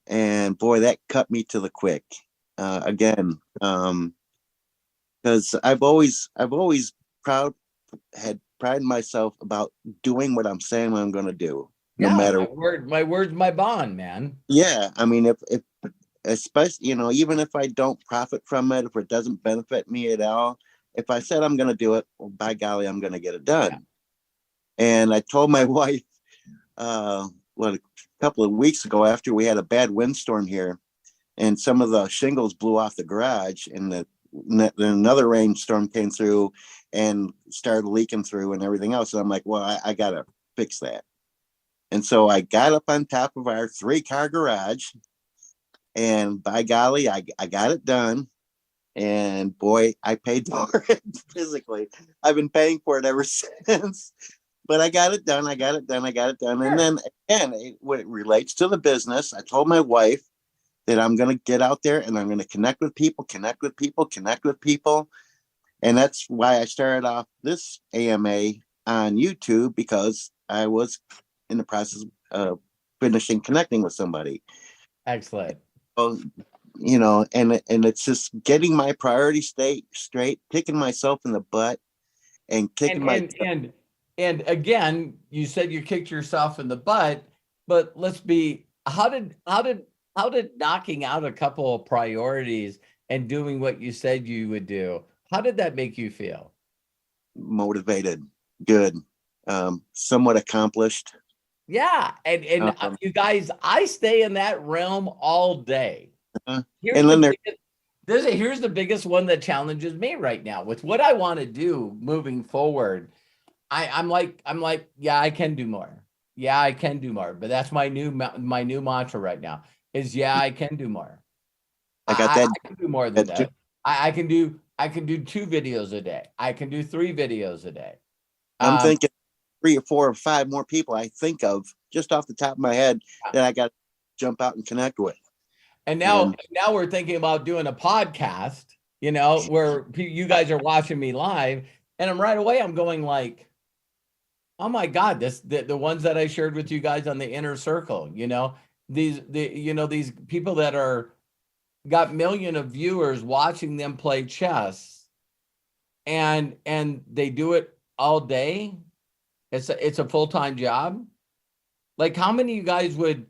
And boy, that cut me to the quick. Again, because I've always prided myself about doing what I'm saying I'm going to do, no matter. My word's my bond, man. Yeah, I mean, if especially even if I don't profit from it, if it doesn't benefit me at all, if I said I'm going to do it, well, by golly, I'm going to get it done. Yeah. And I told my wife, a couple of weeks ago, after we had a bad windstorm here, and some of the shingles blew off the garage, and another rainstorm came through and started leaking through and everything else. And I'm like, well, I got to fix that. And so I got up on top of our 3-car garage, and by golly, I got it done. And boy, I paid for it physically. I've been paying for it ever since. But I got it done. Sure. And then again, when it relates to the business, I told my wife that I'm going to get out there and I'm going to connect with people. And that's why I started off this AMA on YouTube, because I was in the process of finishing connecting with somebody. Excellent. So, and it's just getting my priority straight, kicking myself in the butt and kicking And again, you said you kicked yourself in the butt, but how did knocking out a couple of priorities and doing what you said you would do, how did that make you feel? Motivated, good, somewhat accomplished. Yeah, and you guys, I stay in that realm all day. Uh, Here's and then the there, here's the biggest one that challenges me right now with what I want to do moving forward. I'm like, yeah, I can do more. Yeah, I can do more. But that's my new mantra right now is, yeah, I can do more. I got that. I can do more than that. I can do 2 videos a day. I can do 3 videos a day. I'm thinking 3 or 4 or 5 more people I think of just off the top of my head that I got to jump out and connect with. And now we're thinking about doing a podcast, you know, where you guys are watching me live, and I'm going like, oh my God, the ones that I shared with you guys on the inner circle, you know, these people that are got million of viewers watching them play chess, and they do it all day. It's a full-time job. Like, how many of you guys would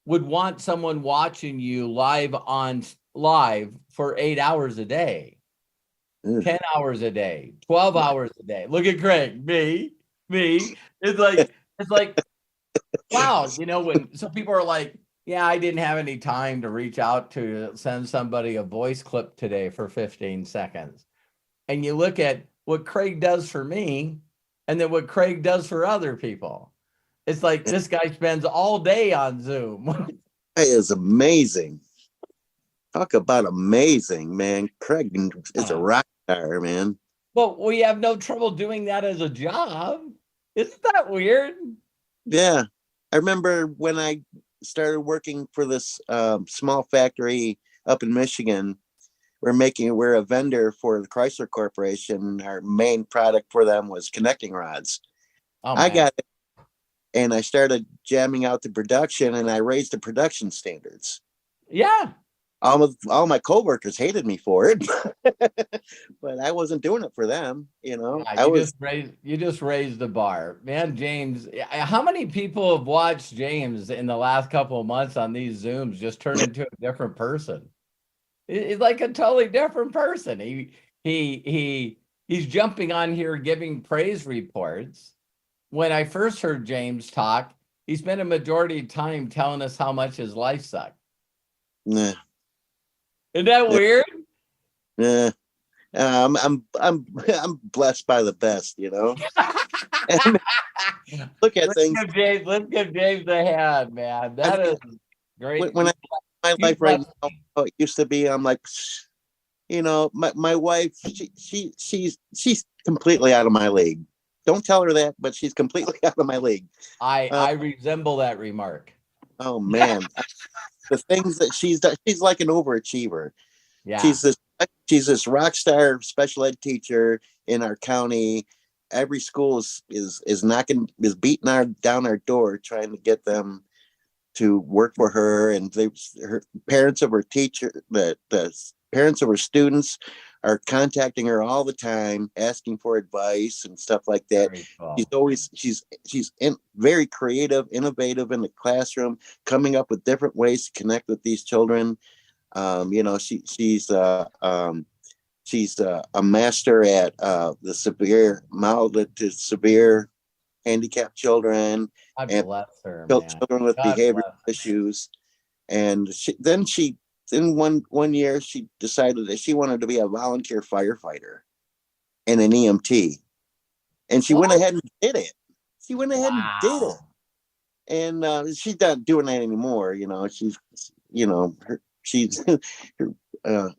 want someone watching you live for 8 hours a day, 10 hours a day, 12 hours a day? Look at Craig, me. It's like, wow, you know, when some people are like, yeah, I didn't have any time to reach out to send somebody a voice clip today for 15 seconds. And you look at what Craig does for me and then what Craig does for other people. It's like this guy spends all day on Zoom. That is amazing. Talk about amazing, man. Craig is a rock star, man. But we have no trouble doing that as a job. Isn't that weird? Yeah. I remember when I started working for this small factory up in Michigan. We're a vendor for the Chrysler Corporation. Our main product for them was connecting rods. Oh, I got it, and I started jamming out the production, and I raised the production standards. Yeah. All my coworkers hated me for it, but I wasn't doing it for them. You know, Yeah, you just raised the bar, man. James, how many people have watched James in the last couple of months on these Zooms just turn into a different person? He's like a totally different person. He's jumping on here giving praise reports. When I first heard James talk, he spent a majority of time telling us how much his life sucked. Nah. Isn't that weird? Yeah. I'm blessed by the best, you know. Look at things. Let's give James a hand, man. That is great. When I my life right now, how it used to be, I'm like, you know, my wife, she's completely out of my league. Don't tell her that, but she's completely out of my league. I resemble that remark. Oh man, the things that she's done, she's like an overachiever. Yeah. She's this rock star special ed teacher in our county. Every school is beating down our door trying to get them to work for her, and her parents of her the parents of her students are contacting her all the time, asking for advice and stuff like that. Cool. She's very creative, innovative in the classroom, coming up with different ways to connect with these children. You know, she's a master at the mild to severe handicapped children. God bless her, children with behavioral issues. And then one year she decided that she wanted to be a volunteer firefighter and an EMT. And she went ahead and did it. And she's not doing that anymore. You know, she's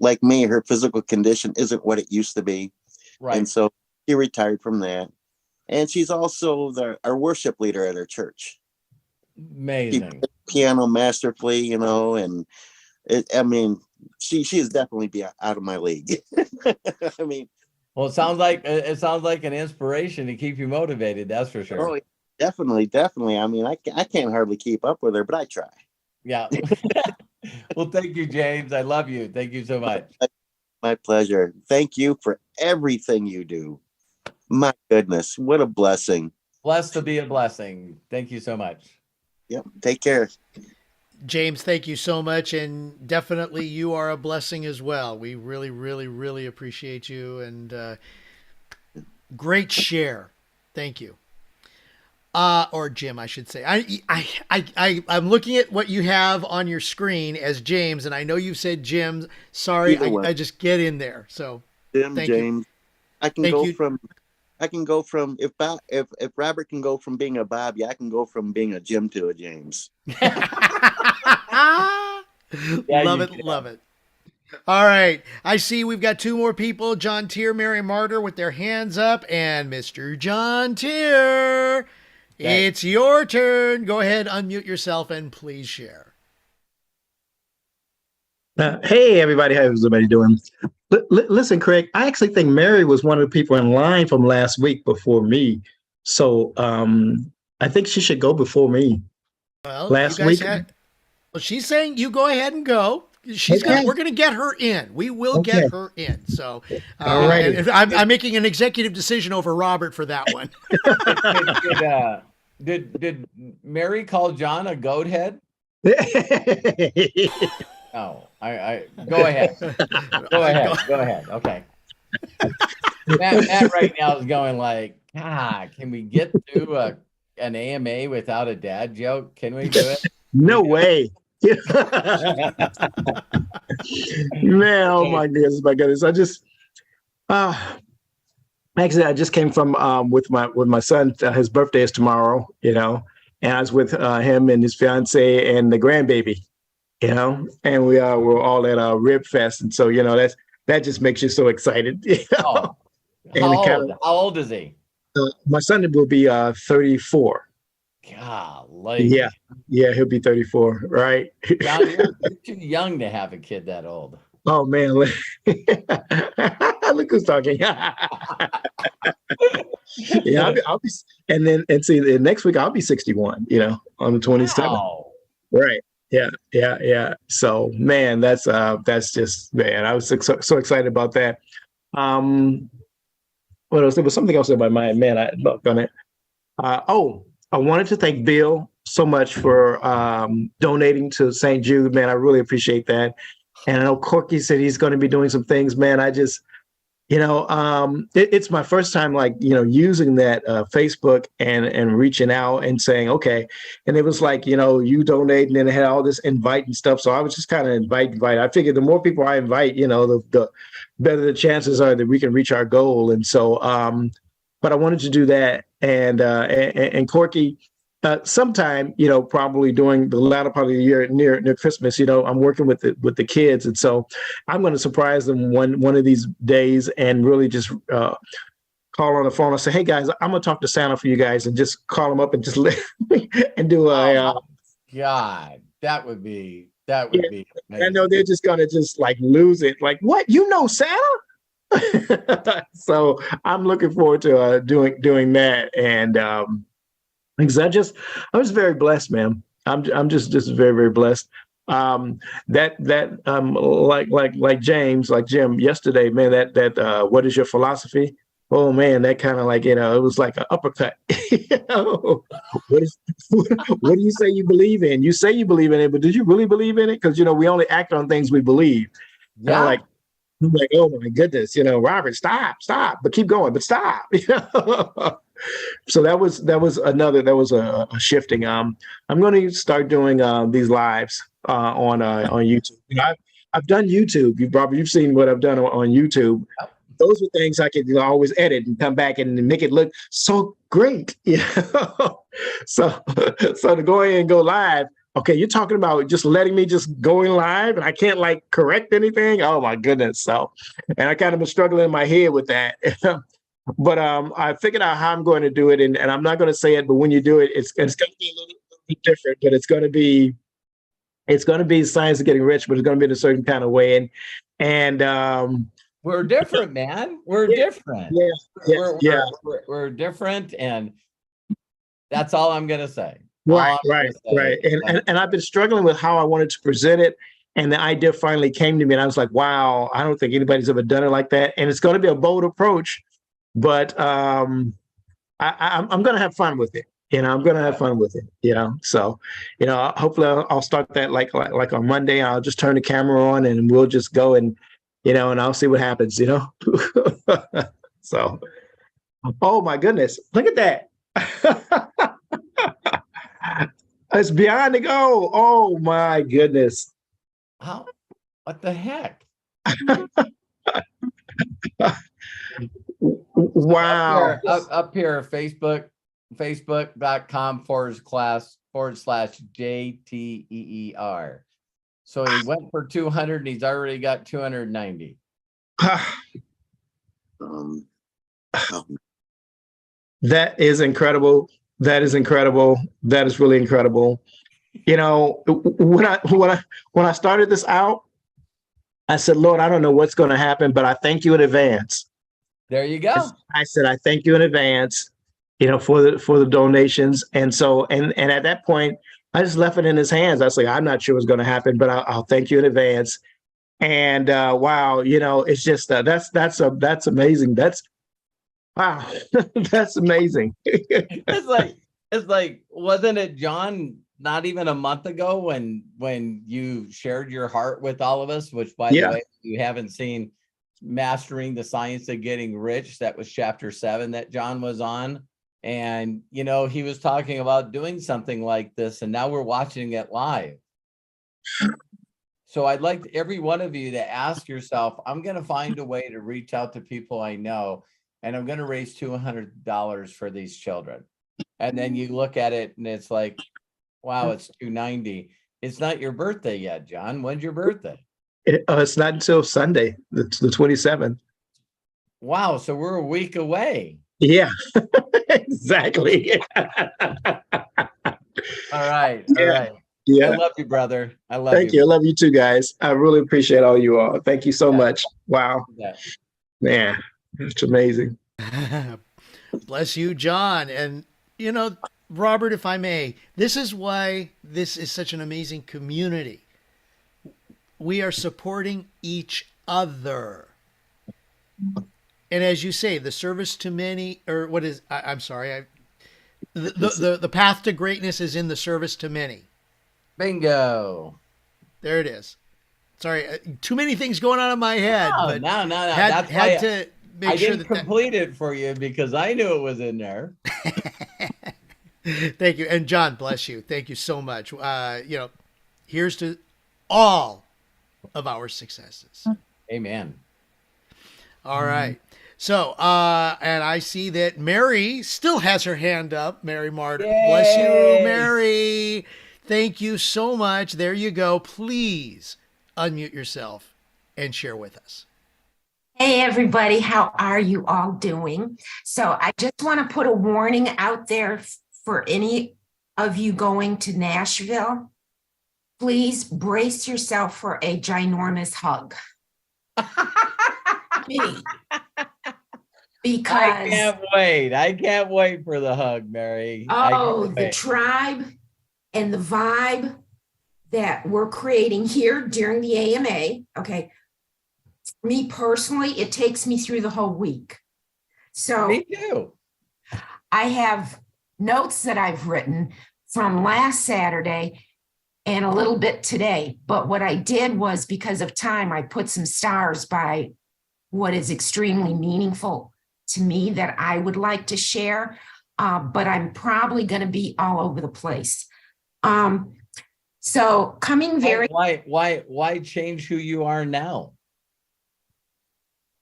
like me, her physical condition isn't what it used to be. Right. And so she retired from that. And she's also our worship leader at our church. Amazing. She plays piano masterfully, you know, and she is definitely out of my league. I mean, well, it sounds like an inspiration to keep you motivated. That's for sure. Oh, definitely. I mean, I can't hardly keep up with her, but I try. Yeah. Well, thank you, James. I love you. Thank you so much. My pleasure. Thank you for everything you do. My goodness, what a blessing. Blessed to be a blessing. Thank you so much. Yep. Take care. James, thank you so much. And definitely you are a blessing as well. We really, really, really appreciate you, and great share. Thank you. Or Jim, I should say. I'm looking at what you have on your screen as James, and I know you've said Jim. Sorry, Either way. I just get in there. So Jim, thank you. James. I can Thank go you. from if Robert can go from being a Bobby, I can go from being a Jim to a James. Love it, love it. All right. I see we've got two more people, John Tier, Mary Martyr, with their hands up, and Mr. John Tier. It's your turn. Go ahead, unmute yourself, and please share. Hey, everybody. How's everybody doing? Listen, Craig, I actually think Mary was one of the people in line from last week before me. So I think she should go before me. Well, last you guys week. Well, she's saying you go ahead and go. We're going to get her in. We will get her in. So, All right. and I'm making an executive decision over Robert for that one. Did Mary call John a goat head? Oh, I go ahead. Go ahead. Okay. Matt right now is going like, God, can we get through an AMA without a dad joke? Can we do it? No way. Man, oh my goodness. I just actually I just came from with my son. His birthday is tomorrow, and I was with him and his fiance and the grandbaby, and we're all at Rib Fest, and so that just makes you so excited. Oh, how old is he? My son will be 34. Golly. Yeah, he'll be 34, right? John, you're too young to have a kid that old. Oh man, look who's talking. Yeah, I'll be, and see, next week I'll be 61. On the 27th. Wow. Right. Yeah. So man, that's just, man, I was so excited about that. What else? There was something else in my mind, man. I looked on it. I wanted to thank Bill so much for donating to St. Jude, man. I really appreciate that. And I know Corky said he's going to be doing some things, man. I just, it's my first time, using that Facebook and reaching out and saying, okay. And it was like, you donate, and then it had all this invite and stuff. So I was just kind of invite. I figured the more people I invite, the better the chances are that we can reach our goal. And so, but I wanted to do that. And Corky, sometime, probably during the latter part of the year near Christmas, I'm working with the kids. And so I'm going to surprise them one of these days and really just call on the phone and say, hey guys, I'm going to talk to Santa for you guys, and just call them up and just and do God, that would be amazing. I know they're just going to lose it. Like, what? Santa? So I'm looking forward to doing that. And because I was very blessed, man. I'm just very, very blessed. Like James, like Jim yesterday, man, that what is your philosophy? Oh man, that kind of it was like an uppercut. What do you say you believe in? You say you believe in it, but did you really believe in it? Because we only act on things we believe. Yeah. I'm like, oh my goodness, Robert, stop, but keep going, but stop. So that was a shifting. I'm going to start doing these lives on YouTube. I've done YouTube. You've seen what I've done on YouTube. Those are things I could always edit and come back and make it look so great. So to go in and go live. Okay, you're talking about just letting me just going live and I can't correct anything. Oh my goodness. So, and I kind of been struggling in my head with that. But I figured out how I'm going to do it, and I'm not going to say it, but when you do it, it's going to be a little bit different, but it's going to be science of getting rich, but it's going to be in a certain kind of way. And we're different, man. We're different. We're different, and that's all I'm going to say. Right. And I've been struggling with how I wanted to present it. And the idea finally came to me, and I was like, wow, I don't think anybody's ever done it like that. And it's going to be a bold approach, but I'm going to have fun with it. I'm going to have fun with it, So, hopefully I'll start that like on Monday. I'll just turn the camera on and we'll just go and I'll see what happens, So, oh my goodness, look at that. It's beyond the goal. Oh my goodness. How? What the heck? Wow. Up here, facebook.com// JTEER. So he went for 200 and he's already got 290. Um, That is incredible. That is incredible. That is really incredible. You know, when I started this out, I said, Lord, I don't know what's going to happen, but I thank you in advance. There you go. I said, I thank you in advance, you know, for the donations. And so, and at that point, I just left it in his hands. I was like, I'm not sure what's going to happen, but I'll thank you in advance. And wow, you know, it's just that's amazing. That's wow, that's amazing. It's like, wasn't it, John, not even a month ago when you shared your heart with all of us, which by the way, if you haven't seen Mastering the Science of Getting Rich, that was chapter 7 that John was on. And, you know, he was talking about doing something like this, and now we're watching it live. So I'd like every one of you to ask yourself, I'm going to find a way to reach out to people I know, and I'm going to raise $200 for these children. And then you look at it and it's like, wow, it's 290. It's not your birthday yet, John. When's your birthday? It's not until Sunday, the 27th. Wow. So we're a week away. Yeah, exactly. All right. All right. Yeah. I love you, brother. I love Thank you. I love you too, guys. I really appreciate all you all. Thank you so much. Wow. Yeah. Man, it's amazing. Bless you, John. And, you know, Robert, if I may, this is why this is such an amazing community. We are supporting each other. And as you say, the service to many, or what is, I'm sorry, the path to greatness is in the service to many. Bingo. There it is. Sorry, too many things going on in my head. No, but no. Had to make I sure didn't complete it for you because I knew it was in there. Thank you. And John, bless you. Thank you so much. You know, here's to all of our successes. Amen. All right. So, and I see that Mary still has her hand up. Mary Martin. Yay! Bless you, Mary. Thank you so much. There you go. Please unmute yourself and share with us. Hey, everybody. How are you all doing? So I just want to put a warning out there for any of you going to Nashville. Please brace yourself for a ginormous hug. Because I can't wait for the hug, Mary. the tribe and the vibe that we're creating here during the AMA. Okay. For me personally, it takes me through the whole week. So Me too. I have notes that I've written from last Saturday and a little bit today. But what I did was, because of time, I put some stars by what is extremely meaningful to me that I would like to share. But I'm probably going to be all over the place. So coming very. Why change who you are now?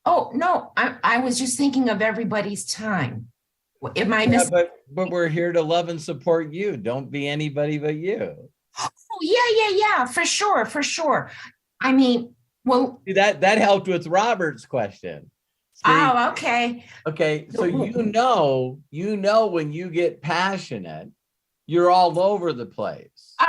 Oh, no, I was just thinking of everybody's time. Am I missing? But we're here to love and support you. Don't be anybody but you. Oh, yeah, for sure. I mean, well. That helped with Robert's question. See, oh, okay. Okay, so you know when you get passionate, you're all over the place. Oh.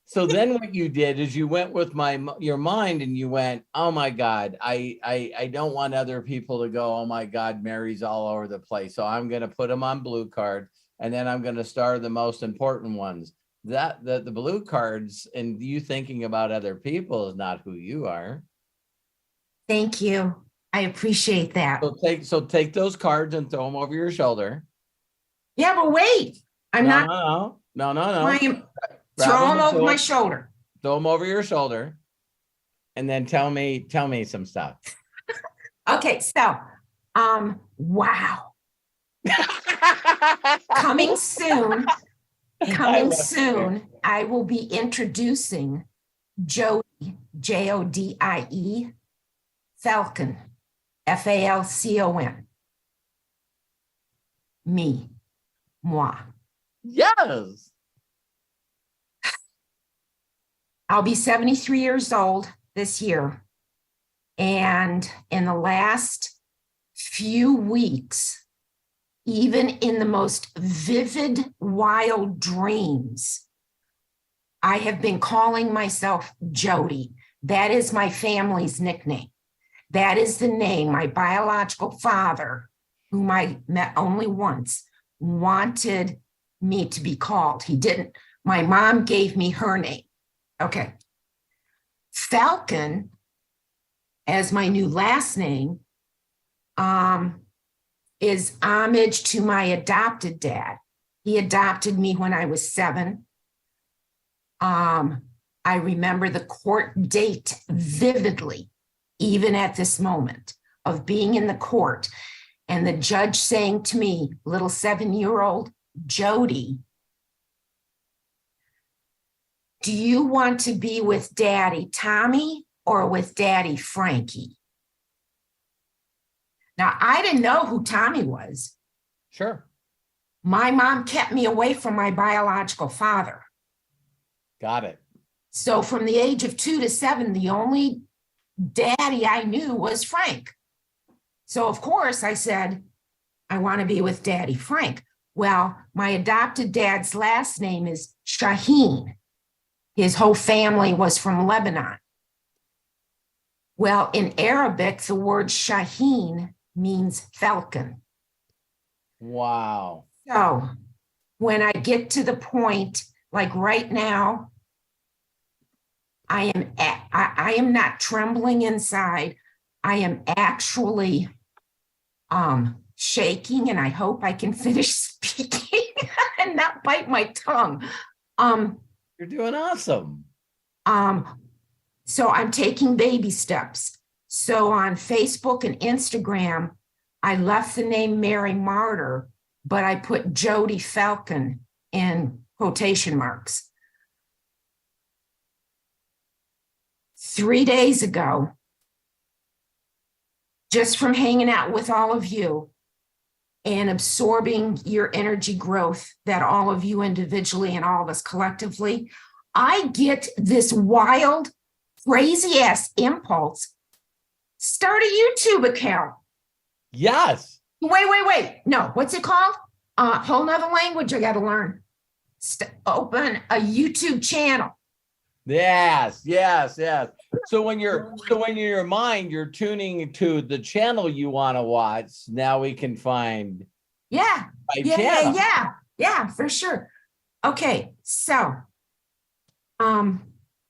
So then what you did is you went with your mind and you went, oh my God, I don't want other people to go, oh my God, Mary's all over the place. So I'm going to put them on blue card, and then I'm going to star the most important ones. The blue cards and you thinking about other people is not who you are. Thank you. I appreciate that. So take those cards and throw them over your shoulder. Yeah, but wait, No. Throw them over my shoulder. Throw them over your shoulder, and then tell me some stuff. Okay, so, wow. Coming soon, Coming love soon, I will be introducing Jody, Jodie, Falcon, Falcon. Me, moi. Yes. I'll be 73 years old this year. And in the last few weeks, even in the most vivid, wild dreams, I have been calling myself Jody. That is my family's nickname. That is the name my biological father, whom I met only once, wanted me to be called. He didn't. My mom gave me her name. Okay. Falcon, as my new last name, is homage to my adopted dad. He adopted me when I was 7. I remember the court date vividly, even at this moment of being in the court and the judge saying to me, little 7-year-old Jody, do you want to be with Daddy Tommy or with Daddy Frankie? Now, I didn't know who Tommy was. Sure. My mom kept me away from my biological father. Got it. So from the age of 2 to 7, the only daddy I knew was Frank. So of course I said, I want to be with Daddy Frank. Well, my adopted dad's last name is Shaheen. His whole family was from Lebanon. Well, in Arabic, the word Shaheen means falcon. Wow. So when I get to the point, like right now, I am not trembling inside. I am actually shaking, and I hope I can finish speaking and not bite my tongue. You're doing awesome. So I'm taking baby steps. So on Facebook and Instagram, I left the name Mary Martyr, but I put Jody Falcon in quotation marks. 3 days ago, just from hanging out with all of you and absorbing your energy growth that all of you individually and all of us collectively, I get this wild, crazy ass impulse. Start a YouTube account. Yes. Wait. No, what's it called? Whole nother language I got to learn. Open a YouTube channel. Yes. So when you're in your mind, you're tuning to the channel you want to watch. Now we can find channel. Yeah, for sure. Okay, so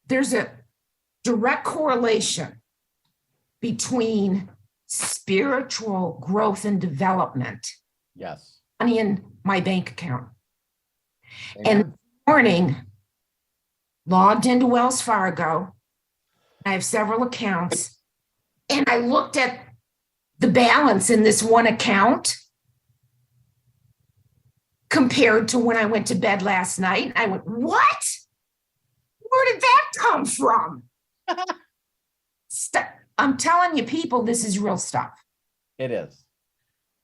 there's a direct correlation between spiritual growth and development, Yes. money in my bank account. Amen. And this morning, logged into Wells Fargo. I have several accounts, and I looked at the balance in this one account compared to when I went to bed last night. And I went, what? Where did that come from? I'm telling you, people, this is real stuff. It is.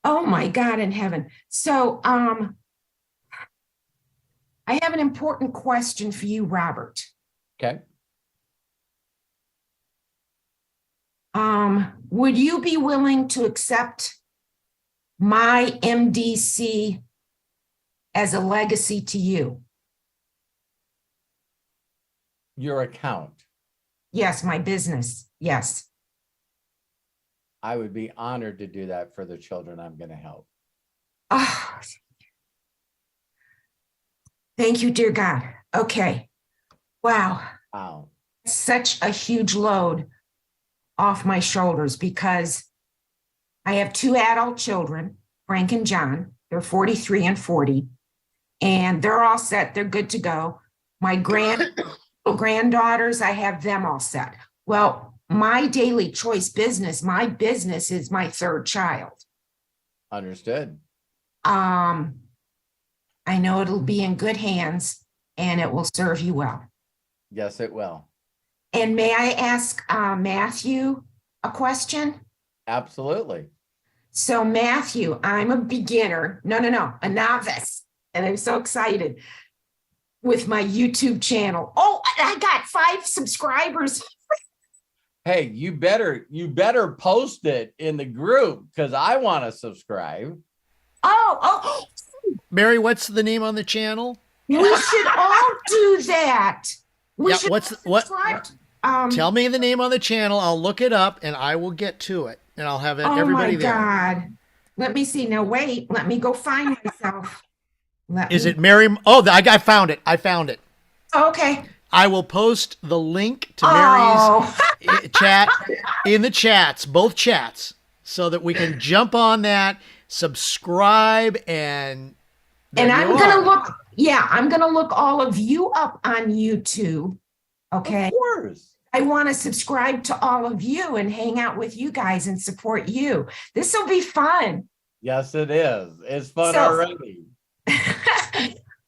Oh my God in heaven. So I have an important question for you, Robert. Okay. Would you be willing to accept my MDC as a legacy to you? Your account. Yes, my business. Yes. I would be honored to do that for the children I'm going to help. Oh, thank you, dear God. Okay. Wow. Wow. Such a huge load off my shoulders because I have 2 adult children, Frank and John. They're 43 and 40, and they're all set. They're good to go. My granddaughters, I have them all set. Well, my daily choice business, my business is my 3rd child. Understood. I know it'll be in good hands and it will serve you well. Yes, it will. And may I ask Matthew a question? Absolutely. So Matthew, I'm a beginner. No, a novice. And I'm so excited with my YouTube channel. Oh, I got 5 subscribers. Hey, you better post it in the group because I want to subscribe. Oh, Mary, what's the name on the channel? we should all do that. We Yeah, should what? subscribe. Tell me the name on the channel. I'll look it up and I will get to it, and I'll have Oh everybody my there. God. Let me see. Now wait, let me go find myself. Is it Mary? Oh, I found it. I found it. Okay. I will post the link to Mary's Oh, chat in the chats, both chats, so that we can jump on that, subscribe, and there and I'm you gonna are. look, yeah, I'm gonna look all of you up on YouTube. Okay. Of course. I want to subscribe to all of you and hang out with you guys and support you. This will be fun. Yes, it is. It's fun So- already.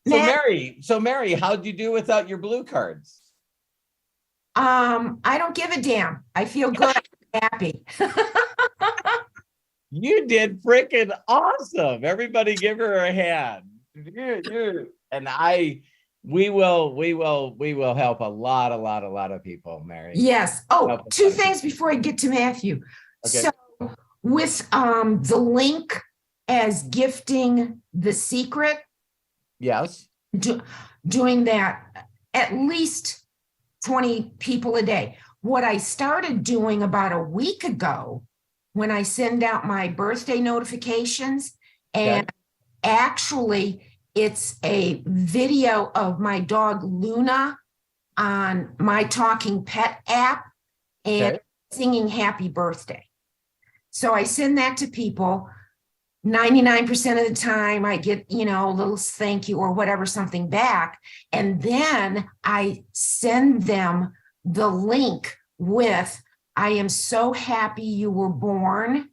Matt, So Mary, how'd you do without your blue cards? I don't give a damn. I feel good, happy. You did freaking awesome. Everybody give her a hand. And we will help a lot of people, Mary. Yes. Oh, Help us 2 out. things before I get to Matthew. Okay. So with the link as gifting the secret, Yes. doing that at least 20 people a day. What I started doing about a week ago when I send out my birthday notifications, and actually it's a video of my dog Luna on my Talking Pet app and Okay. singing happy birthday. So I send that to people. 99% of the time I get, a little thank you or whatever, something back. And then I send them the link with, I am so happy you were born.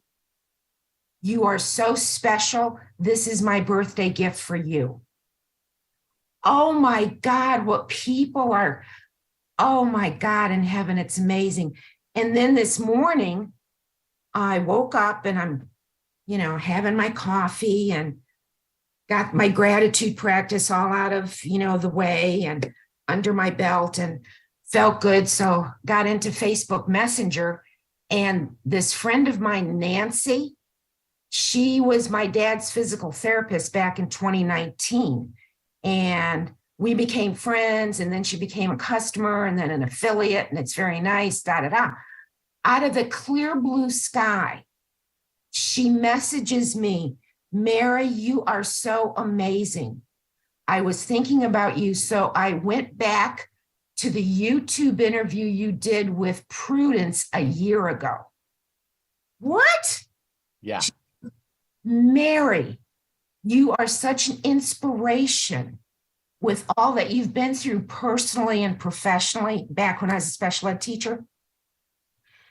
You are so special. This is my birthday gift for you. Oh my God, what people are, oh my God, in heaven, it's amazing. And then this morning, I woke up and I'm having my coffee and got my gratitude practice all out of, the way and under my belt and felt good. So got into Facebook Messenger, and this friend of mine, Nancy, she was my dad's physical therapist back in 2019. And we became friends, and then she became a customer and then an affiliate, and it's very nice, Out of the clear blue sky, she messages me, Mary, you are so amazing. I was thinking about you. So I went back to the YouTube interview you did with Prudence a year ago. What? Yeah. Mary, you are such an inspiration with all that you've been through personally and professionally back when I was a special ed teacher.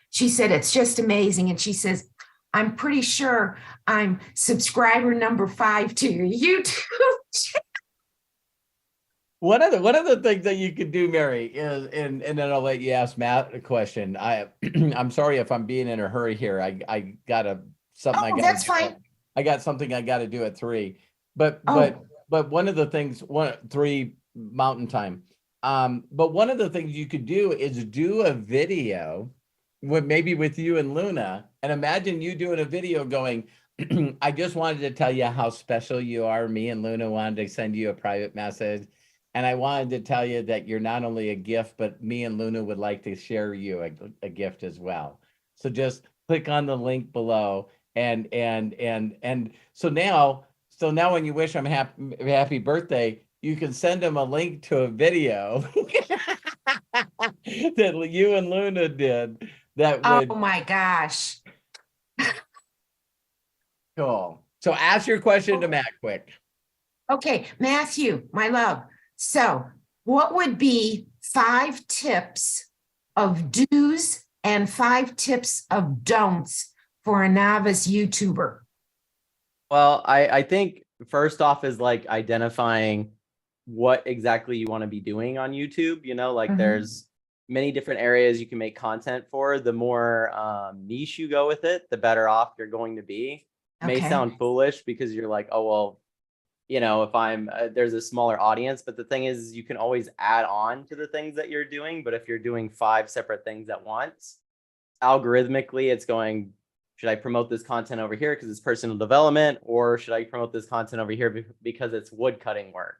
She said, it's just amazing. And she says, I'm pretty sure I'm subscriber number 5 to your YouTube. One of the things that you could do, Mary, is, and then I'll let you ask Matt a question. I'm sorry if I'm being in a hurry here. I got something. That's fine. I got something I got to do at 3. But one of the things, 3 Mountain Time. But one of the things you could do is do a video maybe with you and Luna, and imagine you doing a video going, I just wanted to tell you how special you are. Me and Luna wanted to send you a private message. And I wanted to tell you that you're not only a gift, but me and Luna would like to share you a gift as well. So just click on the link below. And so now when you wish them happy birthday, you can send them a link to a video that you and Luna did. That would, Oh my gosh. cool. So ask your question to Matt quick. Okay, Matthew, my love. So what would be 5 tips of do's and 5 tips of don'ts for a novice YouTuber? Well, I think first off is like identifying what exactly you want to be doing on YouTube. You know, like Mhm. there's many different areas you can make content for. The more niche you go with it, the better off you're going to be. May Okay. sound foolish because you're like, oh, well, you know, if I'm there's a smaller audience, but the thing is you can always add on to the things that you're doing. But if you're doing 5 separate things at once, algorithmically it's going, should I promote this content over here because it's personal development, or should I promote this content over here because it's wood cutting work,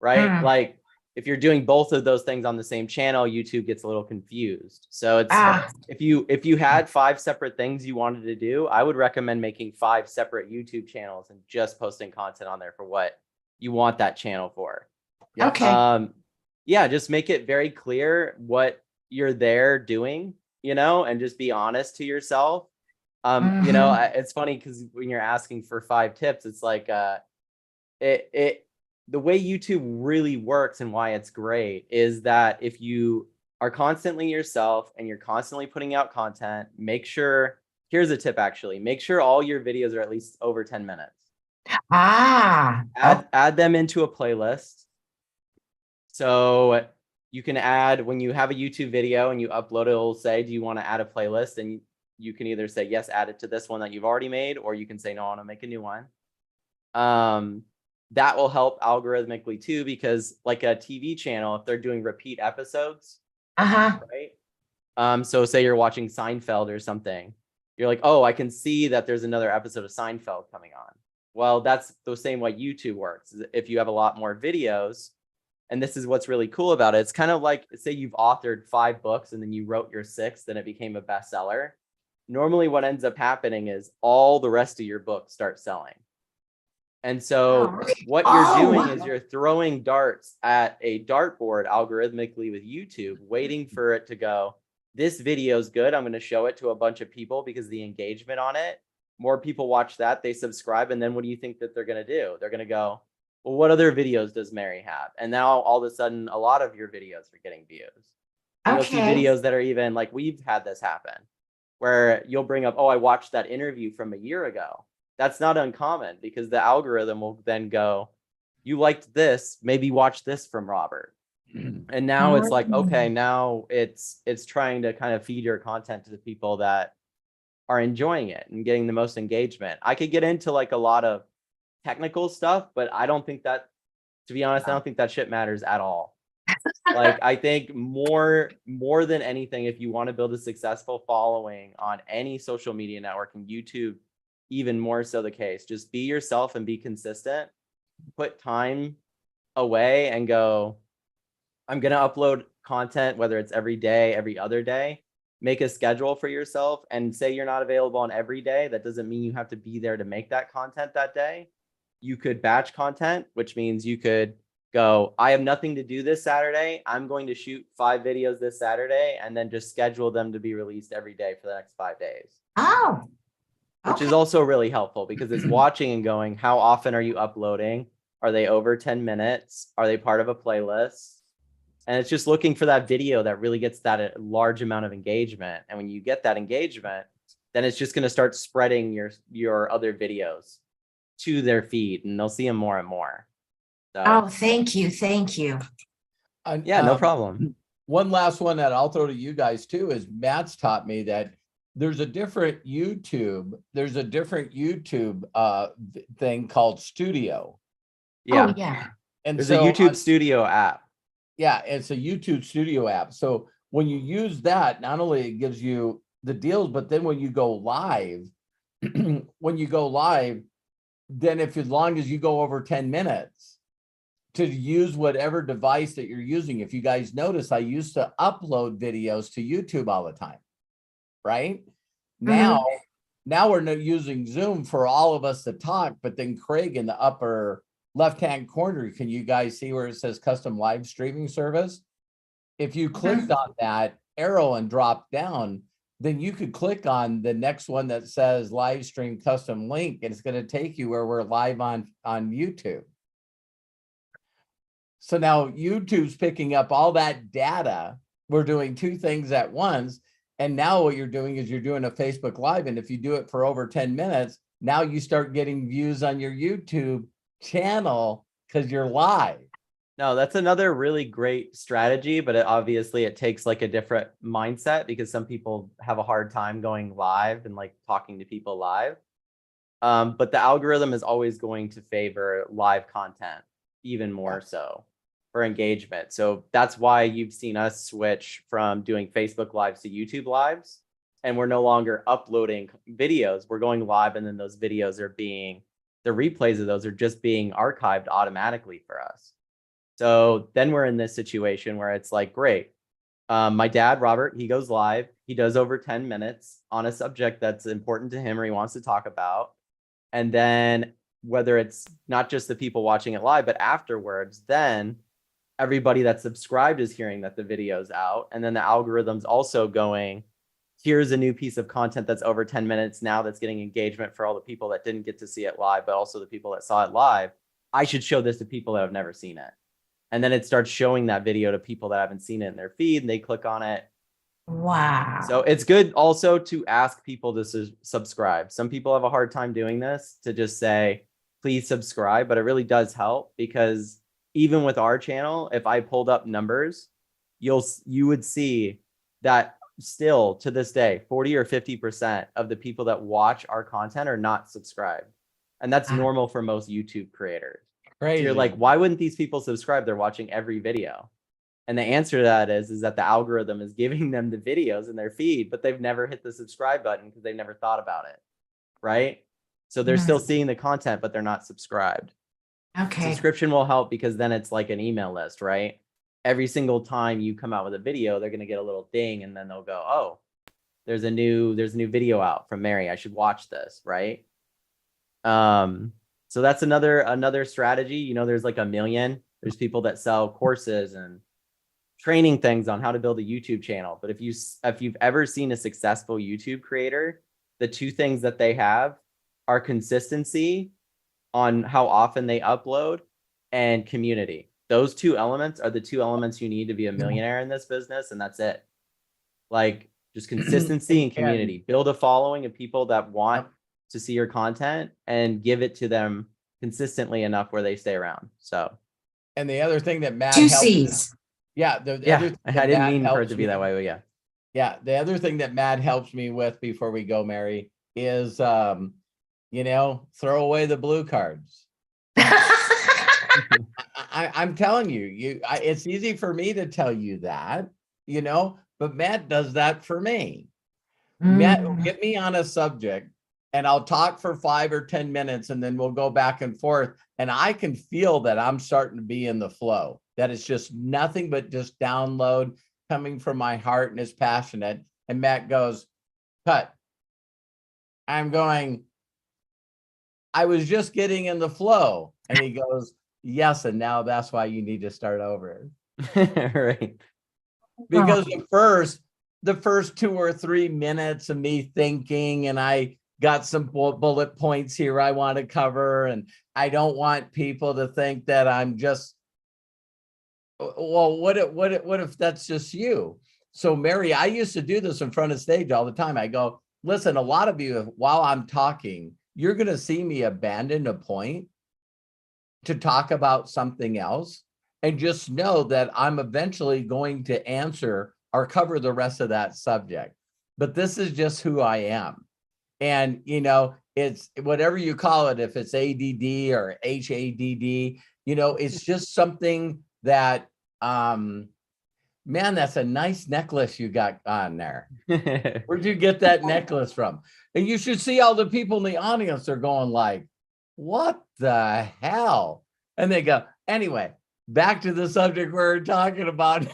right? Mm. Like if you're doing both of those things on the same channel, YouTube gets a little confused. So it's Ah, if you had 5 separate things you wanted to do, I would recommend making 5 separate YouTube channels and just posting content on there for what you want that channel for. Yeah. okay. Yeah, just make it very clear what you're there doing, you know, and just be honest to yourself. You know, Mhm. it's funny because when you're asking for 5 tips, it's like it the way YouTube really works and why it's great is that if you are constantly yourself and you're constantly putting out content, make sure, here's a tip actually, make sure all your videos are at least over 10 minutes. Ah, Add them into a playlist. So you can add, when you have a YouTube video and you upload it, it'll say, do you want to add a playlist? And you can either say, yes, add it to this one that you've already made, or you can say, no, I want to make a new one. That will help algorithmically too, because like a TV channel, if they're doing repeat episodes, uh-huh. right? So say you're watching Seinfeld or something, you're like, oh, I can see that there's another episode of Seinfeld coming on. Well, that's the same way YouTube works. If you have a lot more videos, and this is what's really cool about it, it's kind of like, say you've authored 5 books and then you wrote your 6th and it became a bestseller. Normally what ends up happening is all the rest of your books start selling. And so what you're doing is you're throwing darts at a dartboard algorithmically with YouTube, waiting for it to go, this video is good, I'm going to show it to a bunch of people because the engagement on it, more people watch that, they subscribe, and then what do you think that they're going to do? They're going to go, well, what other videos does Mary have? And now all of a sudden, a lot of your videos are getting views. And you'll see Okay. videos that are even like, we've had this happen, where you'll bring up, oh, I watched that interview from a year ago. That's not uncommon because the algorithm will then go, you liked this, maybe watch this from Robert. And now it's like, okay, now it's trying to kind of feed your content to the people that are enjoying it and getting the most engagement. I could get into like a lot of technical stuff, but I don't think that, to be honest, I don't think that shit matters at all. Like, I think more than anything, if you want to build a successful following on any social media network, and YouTube even more so the case, just be yourself and be consistent. Put time away and go, I'm going to upload content, whether it's every day, every other day. Make a schedule for yourself and say you're not available on every day. That doesn't mean you have to be there to make that content that day. You could batch content, which means you could go, I have nothing to do this Saturday. I'm going to shoot 5 videos this Saturday and then just schedule them to be released every day for the next 5 days. Oh, Which is okay. also really helpful because it's watching and going, how often are you uploading? Are they over 10 minutes? Are they part of a playlist? And it's just looking for that video that really gets that large amount of engagement. And when you get that engagement, then it's just going to start spreading your other videos to their feed, and they'll see them more and more. So, Oh, thank you. Thank you. yeah, no problem. One last one that I'll throw to you guys too is Matt's taught me that there's a different YouTube thing called Studio. Yeah. Oh, yeah. And There's so a YouTube Studio app. Yeah, it's a YouTube Studio app. So when you use that, not only it gives you the deals, but then when you go live, then if as long as you go over 10 minutes to use whatever device that you're using. If you guys notice, I used to upload videos to YouTube all the time, right? Now we're not using Zoom for all of us to talk, but then Craig in the upper left-hand corner, can you guys see where it says custom live streaming service? If you clicked on that arrow and drop down, then you could click on the next one that says live stream custom link, and it's going to take you where we're live on YouTube. So now YouTube's picking up all that data. We're doing 2 things at once. And now what you're doing is you're doing a Facebook Live. And if you do it for over 10 minutes, now you start getting views on your YouTube channel because you're live. No, that's another really great strategy, but obviously it takes like a different mindset because some people have a hard time going live and like talking to people live. But the algorithm is always going to favor live content even more so for engagement. So that's why you've seen us switch from doing Facebook lives to YouTube lives. And we're no longer uploading videos. We're going live, and then those videos are being, the replays of those are just being archived automatically for us. So then we're in this situation where it's like, great. My dad, Robert, he goes live. He does over 10 minutes on a subject that's important to him or he wants to talk about. And then whether it's not just the people watching it live, but afterwards, then everybody that's subscribed is hearing that the video's out. And then the algorithm's also going, here's a new piece of content that's over 10 minutes now that's getting engagement for all the people that didn't get to see it live, but also the people that saw it live. I should show this to people that have never seen it. And then it starts showing that video to people that haven't seen it in their feed, and they click on it. Wow. So it's good also to ask people to subscribe. Some people have a hard time doing this, to just say, please subscribe, but it really does help, because even with our channel, if I pulled up numbers, you would see that still to this day, 40 or 50% of the people that watch our content are not subscribed. And that's normal for most YouTube creators. Crazy. So you're like, why wouldn't these people subscribe? They're watching every video. And the answer to that is that the algorithm is giving them the videos in their feed, but they've never hit the subscribe button because they've never thought about it. Right? So they're still seeing the content, but they're not subscribed. Okay. Subscription will help because then it's like an email list, right? Every single time you come out with a video, they're going to get a little ding, and then they'll go, oh, there's a new video out from Mary. I should watch this, right? So that's another strategy. You know, there's like a million. There's people that sell courses and training things on how to build a YouTube channel. But if you've ever seen a successful YouTube creator, the two things that they have are consistency on how often they upload and community. Those two elements are the two elements you need to be a millionaire in this business, and that's it. Like, just consistency and community. Build a following of people that want to see your content and give it to them consistently enough where they stay around. So, and the other thing that Matt Two helped, C's. yeah, I didn't mean for it to be that way, but yeah. Yeah, the other thing that Matt helps me with before we go, Mary, is throw away the blue cards. I'm telling you, it's easy for me to tell you that, but Matt does that for me. Matt will get me on a subject, and I'll talk for 5 or 10 minutes, and then we'll go back and forth. And I can feel that I'm starting to be in the flow, that it's just nothing but just download coming from my heart, and is passionate. And Matt goes, cut. I'm going, I was just getting in the flow. And he goes, yes. And now that's why you need to start over. Right. Because the first 2 or 3 minutes of me thinking, and I got some bullet points here I want to cover, and I don't want people to think that I'm just, well, what if that's just you? So Mary, I used to do this in front of stage all the time. I go, listen, a lot of you, while I'm talking, you're going to see me abandon a point to talk about something else, and just know that I'm eventually going to answer or cover the rest of that subject. But this is just who I am. And, it's whatever you call it, if it's ADD or HADD, it's just something that, man, that's a nice necklace you got on there. Where'd you get that necklace from? And you should see all the people in the audience are going like, what the hell? And they go, anyway, back to the subject we're talking about.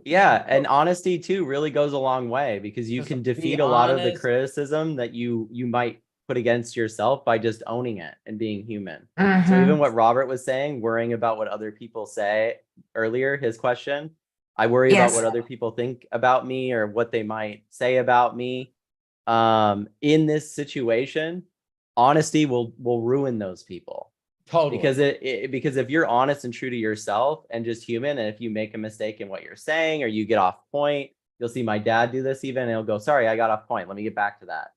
Yeah, and honesty too really goes a long way, because you can defeat a lot of the criticism that you might put against yourself by just owning it and being human. So even what Robert was saying, worrying about what other people say earlier, his question, I worry about what other people think about me or what they might say about me. In this situation, honesty will ruin those people. Totally. Because if you're honest and true to yourself and just human, and if you make a mistake in what you're saying or you get off point, you'll see my dad do this even, and he'll go, sorry, I got off point. Let me get back to that.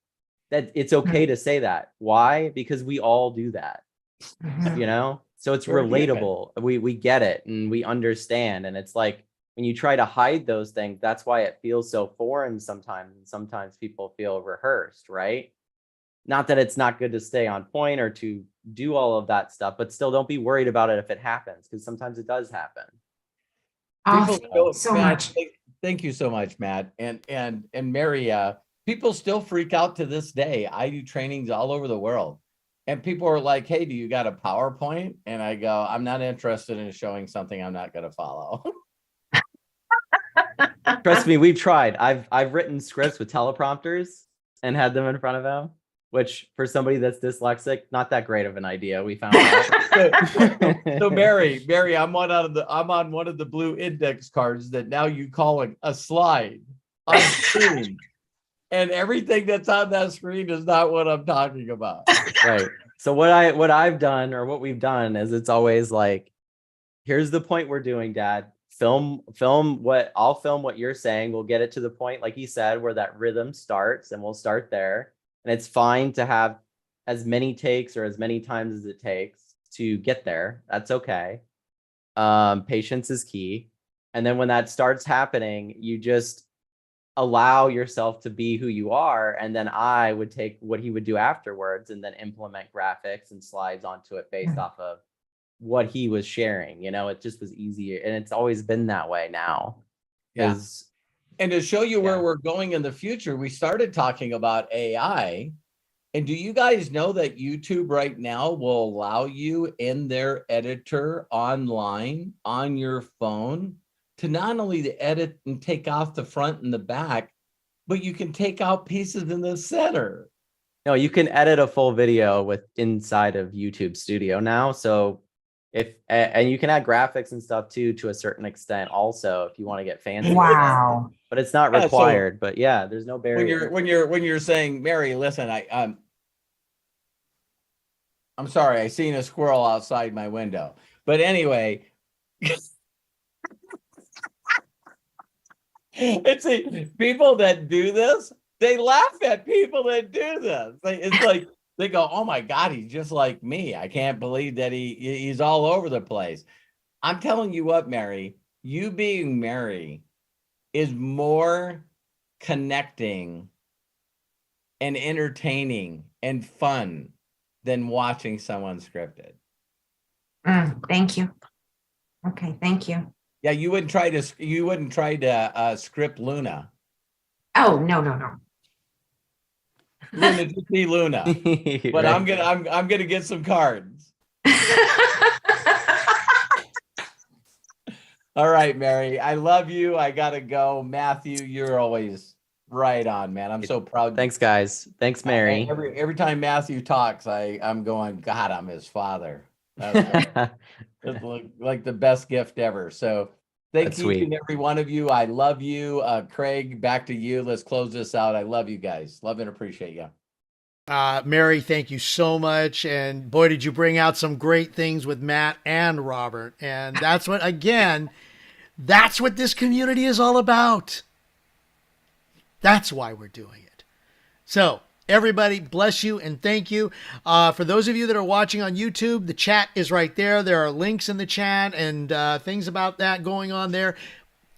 That it's okay to say that. Why? Because we all do that. you know? So it's Sure, yeah. relatable. We get it and we understand. And it's like when you try to hide those things, that's why it feels so foreign sometimes. And sometimes people feel rehearsed, right? Not that it's not good to stay on point or to do all of that stuff, but still don't be worried about it if it happens, because sometimes it does happen. Oh, People thank you so Matt, much. thank you so much, Matt. And Mary, people still freak out to this day. I do trainings all over the world. And people are like, hey, do you got a PowerPoint? And I go, I'm not interested in showing something I'm not going to follow. Trust me, we've tried. I've written scripts with teleprompters and had them in front of them, which for somebody that's dyslexic, not that great of an idea. We found out. So Mary, I'm on one of the blue index cards that now you call a slide on screen. And everything that's on that screen is not what I'm talking about. Right. So what I've done, or what we've done, is it's always like, here's the point we're doing, Dad. I'll film what you're saying. We'll get it to the point, like he said, where that rhythm starts, and we'll start there. And it's fine to have as many takes or as many times as it takes to get there. That's okay. Patience is key. And then when that starts happening, you just allow yourself to be who you are. And then I would take what he would do afterwards and then implement graphics and slides onto it based off of what he was sharing. It just was easier. And it's always been that way now. Yeah. And to show you where we're going in the future, we started talking about AI. And do you guys know that YouTube right now will allow you in their editor online on your phone to not only to edit and take off the front and the back, but you can take out pieces in the center. No, you can edit a full video with inside of YouTube Studio now. So and you can add graphics and stuff too, to a certain extent also, if you want to get fancy. Wow. But it's not required. But yeah, there's no barrier. When you're saying, Mary, listen, I'm sorry, I seen a squirrel outside my window. But anyway, it's people that do this, they laugh at people that do this. It's like they go, oh my God, he's just like me. I can't believe that he's all over the place. I'm telling you what, Mary, you being Mary is more connecting and entertaining and fun than watching someone scripted. Thank you. Okay, thank you. Yeah, you wouldn't try to script Luna. Oh, no. Luna, just be Luna. But Right. I'm gonna get some cards. All right, Mary. I love you. I gotta go. Matthew, you're always right on, man. I'm so proud. Thanks, guys. Thanks, Mary. Every time Matthew talks, I'm going, God, I'm his father. That's like the best gift ever. So thank That's each sweet. and every one of you. I love you. Craig, back to you. Let's close this out. I love you guys. Love and appreciate you. Mary, thank you so much. And boy, did you bring out some great things with Matt and Robert. And that's what this community is all about. That's why we're doing it. So everybody, bless you and thank you. For those of you that are watching on YouTube, the chat is right there. There are links in the chat and things about that going on there.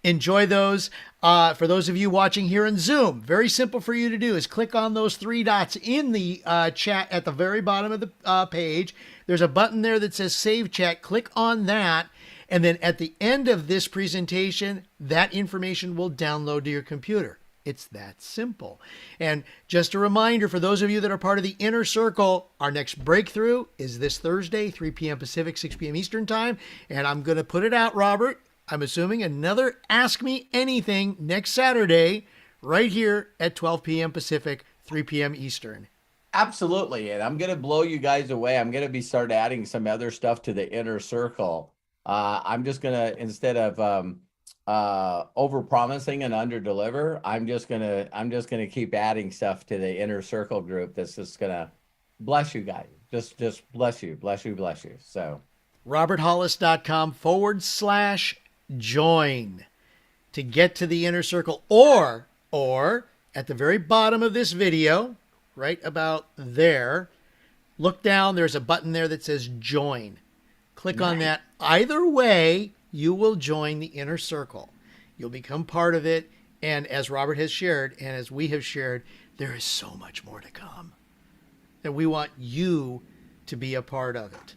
Enjoy those. For those of you watching here in Zoom, very simple for you to do is click on those three dots in the chat at the very bottom of the page. There's a button there that says Save Chat. Click on that. And then at the end of this presentation, that information will download to your computer. It's that simple. And just a reminder for those of you that are part of the Inner Circle, our next breakthrough is this Thursday, 3 p.m. Pacific, 6 p.m. Eastern Time. And I'm going to put it out, Robert. I'm assuming another Ask Me Anything next Saturday, right here at 12 p.m. Pacific, 3 p.m. Eastern. Absolutely. And I'm going to blow you guys away. I'm going to start adding some other stuff to the Inner Circle. I'm just going to, instead of over promising and under deliver, I'm just gonna keep adding stuff to the Inner Circle group that's just gonna bless you guys, just bless you. So roberthollis.com/join to get to the Inner Circle, or at the very bottom of this video, right about there, look down. There's a button there that says join. Click on that. Either way, you will join the inner circle. You'll become part of it. And as Robert has shared, and as we have shared, there is so much more to come. And we want you to be a part of it.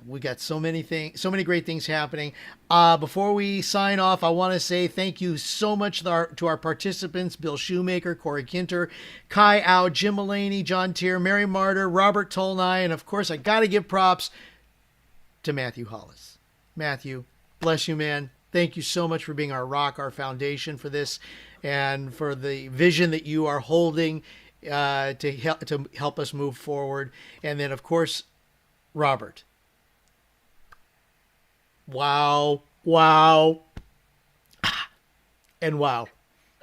We got so many things, so many great things happening. Before we sign off, I want to say thank you so much to our participants: Bill Shoemaker, Corey Kinter, Kai Au, Jim Mullaney, John Tier, Mary Martyr, Robert Tolnai, and of course, I got to give props to Matthew Hollis. Matthew, bless you, man. Thank you so much for being our rock, our foundation for this, and for the vision that you are holding to help us move forward. And then, of course, Robert. Wow. And wow.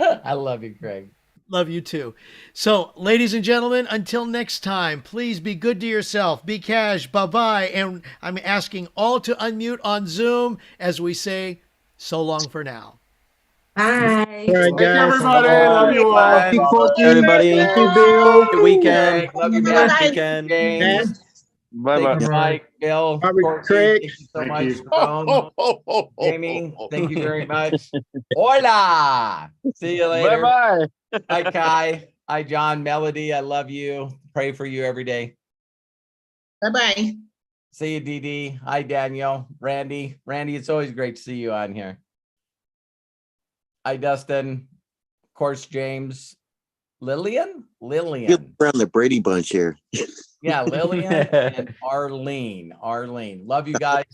I love you, Craig. Love you too. So, ladies and gentlemen, until next time, please be good to yourself. Be cash. Bye-bye. And I'm asking all to unmute on Zoom as we say so long for now. Bye. All right, Thank you, guys. everybody. Love you all. Thank you, Corky. Everybody. Thank you, Bill. Good weekend. Love you, Good man. weekend. James. Bye Thank bye. you, Mike, Bill, Robert, Corky, Craig. thank you so Thank much. you. Ramon, Amy, thank you very much. Hola. See you Bye later. bye. Hi, Kai. Hi, John. Melody, I love you. Pray for you every day. Bye-bye. See you, Dee Dee. Hi, Daniel. Randy. Randy, it's always great to see you on here. Hi, Dustin. Of course, James. Lillian? You're from the Brady Bunch here. Yeah, Lillian and Arlene. Love you guys.